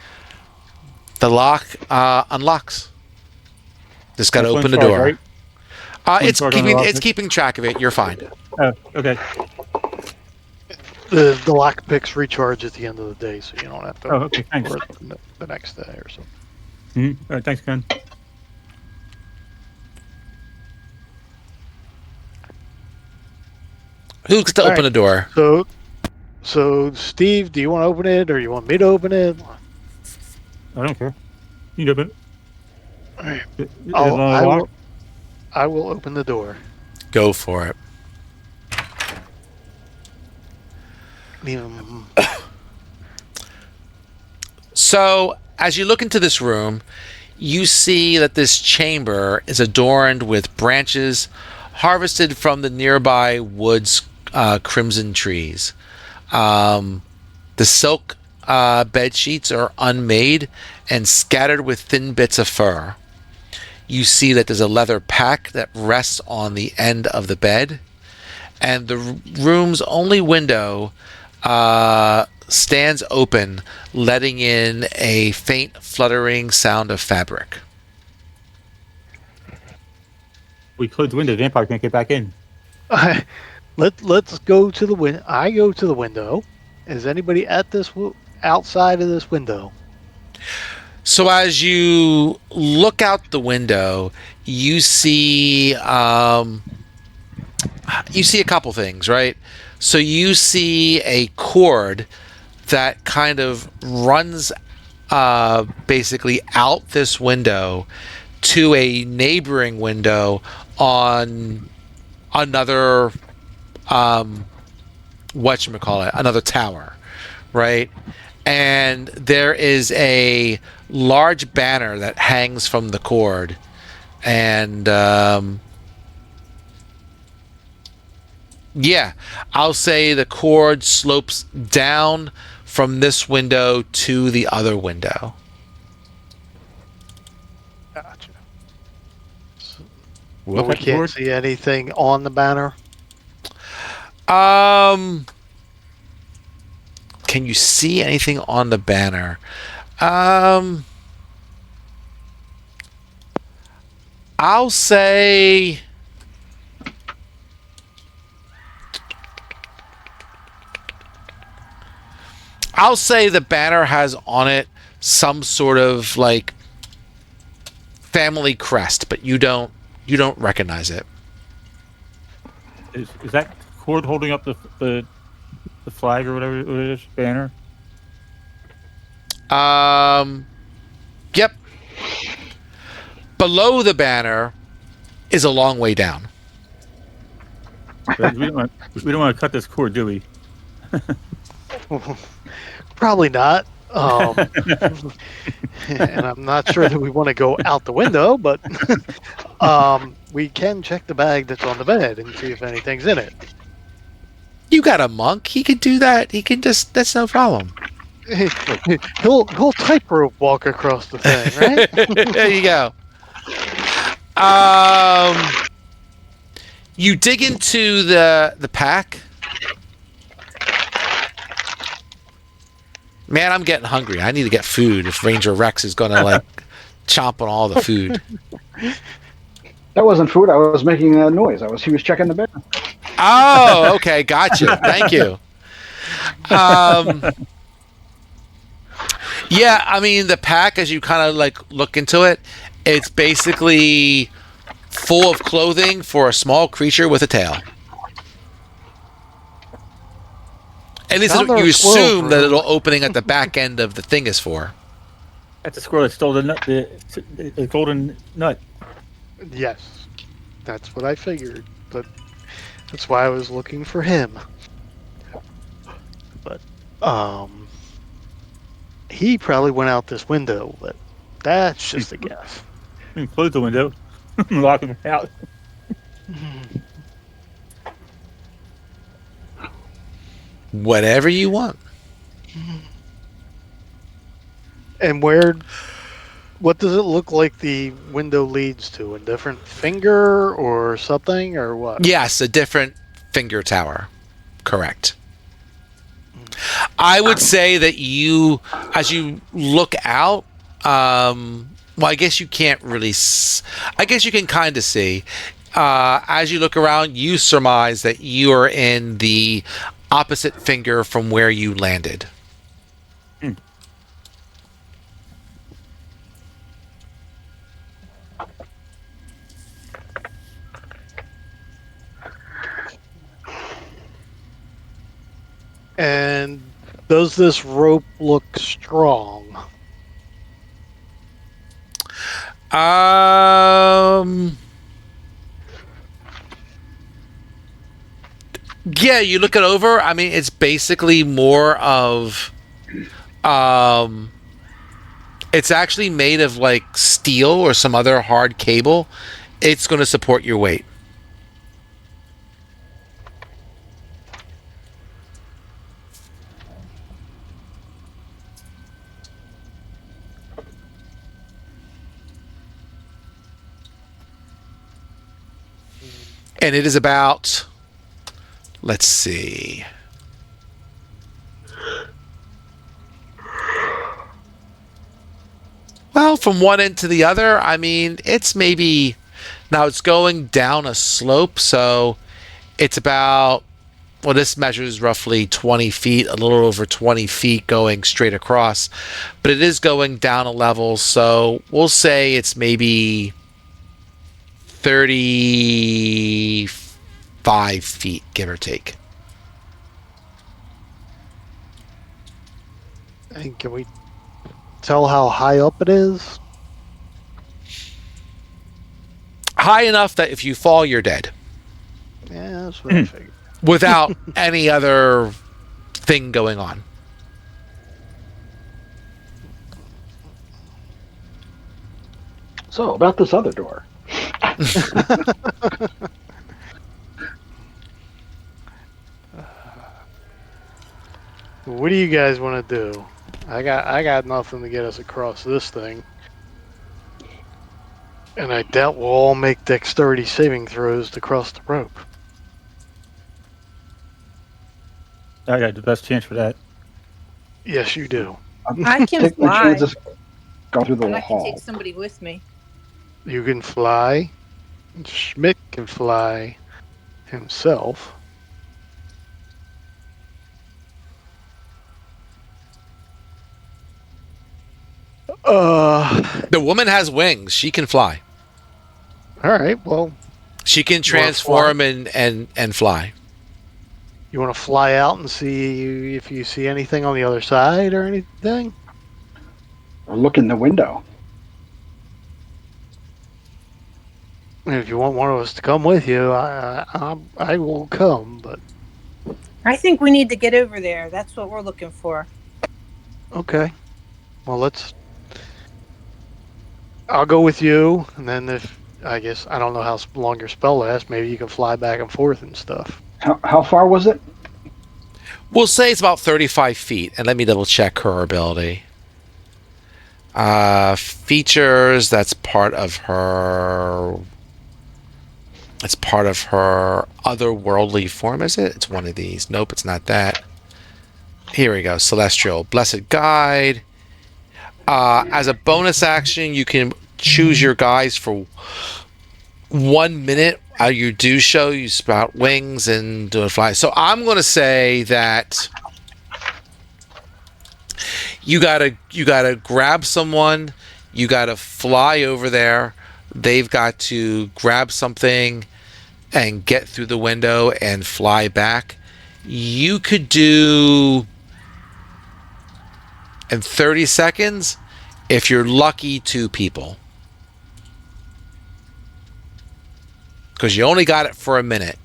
The lock unlocks. Just got to That's open one the charge, door. right? One charge on the It's lockpick? keeping track of it. You're fine. Oh, okay. The lockpicks recharge at the end of the day, so you don't have to Oh, okay. Thanks. work the next day or something. All right. Thanks, Ken. Who's to All open right. the door? So Steve, do you want to open it, or you want me to open it? I don't care. You can open it. All right. Is it locked? I will open the door. Go for it. So, as you look into this room, you see that this chamber is adorned with branches harvested from the nearby woods' crimson trees. The silk bed sheets are unmade and scattered with thin bits of fur. You see that there's a leather pack that rests on the end of the bed, and the room's only window stands open, letting in a faint fluttering sound of fabric. We close the window. The vampire can't get back in. Let's go to the window. I go to the window. Is anybody at this outside of this window? So as you look out the window, you see a couple things, right? So you see a cord that kind of runs basically out this window to a neighboring window on another another tower, right? And there is a large banner that hangs from the cord, and I'll say the cord slopes down from this window to the other window. Gotcha. What's But we that can't cord? see anything on the banner. Can you see anything on the banner? I'll say the banner has on it some sort of like family crest, but you don't recognize it. Is that cord holding up the flag or whatever it is, banner? Yep. Below the banner is a long way down. We don't want to cut this cord, do we? Probably not. And I'm not sure that we want to go out the window, but we can check the bag that's on the bed and see if anything's in it. You got a monk. He can do that. He can just. That's no problem. He'll tightrope walk across the thing, right? There you go. You dig into the pack. Man, I'm getting hungry. I need to get food if Ranger Rex is going to like chomp on all the food. That wasn't food. I was making a noise. He was checking the bed. Oh, okay. Gotcha. Thank you. Yeah, I mean, the pack, as you kind of like look into it, it's basically full of clothing for a small creature with a tail. At least Found you our squirrel, assume that bro. little opening at the back end of the thing is for. That's the squirrel that stole the nut, the golden nut. Yes, that's what I figured, but that's why I was looking for him. But he probably went out this window, but that's just a guess. We can close the window, lock him out. Whatever you want. And what does it look like the window leads to? A different finger or something, or what? Yes, a different finger tower. Correct. I would say that as you look out, well, I guess you can't really. I guess you can kind of see. As you look around, you surmise that you are in the opposite finger from where you landed. And does this rope look strong? Yeah, you look it over. I mean, it's basically more of, it's actually made of like steel or some other hard cable. It's going to support your weight. And it is about, let's see. Well, from one end to the other, I mean, it's maybe, now it's going down a slope, so it's about, well, this measures roughly 20 feet, a little over 20 feet going straight across, but it is going down a level, so we'll say it's maybe 35 feet, give or take. And can we tell how high up it is? High enough that if you fall, you're dead. Yeah, that's what I figured. Without any other thing going on. So, about this other door. What do you guys want to do? I got nothing to get us across this thing. And I doubt we'll all make dexterity saving throws to cross the rope. I got the best chance for that. Yes, you do. I can Take my fly. chances. Go through the And I can hall. take somebody with me. You can fly. Schmidt can fly himself. The woman has wings. She can fly. All right. Well, She can transform and fly. you want to fly out and see if you see anything on the other side or anything? Or look in the window. And if you want one of us to come with you, I won't come. But I think we need to get over there. That's what we're looking for. okay. Well, I'll go with you, and then I guess I don't know how long your spell lasts. Maybe you can fly back and forth and stuff. How far was it? We'll say it's about 35 feet, and let me double check her ability. Features, that's part of her. It's part of her otherworldly form, is it? It's one of these. Nope, it's not that. Here we go. Celestial. Blessed Guide. As a bonus action, you can choose your guys for 1 minute. You do show you sprout wings and do a fly. So I'm going to say that you gotta grab someone. You gotta fly over there. They've got to grab something and get through the window and fly back. You could do in 30 seconds, if you're lucky, 2 people. Because you only got it for a minute.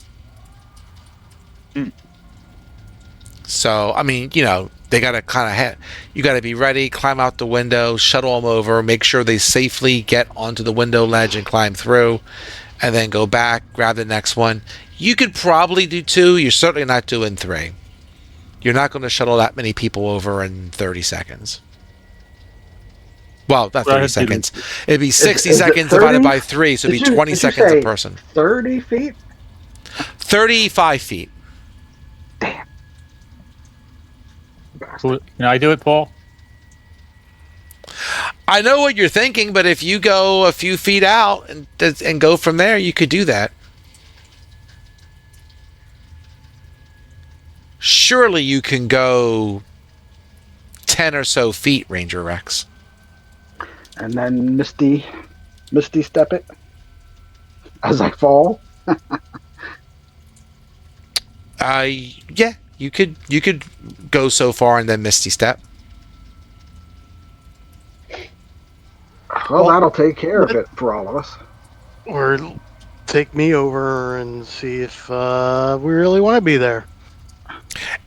So, I mean, they got to kind of you got to be ready, climb out the window, shuttle them over, make sure they safely get onto the window ledge and climb through, and then go back, grab the next one. You could probably do 2. You're certainly not doing 3. You're not going to shuttle that many people over in 30 seconds. Well, not 30 seconds. It'd be 60 seconds divided by 3, so it'd be 20 seconds a person. 30 feet? 35 feet. Can I do it, Paul? I know what you're thinking, but if you go a few feet out and go from there, you could do that. surely you can go 10 or so feet, Ranger Rex. And then Misty step it as I fall. Yeah, you could go so far and then Misty Step. Well, Well, that'll take care of let- it for all of us. Or take me over and see if we really want to be there.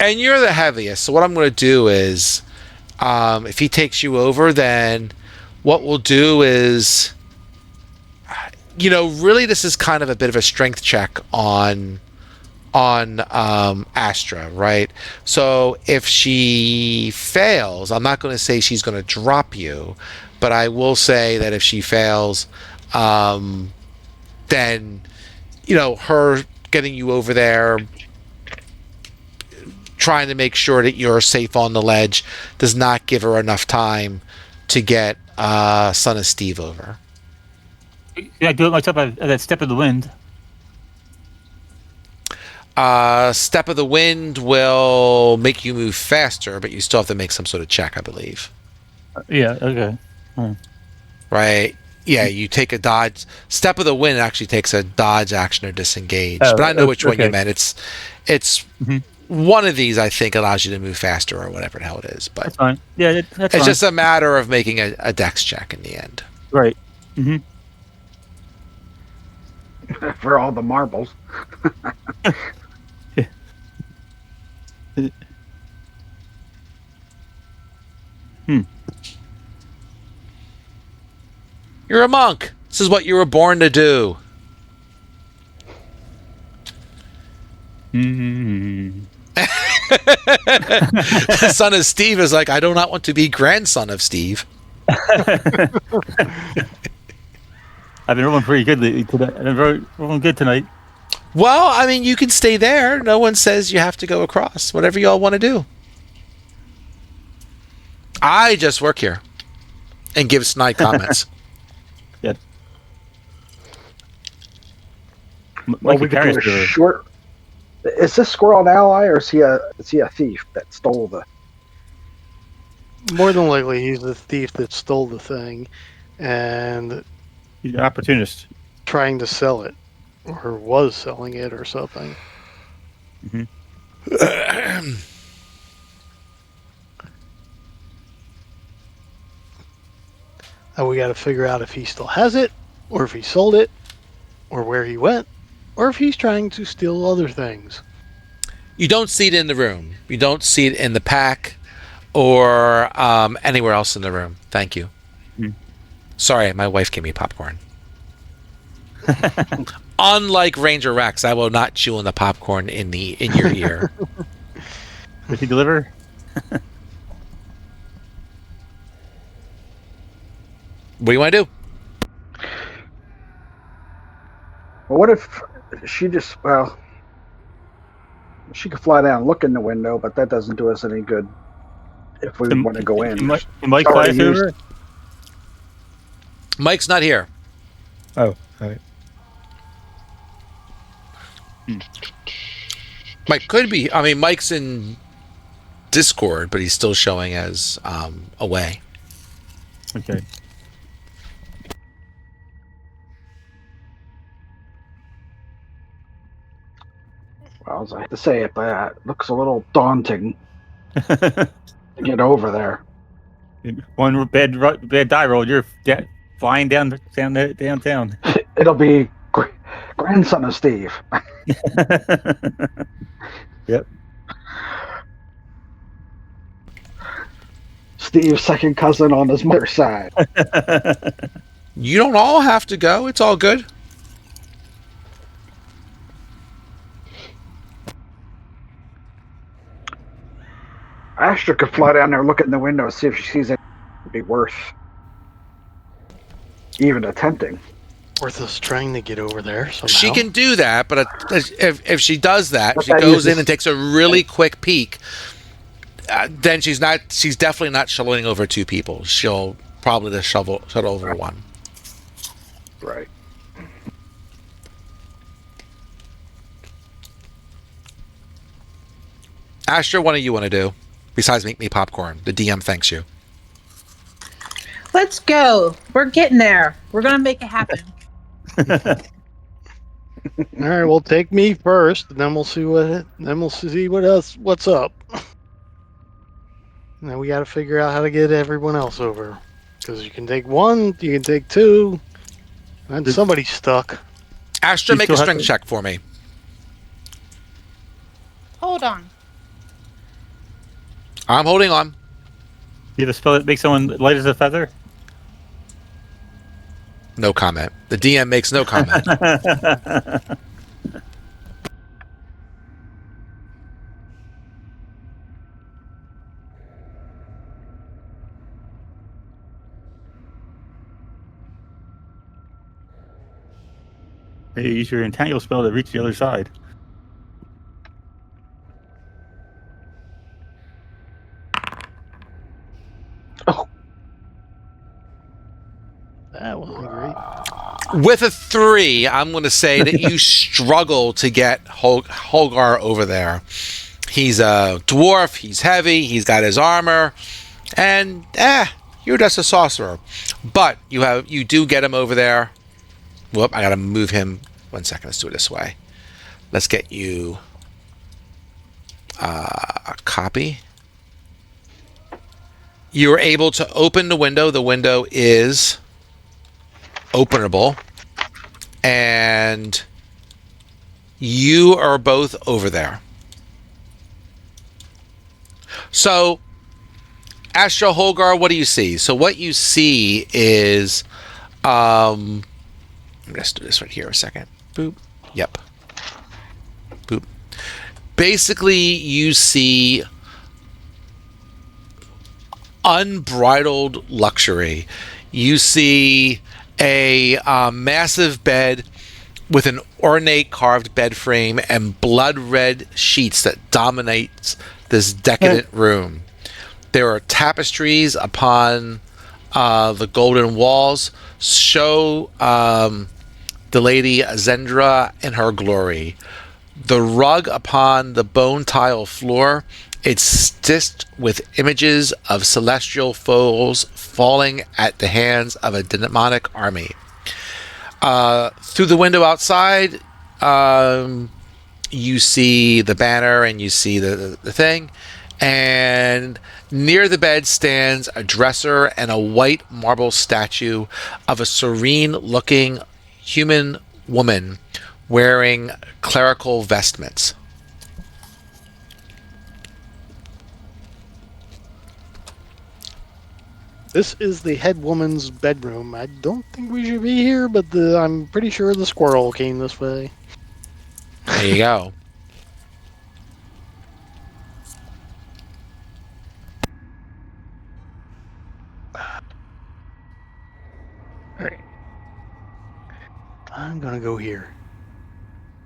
And you're the heaviest, so what I'm going to do is, if he takes you over, then what we'll do is, really this is kind of a bit of a strength check on Astra, right? So if she fails, I'm not going to say she's going to drop you, but I will say that if she fails, then her getting you over there, trying to make sure that you're safe on the ledge, does not give her enough time to get Son of Steve over. Yeah, I do it myself at that step of the wind. Step of the Wind will make you move faster, but you still have to make some sort of check, I believe. Yeah, okay. Right? Yeah, you take a dodge. Step of the Wind actually takes a dodge action or disengage. Oh, but I know which one you okay. meant. It's Mhm. one of these, I think, allows you to move faster or whatever the hell it is. But That's fine. Yeah, that's it's fine. just a matter of making a dex check in the end. Right. Mm-hmm. For all the marbles. You're a monk. This is what you were born to do. Mm-hmm. The son of Steve is like, I do not want to be grandson of Steve. I've been rolling pretty good lately. Today. I've been rolling good tonight. Well, I mean, you can stay there. No one says you have to go across. Whatever you all want to do. I just work here and give snide comments. Yeah. Well, Like we a could do carrier a server. short. Is this squirrel an ally, or is he a thief that stole the? More than likely, he's the thief that stole the thing and He's an opportunist. trying to sell it, or was selling it, or something. And we got to figure out if he still has it, or if he sold it, or where he went, or if he's trying to steal other things. You don't see it in the room. You don't see it in the pack or anywhere else in the room. Thank you. Sorry, my wife gave me popcorn. Unlike Ranger Rex, I will not chew on the popcorn in your ear. Did he deliver? What do you want to do? Well, what if she just she could fly down and look in the window, but that doesn't do us any good if we want to go in. Mike It's flies already used. over? Mike's not here. Oh, all right. Mike could be. I mean, Mike's in Discord, but he's still showing as away. Okay. Well, as I hate to say it, but it looks a little daunting to get over there. One bad die roll, you're flying downtown. It'll be grandson of Steve. Yep. Steve's second cousin on his mother's side. You don't all have to go. It's all good. Astra could fly down there, look in the window, see if she sees it. It'd be worth even attempting. Worth us trying to get over there somehow. She can do that, but if she does that, But she that goes uses- in and takes a really quick peek. Then she's definitely not shuttling over two people. She'll probably just shuttle over one. Right. Astra, what do you want to do? Besides make me popcorn. The DM thanks you. Let's go. We're getting there. We're gonna make it happen. All right, well, take me first, and then we'll see what else. What's up? And then we got to figure out how to get everyone else over. Because you can take one, you can take two, and somebody's stuck. Astra, You make still a have strength to- check for me. Hold on. I'm holding on. You have a spell that makes someone light as a feather? No comment. The DM makes no comment. Maybe use your entangle spell to reach the other side. That wasn't great. With a 3, I'm going to say that you struggle to get Holgar over there. He's a dwarf. He's heavy. He's got his armor, and you're just a sorcerer. But you do get him over there. Whoop! I got to move him. 1 second. Let's do it this way. Let's get you a copy. You are able to open the window. The window is openable, and you are both over there. So, Astra, Holgar, what do you see? So what you see is, I'm going to do this right here a second. Boop. Yep. Boop. Basically, you see unbridled luxury. You see a massive bed with an ornate carved bed frame and blood red sheets that dominates this decadent room. There are tapestries upon the golden walls show the lady Zendra in her glory. The rug upon the bone tile floor, it's stitched with images of celestial foes falling at the hands of a demonic army. Through the window outside, you see the banner and you see the thing. And near the bed stands a dresser and a white marble statue of a serene-looking human woman wearing clerical vestments. This is the head woman's bedroom. I don't think we should be here, but I'm pretty sure the squirrel came this way. There you go. Alright. I'm gonna go here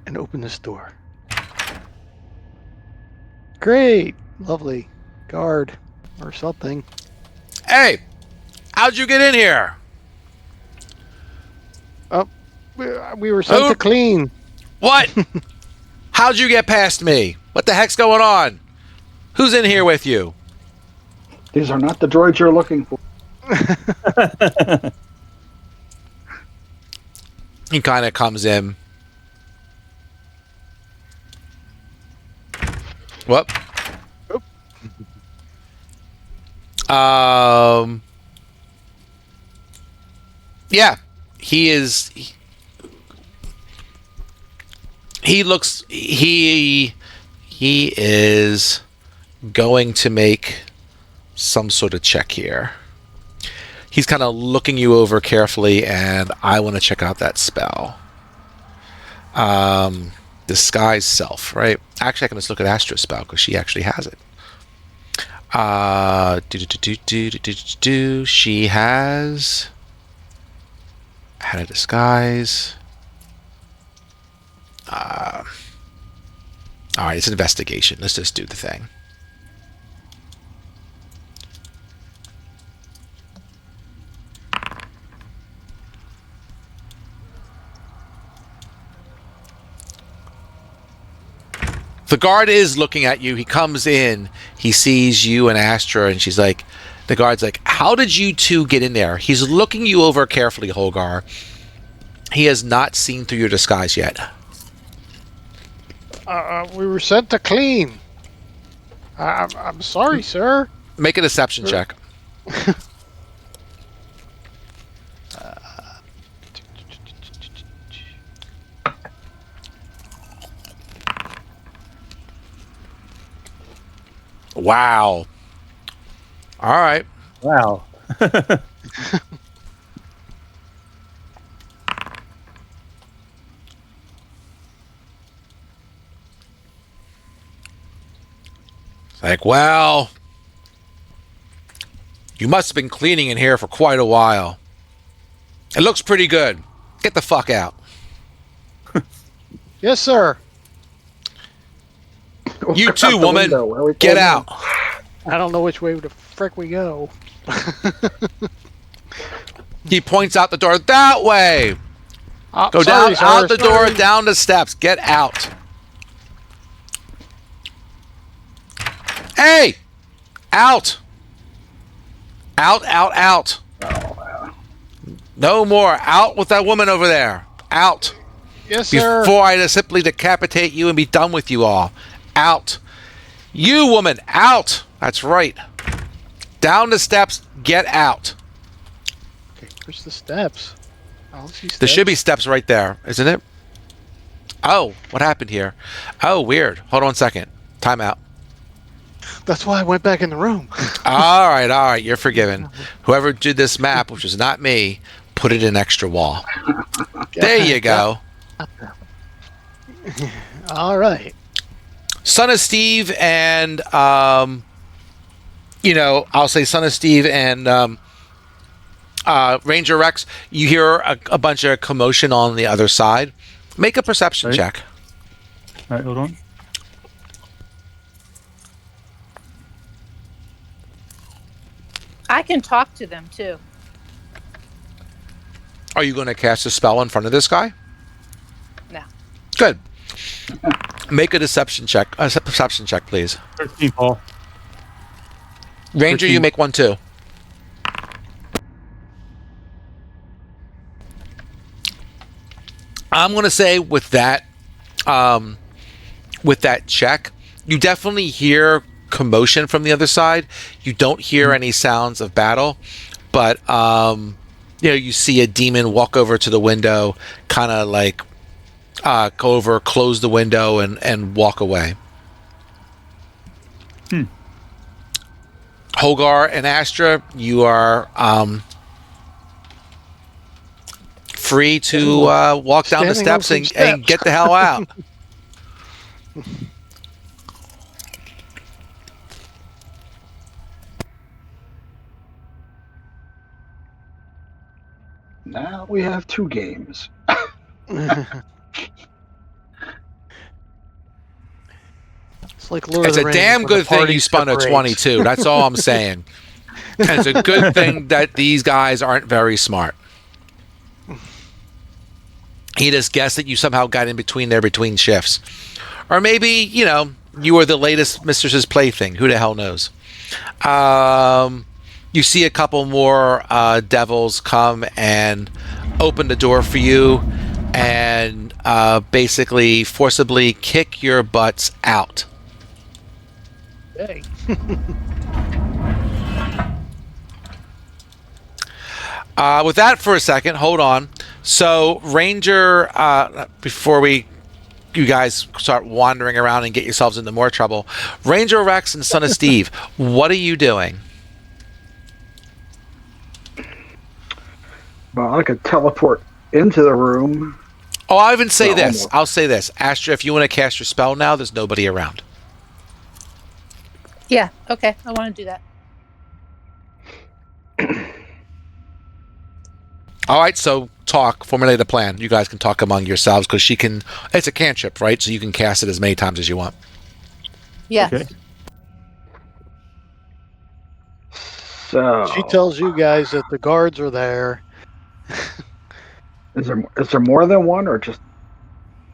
and open this door. Great! Lovely. Guard. Or something. Hey! How'd you get in here? We were sent to clean. What? How'd you get past me? What the heck's going on? Who's in here with you? These are not the droids you're looking for. He kind of comes in. What? Yeah, he is. He looks. He is going to make some sort of check here. He's kind of looking you over carefully, and I want to check out that spell. Disguise self, right? Actually, I can just look at Astra's spell because she actually has it. She has had a disguise. All right, it's an investigation. Let's just do the thing. The guard is looking at you. He comes in. He sees you and Astra, and the guard's like, how did you two get in there? He's looking you over carefully, Holgar. He has not seen through your disguise yet. We were sent to clean. I'm sorry, sir. Make a deception check. Wow. All right. Wow. Like, well, you must have been cleaning in here for quite a while. It looks pretty good. Get the fuck out. Yes, sir. You too, Out the woman. window. Where are we Get going out. I don't know which way the frick we go. He points out the door. That way. Go Sorry, down, sir, out the door, sorry. down the steps. Get out. Hey! Out! Out, out, out. No more. Out with that woman over there. Out. Yes, sir. Before I just simply decapitate you and be done with you all. Out. You, woman, out. That's right. Down the steps. Get out. Okay, where's the steps? I don't see steps. There should be steps right there, isn't it? Oh, what happened here? Oh, weird. Hold on a second. Time out. That's why I went back in the room. All right. You're forgiven. Whoever did this map, which was not me, put it in extra wall. There you go. All right. Son of Steve and, I'll say Son of Steve and Ranger Rex, you hear a bunch of commotion on the other side. Make a perception Right. check. All right, hold on. I can talk to them too. Are you going to cast a spell in front of this guy? No. Good. Make a deception check. A perception check, please. 13, Paul. Ranger, 13. you make one too. I'm going to say with that check, you definitely hear commotion from the other side. You don't hear any sounds of battle, but you see a demon walk over to the window, kind of like go over, close the window, and walk away. Holgar and Astra, you are free to walk down the Standing steps on and, some and get the hell out. Now we have two games. It's like Lord It's of a the Rings damn when good the thing party you spun a separates. 22. That's all I'm saying. And it's a good thing that these guys aren't very smart. He just guessed that you somehow got in between shifts. Or maybe, you were the latest Mistress's Plaything. Who the hell knows? You see a couple more devils come and open the door for you and basically forcibly kick your butts out. Hey. With that for a second, hold on. So, Ranger, before you guys start wandering around and get yourselves into more trouble, Ranger Rex and Son of Steve, what are you doing? Well, I could teleport into the room. Oh, I'll even say Well, this. almost. I'll say this. Astra, if you want to cast your spell now, there's nobody around. Yeah. Okay. I want to do that. All right, so formulate a plan. You guys can talk among yourselves because it's a cantrip, right? So you can cast it as many times as you want. Yes. Okay. So She tells you guys that the guards are there. is there more than one or just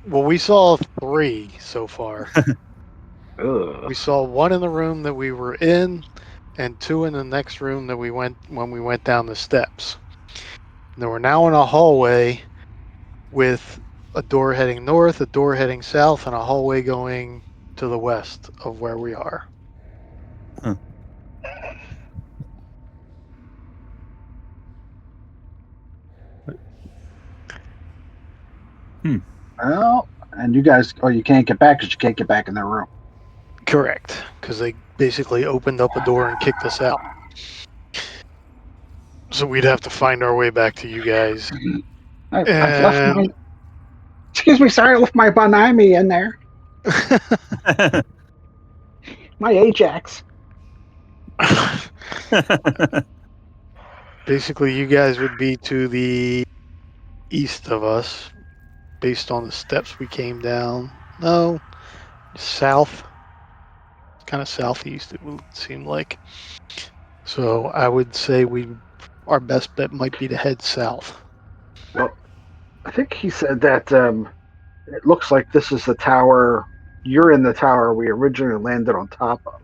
Well, we saw 3 so far. Ugh. We saw one in the room that we were in, and two in the next room that we went when we went down the steps. And we're now in a hallway with a door heading north, a door heading south, and a hallway going to the west of where we are. Well, and you guys, you can't get back because you can't get back in their room. Correct, because they basically opened up a door and kicked us out. So we'd have to find our way back to you guys. I've left my. Excuse me, sorry, I left my Banami in there. My Ajax. Basically, you guys would be to the east of us, based on the steps we came down. No, south. Kind of southeast, it would seem like. So I would say our best bet might be to head south. Well, I think he said that it looks like this is the tower. You're in the tower we originally landed on top of.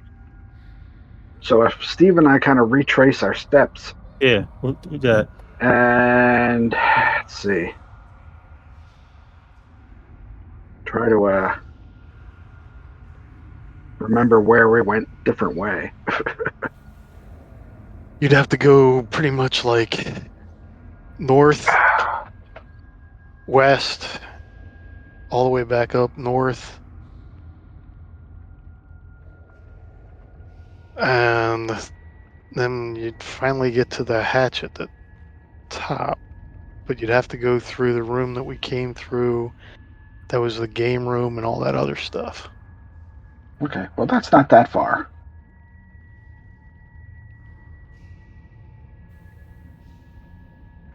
So if Steve and I kind of retrace our steps, Yeah, we'll do that. and let's see, try to remember where we went different way. You'd have to go pretty much like north, west, all the way back up north. And then you'd finally get to the hatch at the top. But you'd have to go through the room that we came through. That was the game room and all that other stuff. Okay, well that's not that far.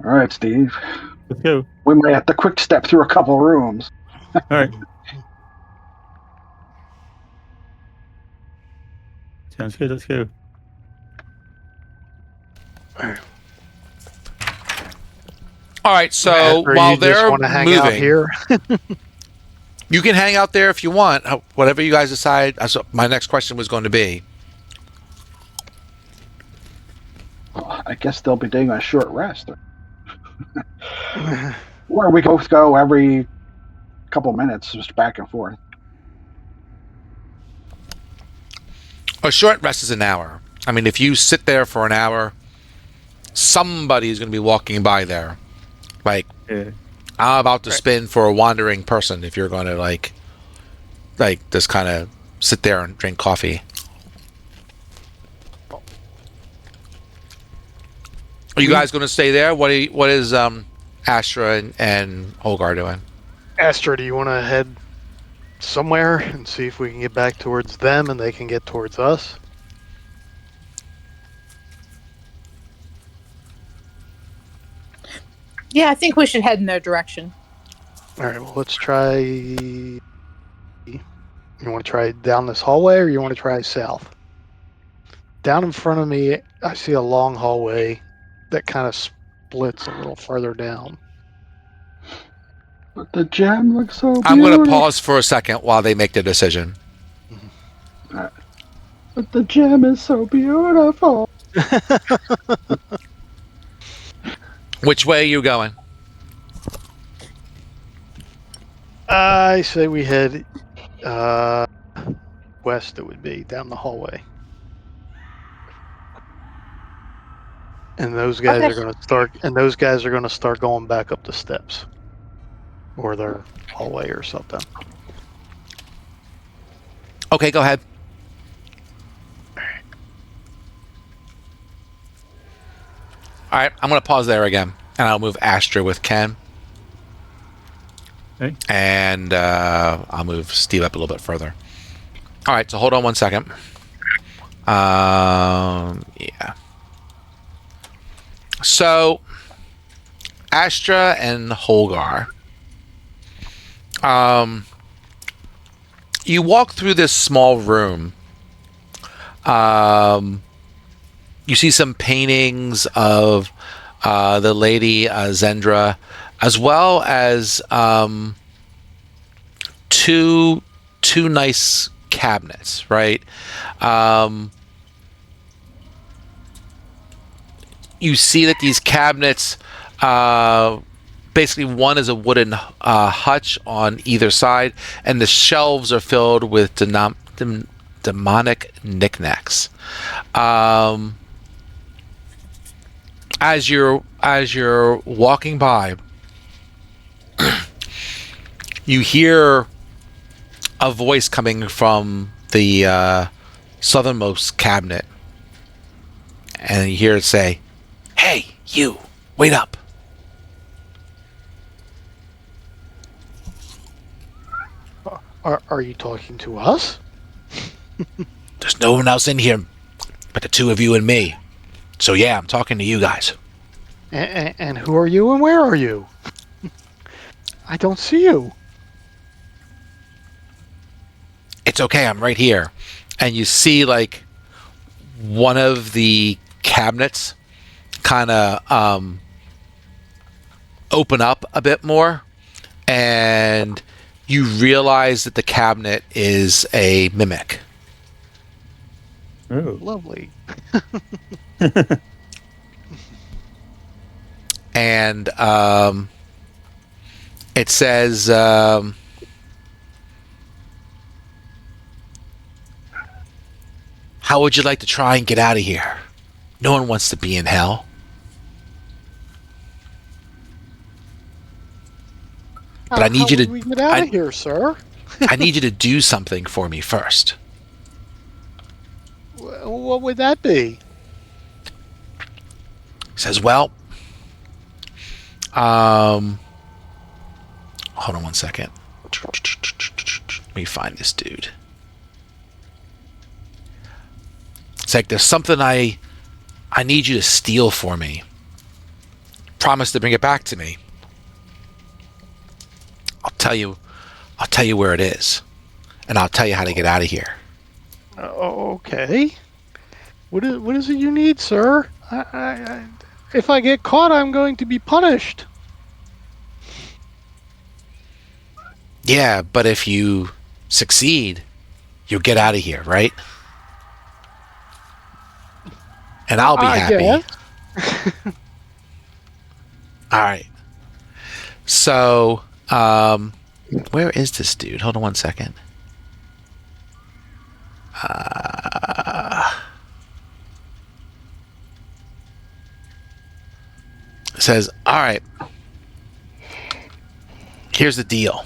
All right, Steve. Let's go. We might have to quick step through a couple rooms. All right. Sounds good. Let's go. All right, so Or while you just they're want to hang out moving, here? you can hang out there if you want. Whatever you guys decide. That's what my next question was going to be. Well, I guess they'll be taking a short rest. Where we both go every couple minutes, just back and forth. A short rest is an hour. I mean, if you sit there for an hour, somebody's going to be walking by there. Like, Yeah. I'm about to spin for a wandering person if you're going to, like just kind of sit there and drink coffee. Are you guys going to stay there? What is Astra and Holgar doing? Astra, do you want to head somewhere and see if we can get back towards them and they can get towards us? Yeah, I think we should head in their direction. All right, well, let's try. You want to try down this hallway or you want to try south? Down in front of me, I see a long hallway that kind of splits a little further down. But the gem looks so beautiful. I'm going to pause for a second while they make their decision. But the gem is so beautiful. Which way are you going? I say we head west. It would be down the hallway, and those guys Okay. are going to start. And those guys are going to start going back up the steps, or their hallway or something. Okay, go ahead. All right, I'm going to pause there again, and I'll move Astra with Ken. Okay. And I'll move Steve up a little bit further. All right, so hold on one second. Yeah. So, Astra and Holgar. You walk through this small room. You see some paintings of the lady Zendra, as well as two nice cabinets, right? You see that these cabinets, basically one is a wooden hutch on either side, and the shelves are filled with demonic knickknacks. As you're walking by, you hear a voice coming from the southernmost cabinet, and you hear it say, "Hey, you, wait up." Are you talking to us? There's no one else in here but the two of you and me. So yeah, I'm talking to you guys. And who are you and where are you? I don't see you. It's okay, I'm right here. And you see like one of the cabinets kind of open up a bit more, and you realize that the cabinet is a mimic. Oh. Lovely. And it says, how would you like to try and get out of here? No one wants to be in hell. But I need you to. How would we get out of here, sir? I need you to do something for me first. What would that be? He says, well, hold on one second. Let me find this dude. It's like, there's something I need you to steal for me. Promise to bring it back to me. I'll tell you where it is, and I'll tell you how to get out of here. Okay. What is it you need, sir? If I get caught, I'm going to be punished. Yeah, but if you succeed, you'll get out of here, right? And I'll be happy. Guess. All right. So, where is this dude? Hold on one second. It says, all right, here's the deal.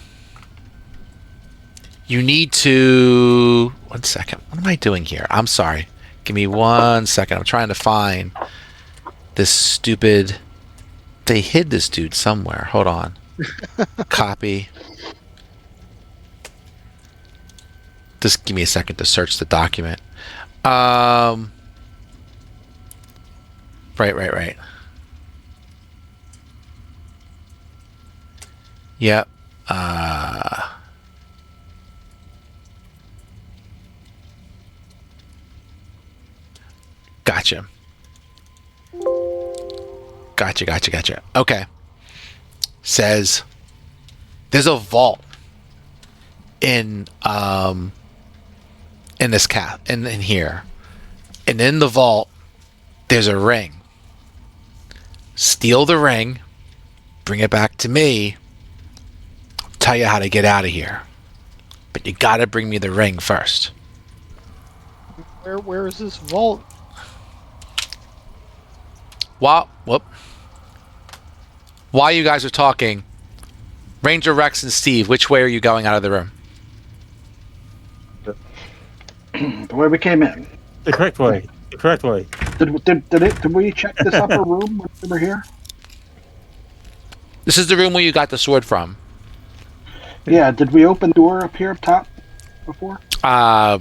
You need to... One second. What am I doing here? I'm sorry. Give me 1 second. I'm trying to find this stupid... They hid this dude somewhere. Hold on. Copy. Just give me a second to search the document. Right. Yep. Gotcha. Okay. Says there's a vault in this in here. And in the vault there's a ring. Steal the ring, bring it back to me. I'll tell you how to get out of here. But you gotta bring me the ring first. Where is this vault? While you guys are talking, Ranger Rex and Steve, which way are you going out of the room? The way we came in. The correct way. The correct way. Did we check this upper room when we were here? This is the room where you got the sword from. Yeah. Did we open the door up here up top before? I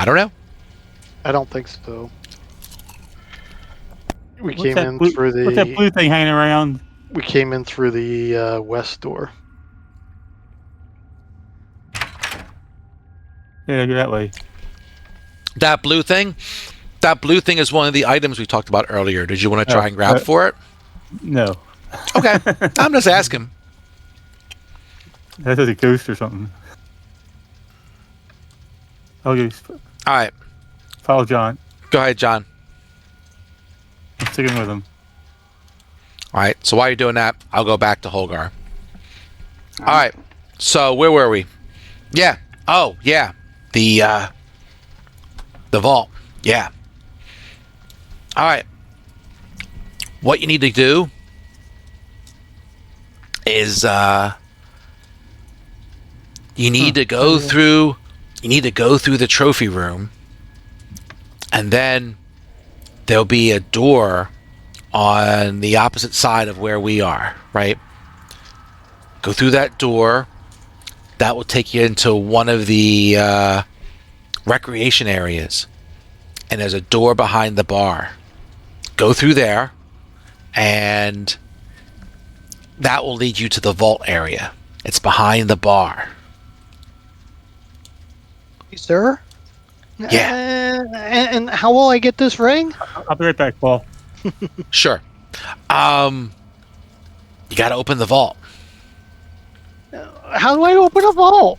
don't know. I don't think so. We What's came that in blue- through the. What's that blue thing hanging around? We came in through the west door. Yeah, go that way. That blue thing is one of the items we talked about earlier. Did you want to try and grab for it? No. Okay. I'm just asking. That's a ghost or something. you All right. follow John. Go ahead, John. I'm sticking with him. All right. So while you're doing that, I'll go back to Holgar. All right. So where were we? Yeah. Oh, yeah. The vault. Yeah. All right. What you need to do is you need to go through the trophy room, and then there'll be a door on the opposite side of where we are, right? Go through that door. That will take you into one of the recreation areas, and there's a door behind the bar. Go through there, and that will lead you to the vault area. It's behind the bar. Sir? Yeah. And how will I get this ring? I'll be right back, Paul. Sure. You got to open the vault. How do I open a vault?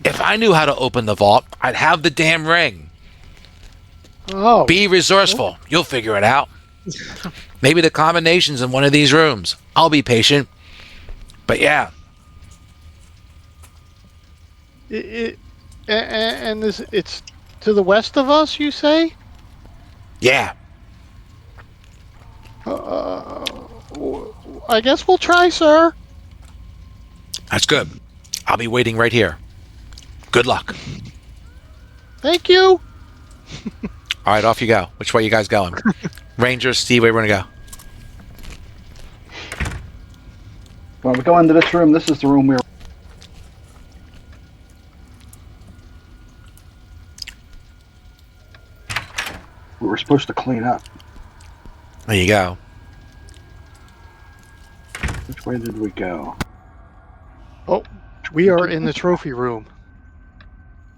If I knew how to open the vault, I'd have the damn ring. Oh. Be resourceful. You'll figure it out. Maybe the combination's in one of these rooms. I'll be patient. But yeah. And this, it's to the west of us, you say? Yeah. I guess we'll try, sir. That's good. I'll be waiting right here. Good luck. Thank you. All right, off you go. Which way you guys going? Rangers, Steve, where we going to go? Well, we go into this room. This is the room we were supposed to clean up. There you go. Which way did we go? Oh, we are in the trophy room.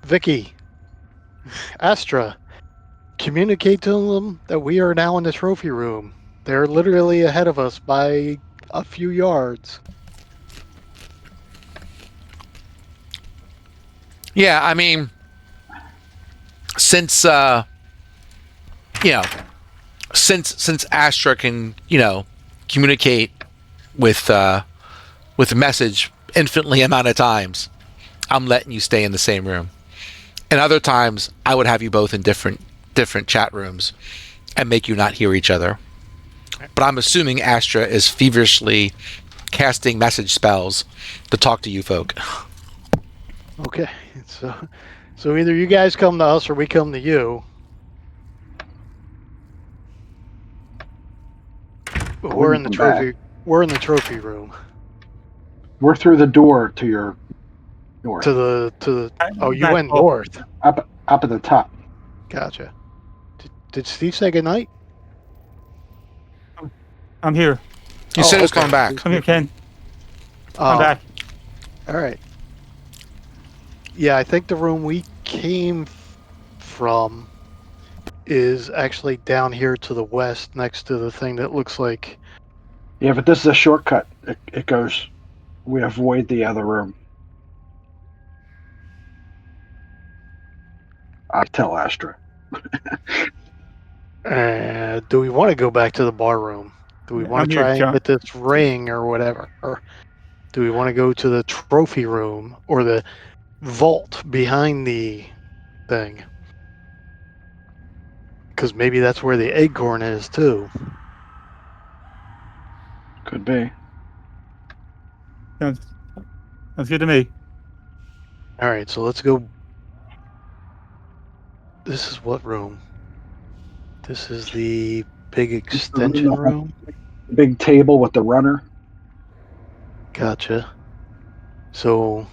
Vicky, Astra, communicate to them that we are now in the trophy room. They're literally ahead of us by a few yards. Yeah, I mean, since since Astra can, communicate with a message infinitely amount of times, I'm letting you stay in the same room. And other times, I would have you both in different chat rooms and make you not hear each other. But I'm assuming Astra is feverishly casting message spells to talk to you folk. Okay, so either you guys come to us or we come to you. But we're in the trophy. We're in the trophy room. We're through the door to your north. To the. Oh, you went north. Up at the top. Gotcha. Did Steve say goodnight? I'm here. You said it was okay. coming back. Come here, Ken. I'm back. All right. Yeah, I think the room we came from is actually down here to the west, next to the thing that looks like. Yeah, but this is a shortcut. It goes. We avoid the other room. I tell Astra. Do we want to go back to the bar room? Do we want to try and get this ring or whatever? Or do we want to go to the trophy room or the vault behind the thing? Because maybe that's where the acorn is too. Could be. Sounds good to me. All right, so let's go. This is what room? This is the big extension room? Big table with the runner. Gotcha. So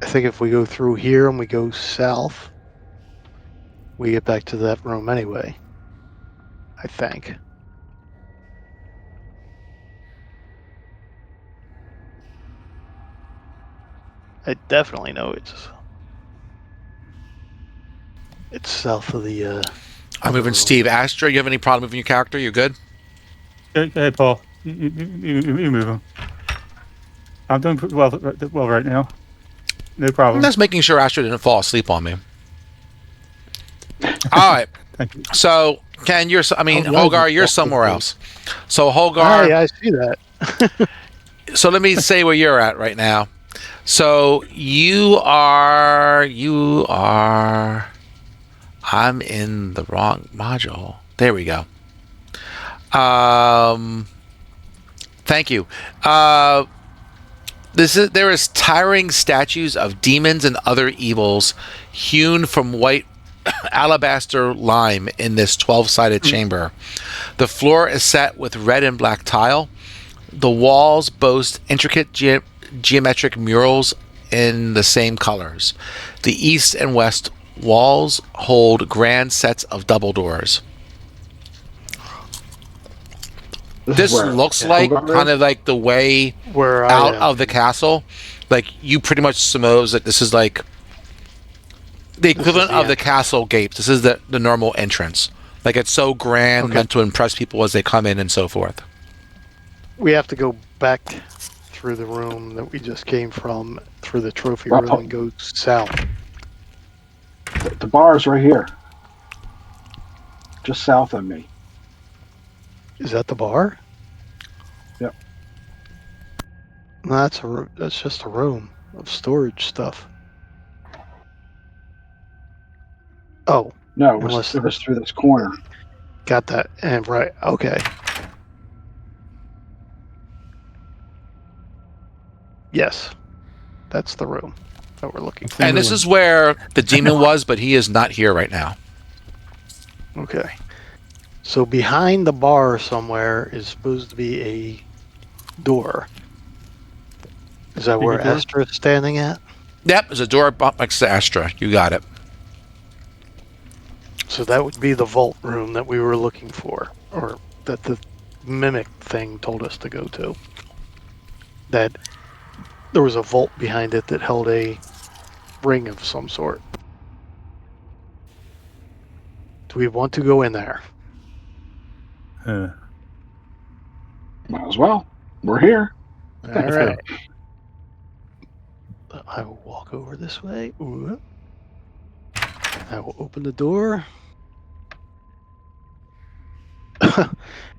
I think if we go through here and we go south, we get back to that room anyway. I think. I definitely know it's south of the. I'm moving room. Steve. Astra, you have any problem moving your character? You good? Go ahead, Paul. You move him. I'm doing well right now. No problem. I'm just making sure Astra didn't fall asleep on me. All right. Thank you. So, Ken, Holgar, you're somewhere else. So, Holgar. I see that. So let me say where you're at right now. So you are. I'm in the wrong module. There we go. Thank you. There is towering statues of demons and other evils hewn from white alabaster lime in this 12-sided chamber. The floor is set with red and black tile. The walls boast intricate geometric murals in the same colors. The east and west walls hold grand sets of double doors. This looks like kind of like the way Where out of the castle. Like, you pretty much suppose that this is like the equivalent of the castle gates. This is the normal entrance. Like, it's so grand, meant to impress people as they come in and so forth. We have to go back through the room that we just came from, through the trophy room, and go south. The bar's right here, just south of me. Is that the bar? Yep. No, that's just a room of storage stuff. Oh. No, it was through this corner. Got that. And right. Okay. Yes. That's the room that we're looking for. And this is where the demon was, but he is not here right now. Okay. So behind the bar somewhere is supposed to be a door. Is that where Astra is standing at? Yep, there's a door next to Astra. You got it. So that would be the vault room that we were looking for, or that the mimic thing told us to go to. That there was a vault behind it that held a ring of some sort. Do we want to go in there? Might as well. We're here. All right. I will walk over this way. Ooh. I will open the door.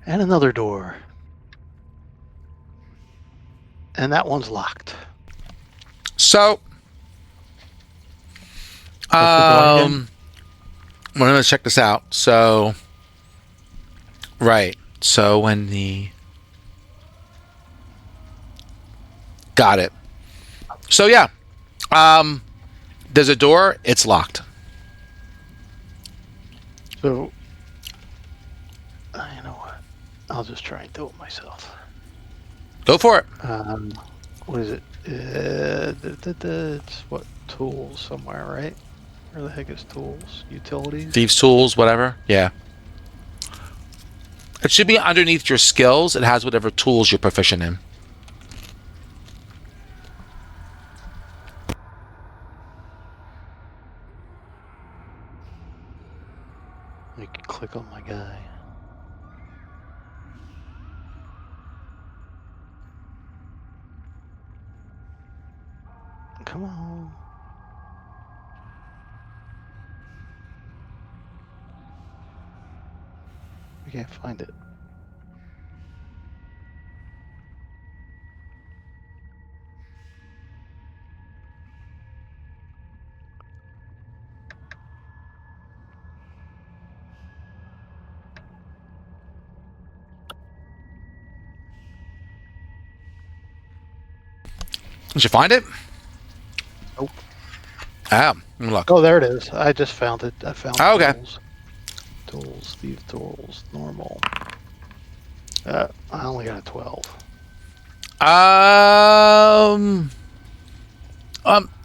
And another door. And that one's locked. So, we're going to check this out. So, right. So when got it. So yeah, there's a door. It's locked. So, you know what? I'll just try and do it myself. Go for it. What is it? It's what? Tools somewhere, right? Where the heck is tools? Utilities? Thieves' tools, whatever. Yeah. It should be underneath your skills. It has whatever tools you're proficient in. You can click on my guy. Come on. We can't find it. Did you find it? Nope. Look. Oh, there it is. I just found it. I found okay. tools. Tools, thief tools, normal. I only got a 12.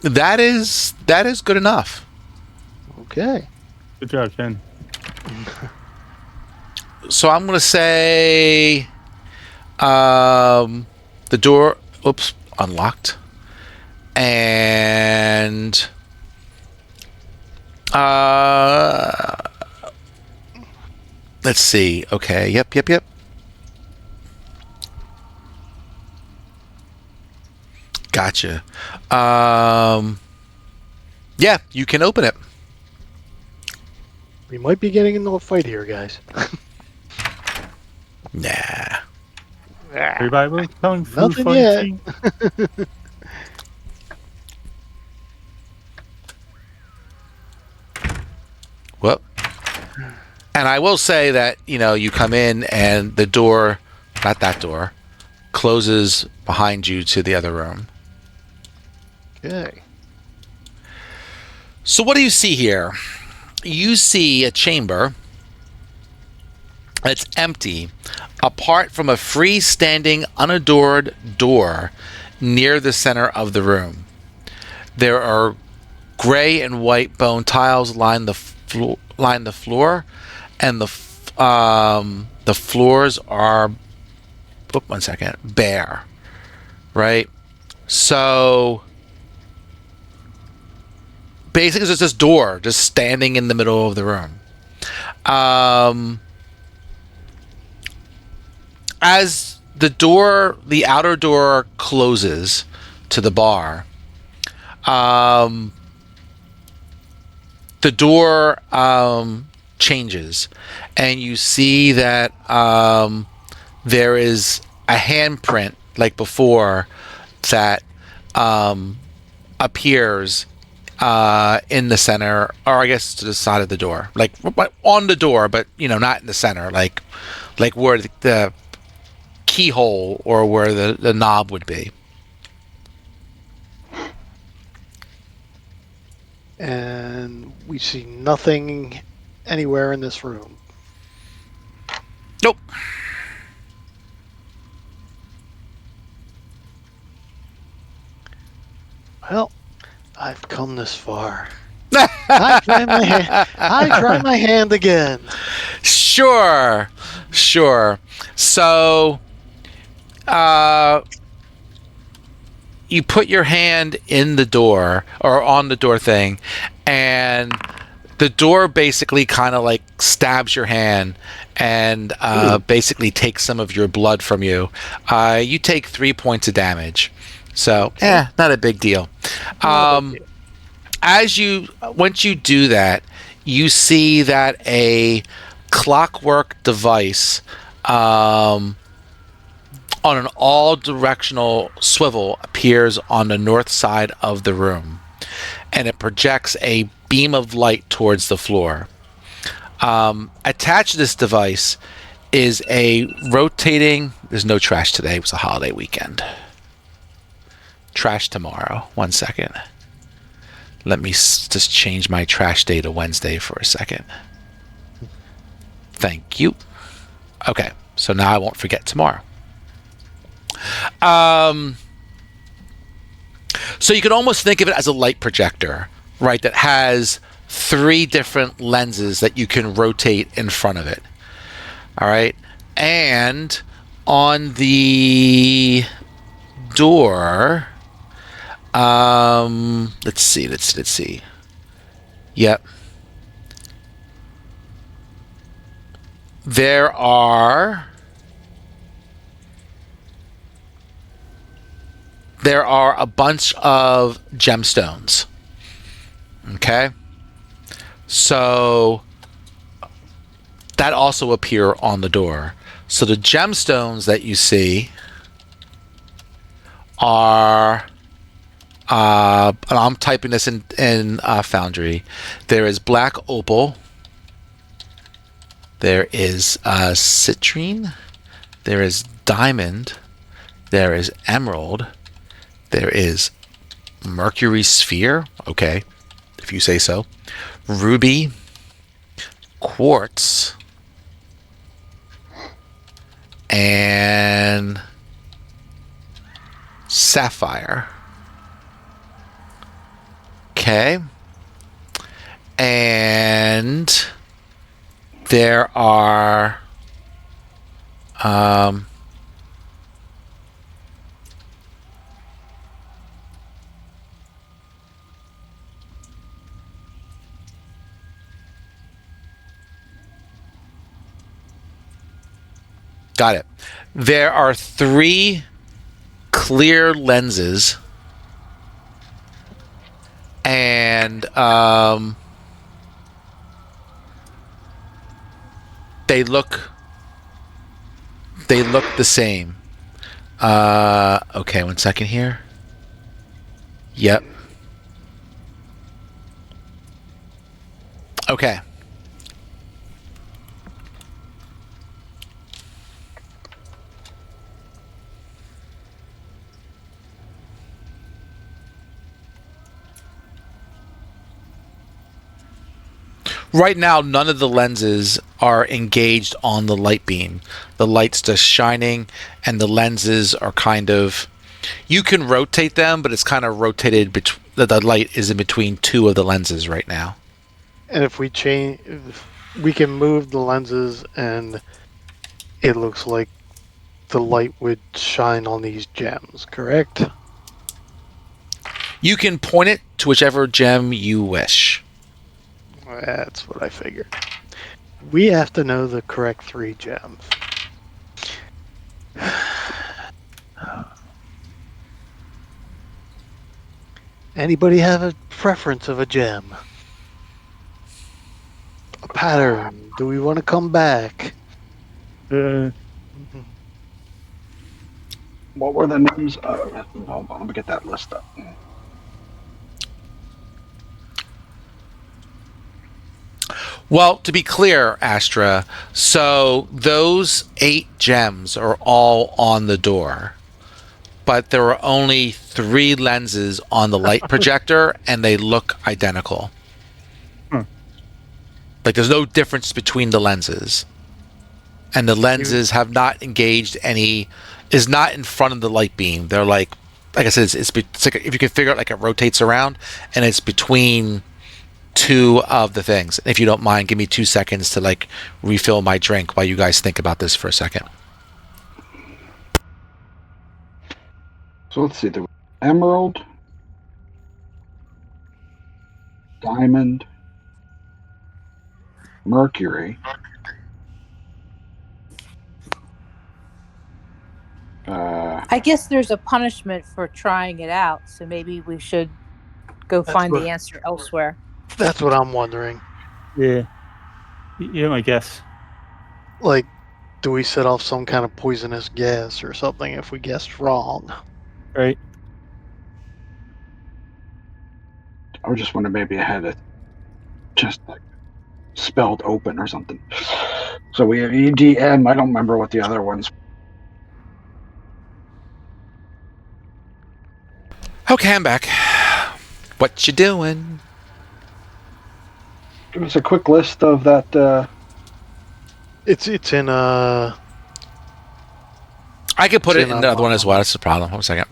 That is good enough. Okay. Good job, Ken. So I'm gonna say, the door. Oops, unlocked. And let's see. Okay. Yep. Gotcha. Yeah, you can open it. We might be getting into a fight here, guys. Nah. Everybody was kung fu Nothing yet. fighting. Whoop. And I will say that, you come in and the door, not that door, closes behind you to the other room. Okay. So what do you see here? You see a chamber that's empty, apart from a freestanding, unadored door near the center of the room. There are gray and white bone tiles line the floor, and the floors are, one second, bare. Right? So basically, there's this door just standing in the middle of the room. As the outer door closes to the bar, the door changes, and you see that there is a handprint like before that appears in the center, or I guess to the side of the door, like on the door, but not in the center, like where the keyhole or where the knob would be. And we see nothing anywhere in this room. Nope. Well, I've come this far. I try my hand again. Sure. So, you put your hand in the door or on the door thing, and the door basically kind of like stabs your hand and basically takes some of your blood from you. You take 3 points of damage. So, not a big deal. Once you do that, you see that a clockwork device on an all-directional swivel appears on the north side of the room, and it projects a beam of light towards the floor. Attached to this device is a rotating... There's no trash today. It was a holiday weekend. Trash tomorrow. 1 second. Let me just change my trash day to Wednesday for a second. Thank you. Okay, so now I won't forget tomorrow. So you can almost think of it as a light projector, right? That has 3 different lenses that you can rotate in front of it. All right, and on the door, let's see. Yep. There are a bunch of gemstones. Okay? So that also appear on the door. So the gemstones that you see are and I'm typing this in Foundry. There is black opal. There is citrine. There is diamond. There is emerald. There is mercury sphere. Okay, if you say so. Ruby. Quartz. And sapphire. Okay. And there are got it. There are 3 clear lenses, and they look the same. Okay, 1 second here. Yep. Okay. Right now, none of the lenses are engaged on the light beam. The light's just shining, and the lenses are kind of... You can rotate them, but it's kind of rotated the light is in between two of the lenses right now. And if we we can move the lenses, and it looks like the light would shine on these gems, correct? You can point it to whichever gem you wish. That's what I figured. We have to know the correct 3 gems. Anybody have a preference of a gem? A pattern? Do we want to come back? What were the names? Hold on, let me get that list up. Well, to be clear, Astra, so those 8 gems are all on the door, but there are only 3 lenses on the light projector, and they look identical. Like, there's no difference between the lenses. And the lenses have not engaged is not in front of the light beam. They're like I said, it's like if you can figure out, like, it rotates around, and it's between 2 of the things. If you don't mind, give me 2 seconds to, like, refill my drink while you guys think about this for a second. So let's see. The emerald, diamond, mercury. I guess there's a punishment for trying it out, so maybe we should go find the answer elsewhere. That's what I'm wondering. Yeah. Yeah, I guess. Like, do we set off some kind of poisonous gas or something if we guessed wrong? Right. I just wonder maybe I had it just like spelled open or something. So we have EDM. I don't remember what the other ones. Okay, I'm back. What you doing? Give us a quick list of that. It's in I could put it in the other one as well. That's the problem. 1 second.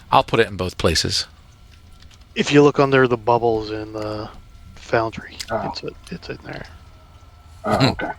I'll put it in both places. If you look under the bubbles in the Foundry, Oh. it's in there. Oh, okay.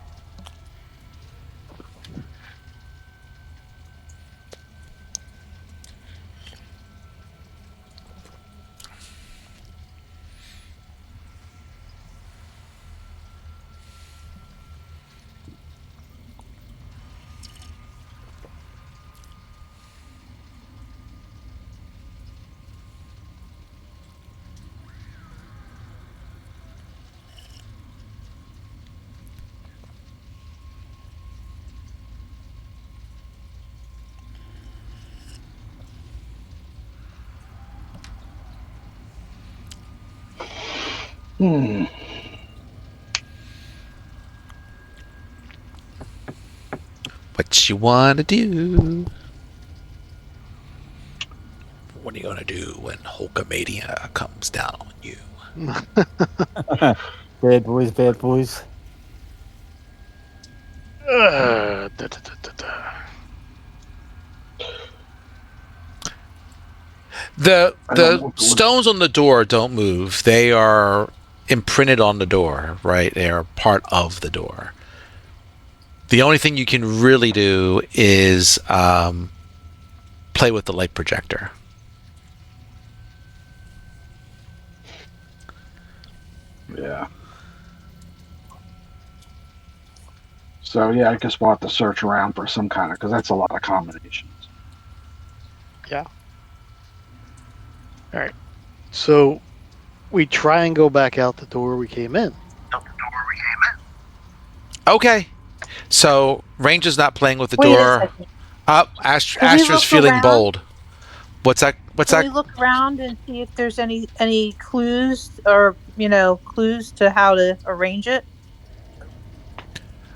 What you wanna do? What are you gonna do when Hulkamania comes down on you? Bad boys, bad boys. Da, da, da, da, da. The stones on the door don't move. They are imprinted on the door, right? They are part of the door. The only thing you can really do is play with the light projector. Yeah. So yeah, I guess we'll have to search around for some kind of, because that's a lot of combinations. Yeah. All right. So We try and go back out the door we came in. Okay. So Ranger's not playing with the Wait a door. second. Astra's Can we look feeling around? bold. What's that? Can we look around and see if there's any clues or clues to how to arrange it?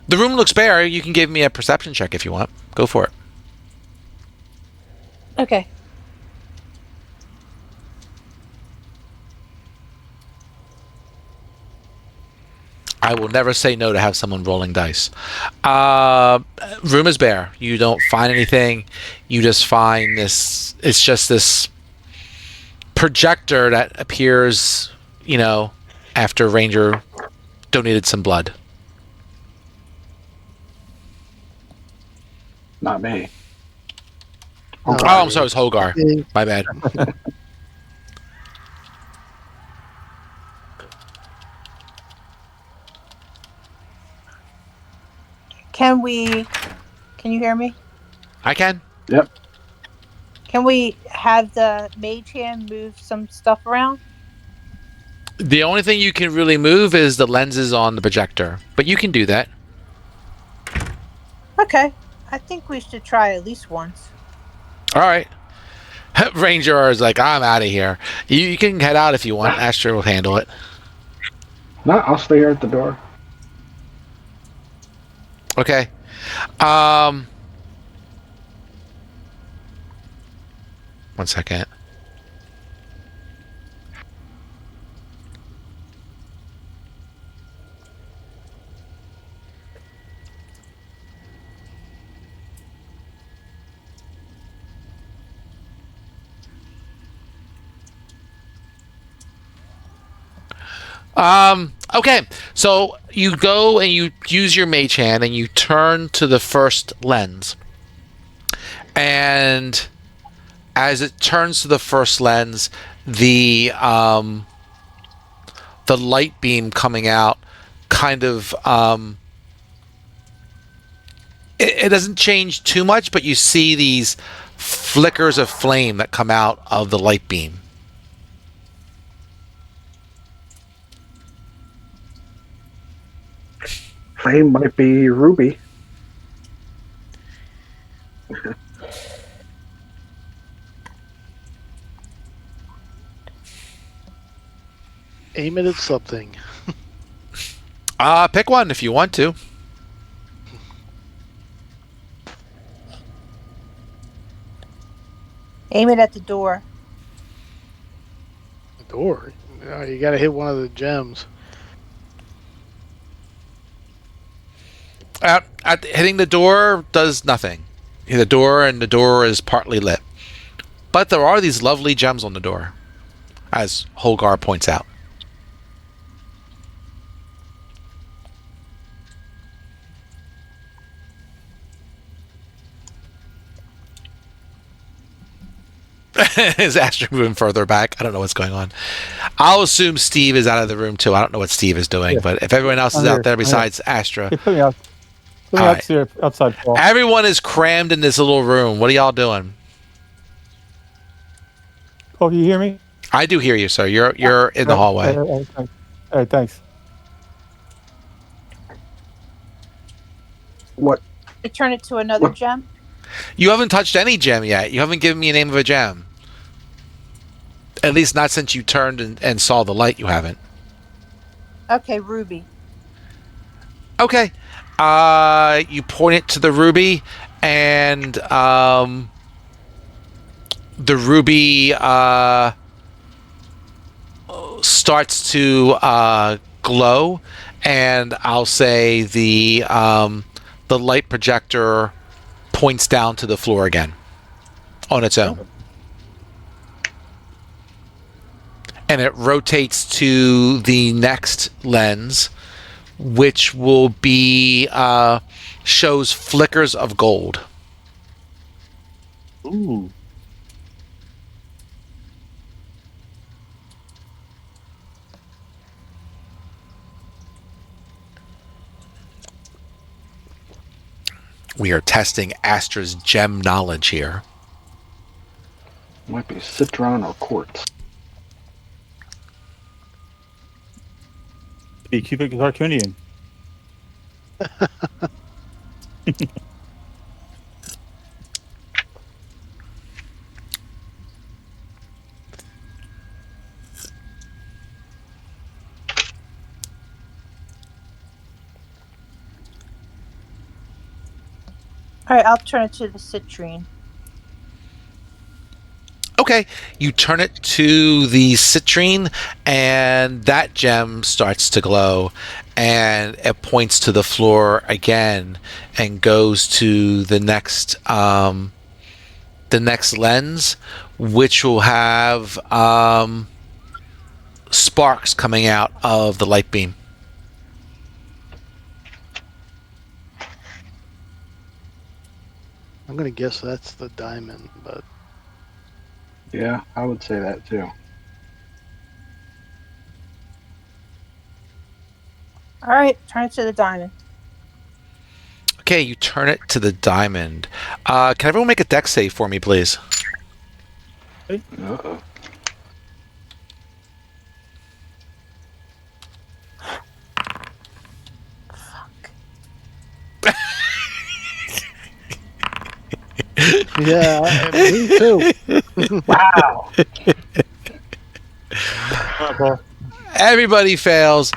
The room looks bare. You can give me a perception check if you want. Go for it. Okay. I will never say no to have someone rolling dice. Room is bare. You don't find anything. You just find this. It's just this projector that appears, after Ranger donated some blood. Not me. No. Oh, I'm sorry, it's Holgar. My bad. Can you hear me? I can. Yep. Can we have the mage hand move some stuff around? The only thing you can really move is the lenses on the projector, but you can do that. Okay. I think we should try at least once. All right. Ranger is like, I'm out of here. You can head out if you want. Astra will handle it. No, I'll stay here at the door. Okay. One second. Okay, so you go and you use your mage hand and you turn to the first lens. And as it turns to the first lens, the light beam coming out kind of it doesn't change too much, but you see these flickers of flame that come out of the light beam. Flame might be Ruby. Aim it at something. Pick one if you want to. Aim it at the door. The door? No, you gotta hit one of the gems. Hitting the door does nothing. Hit the door, and the door is partly lit. But there are these lovely gems on the door, as Holgar points out. Is Astra moving further back? I don't know what's going on. I'll assume Steve is out of the room too. I don't know what Steve is doing, but if everyone else is out there besides Astra, Put me out. Put me outside. Paul. Everyone is crammed in this little room. What are y'all doing? Paul, do you hear me? I do hear you, sir. You're in the hallway. All right, thanks. What? Return it to another gem. You haven't touched any gem yet. You haven't given me a name of a gem. At least not since you turned and saw the light. You haven't. Okay, ruby. Okay. You point it to the ruby, and the ruby starts to glow, and I'll say the light projector points down to the floor again on its own. And it rotates to the next lens, which will be shows flickers of gold. Ooh. We are testing Astra's gem knowledge here. Might be citron or quartz. Be Cubic Cartoonian. All right, I'll turn it to the citrine. Okay, you turn it to the citrine, and that gem starts to glow, and it points to the floor again, and goes to the next lens, which will have sparks coming out of the light beam. I'm gonna guess that's the diamond, but Yeah, I would say that too. All right, turn it to the diamond. Okay, you turn it to the diamond. Can everyone make a dex save for me, please? Uh-oh. yeah, me too. Wow. Everybody fails.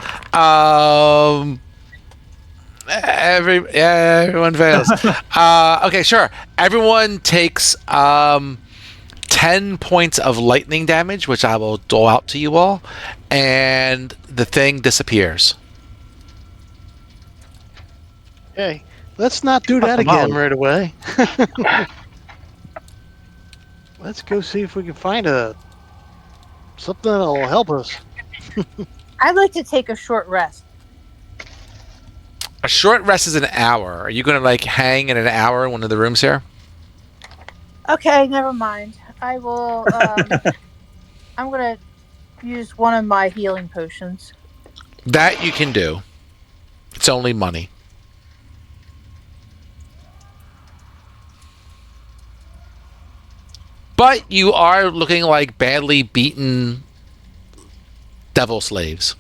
Everyone fails. Okay, sure. Everyone takes 10 points of lightning damage, which I will dole out to you all, and the thing disappears. Hey, let's not do that again right away. Let's go see if we can find something that'll help us. I'd like to take a short rest. A short rest is an hour. Are you going to hang in an hour in one of the rooms here? Okay, never mind. I will. I'm gonna use one of my healing potions. That you can do. It's only money. But you are looking like badly beaten devil slaves.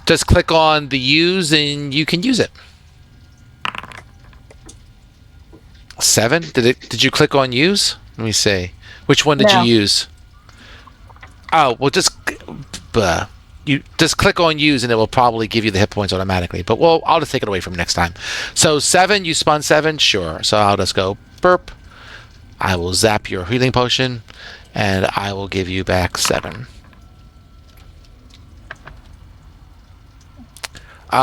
Just click on the use and you can use it. 7? Did you click on use? Let me see. Which one did No. you use? Oh, well you just click on use and it will probably give you the hit points automatically. But I'll just take it away from next time. So 7, you spun 7? Sure. So I'll just go burp. I will zap your healing potion and I will give you back 7.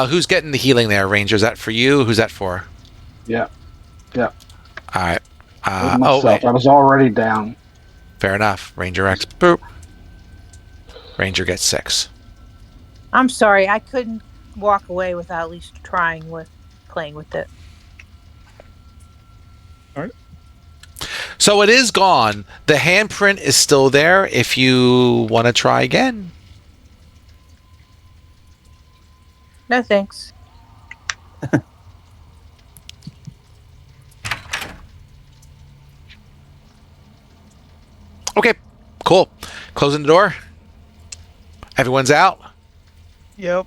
Who's getting the healing there, Ranger? Is that for you? Who's that for? Yeah. Yeah. All right. Myself. Wait. I was already down. Fair enough. Ranger X. Boop. Ranger gets 6. I'm sorry, I couldn't walk away without at least playing with it. All right. So it is gone. The handprint is still there if you want to try again. No thanks. Okay, cool. Closing the door. Everyone's out. Yep.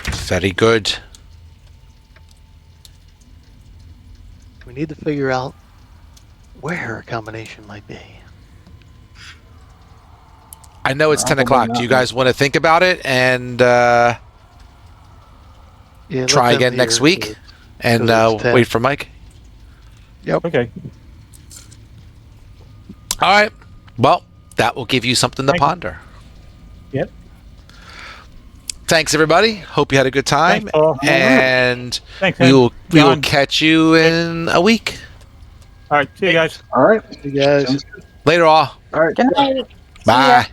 Very good. We need to figure out where a combination might be. I know it's 10 Probably o'clock. not. Do you guys want to think about it and Yeah, try let's again end next here, week? so- And it's 10. wait for Mike? Okay. All right. Well, that will give you something to Thank you. ponder. Yep. Thanks, everybody. Hope you had a good time. Thanks, Paul. And Thanks, we man. will John. catch you in a week. All right. See you guys. All right. You guys. Sounds good. Later, all. All right. Good night. See ya. Bye.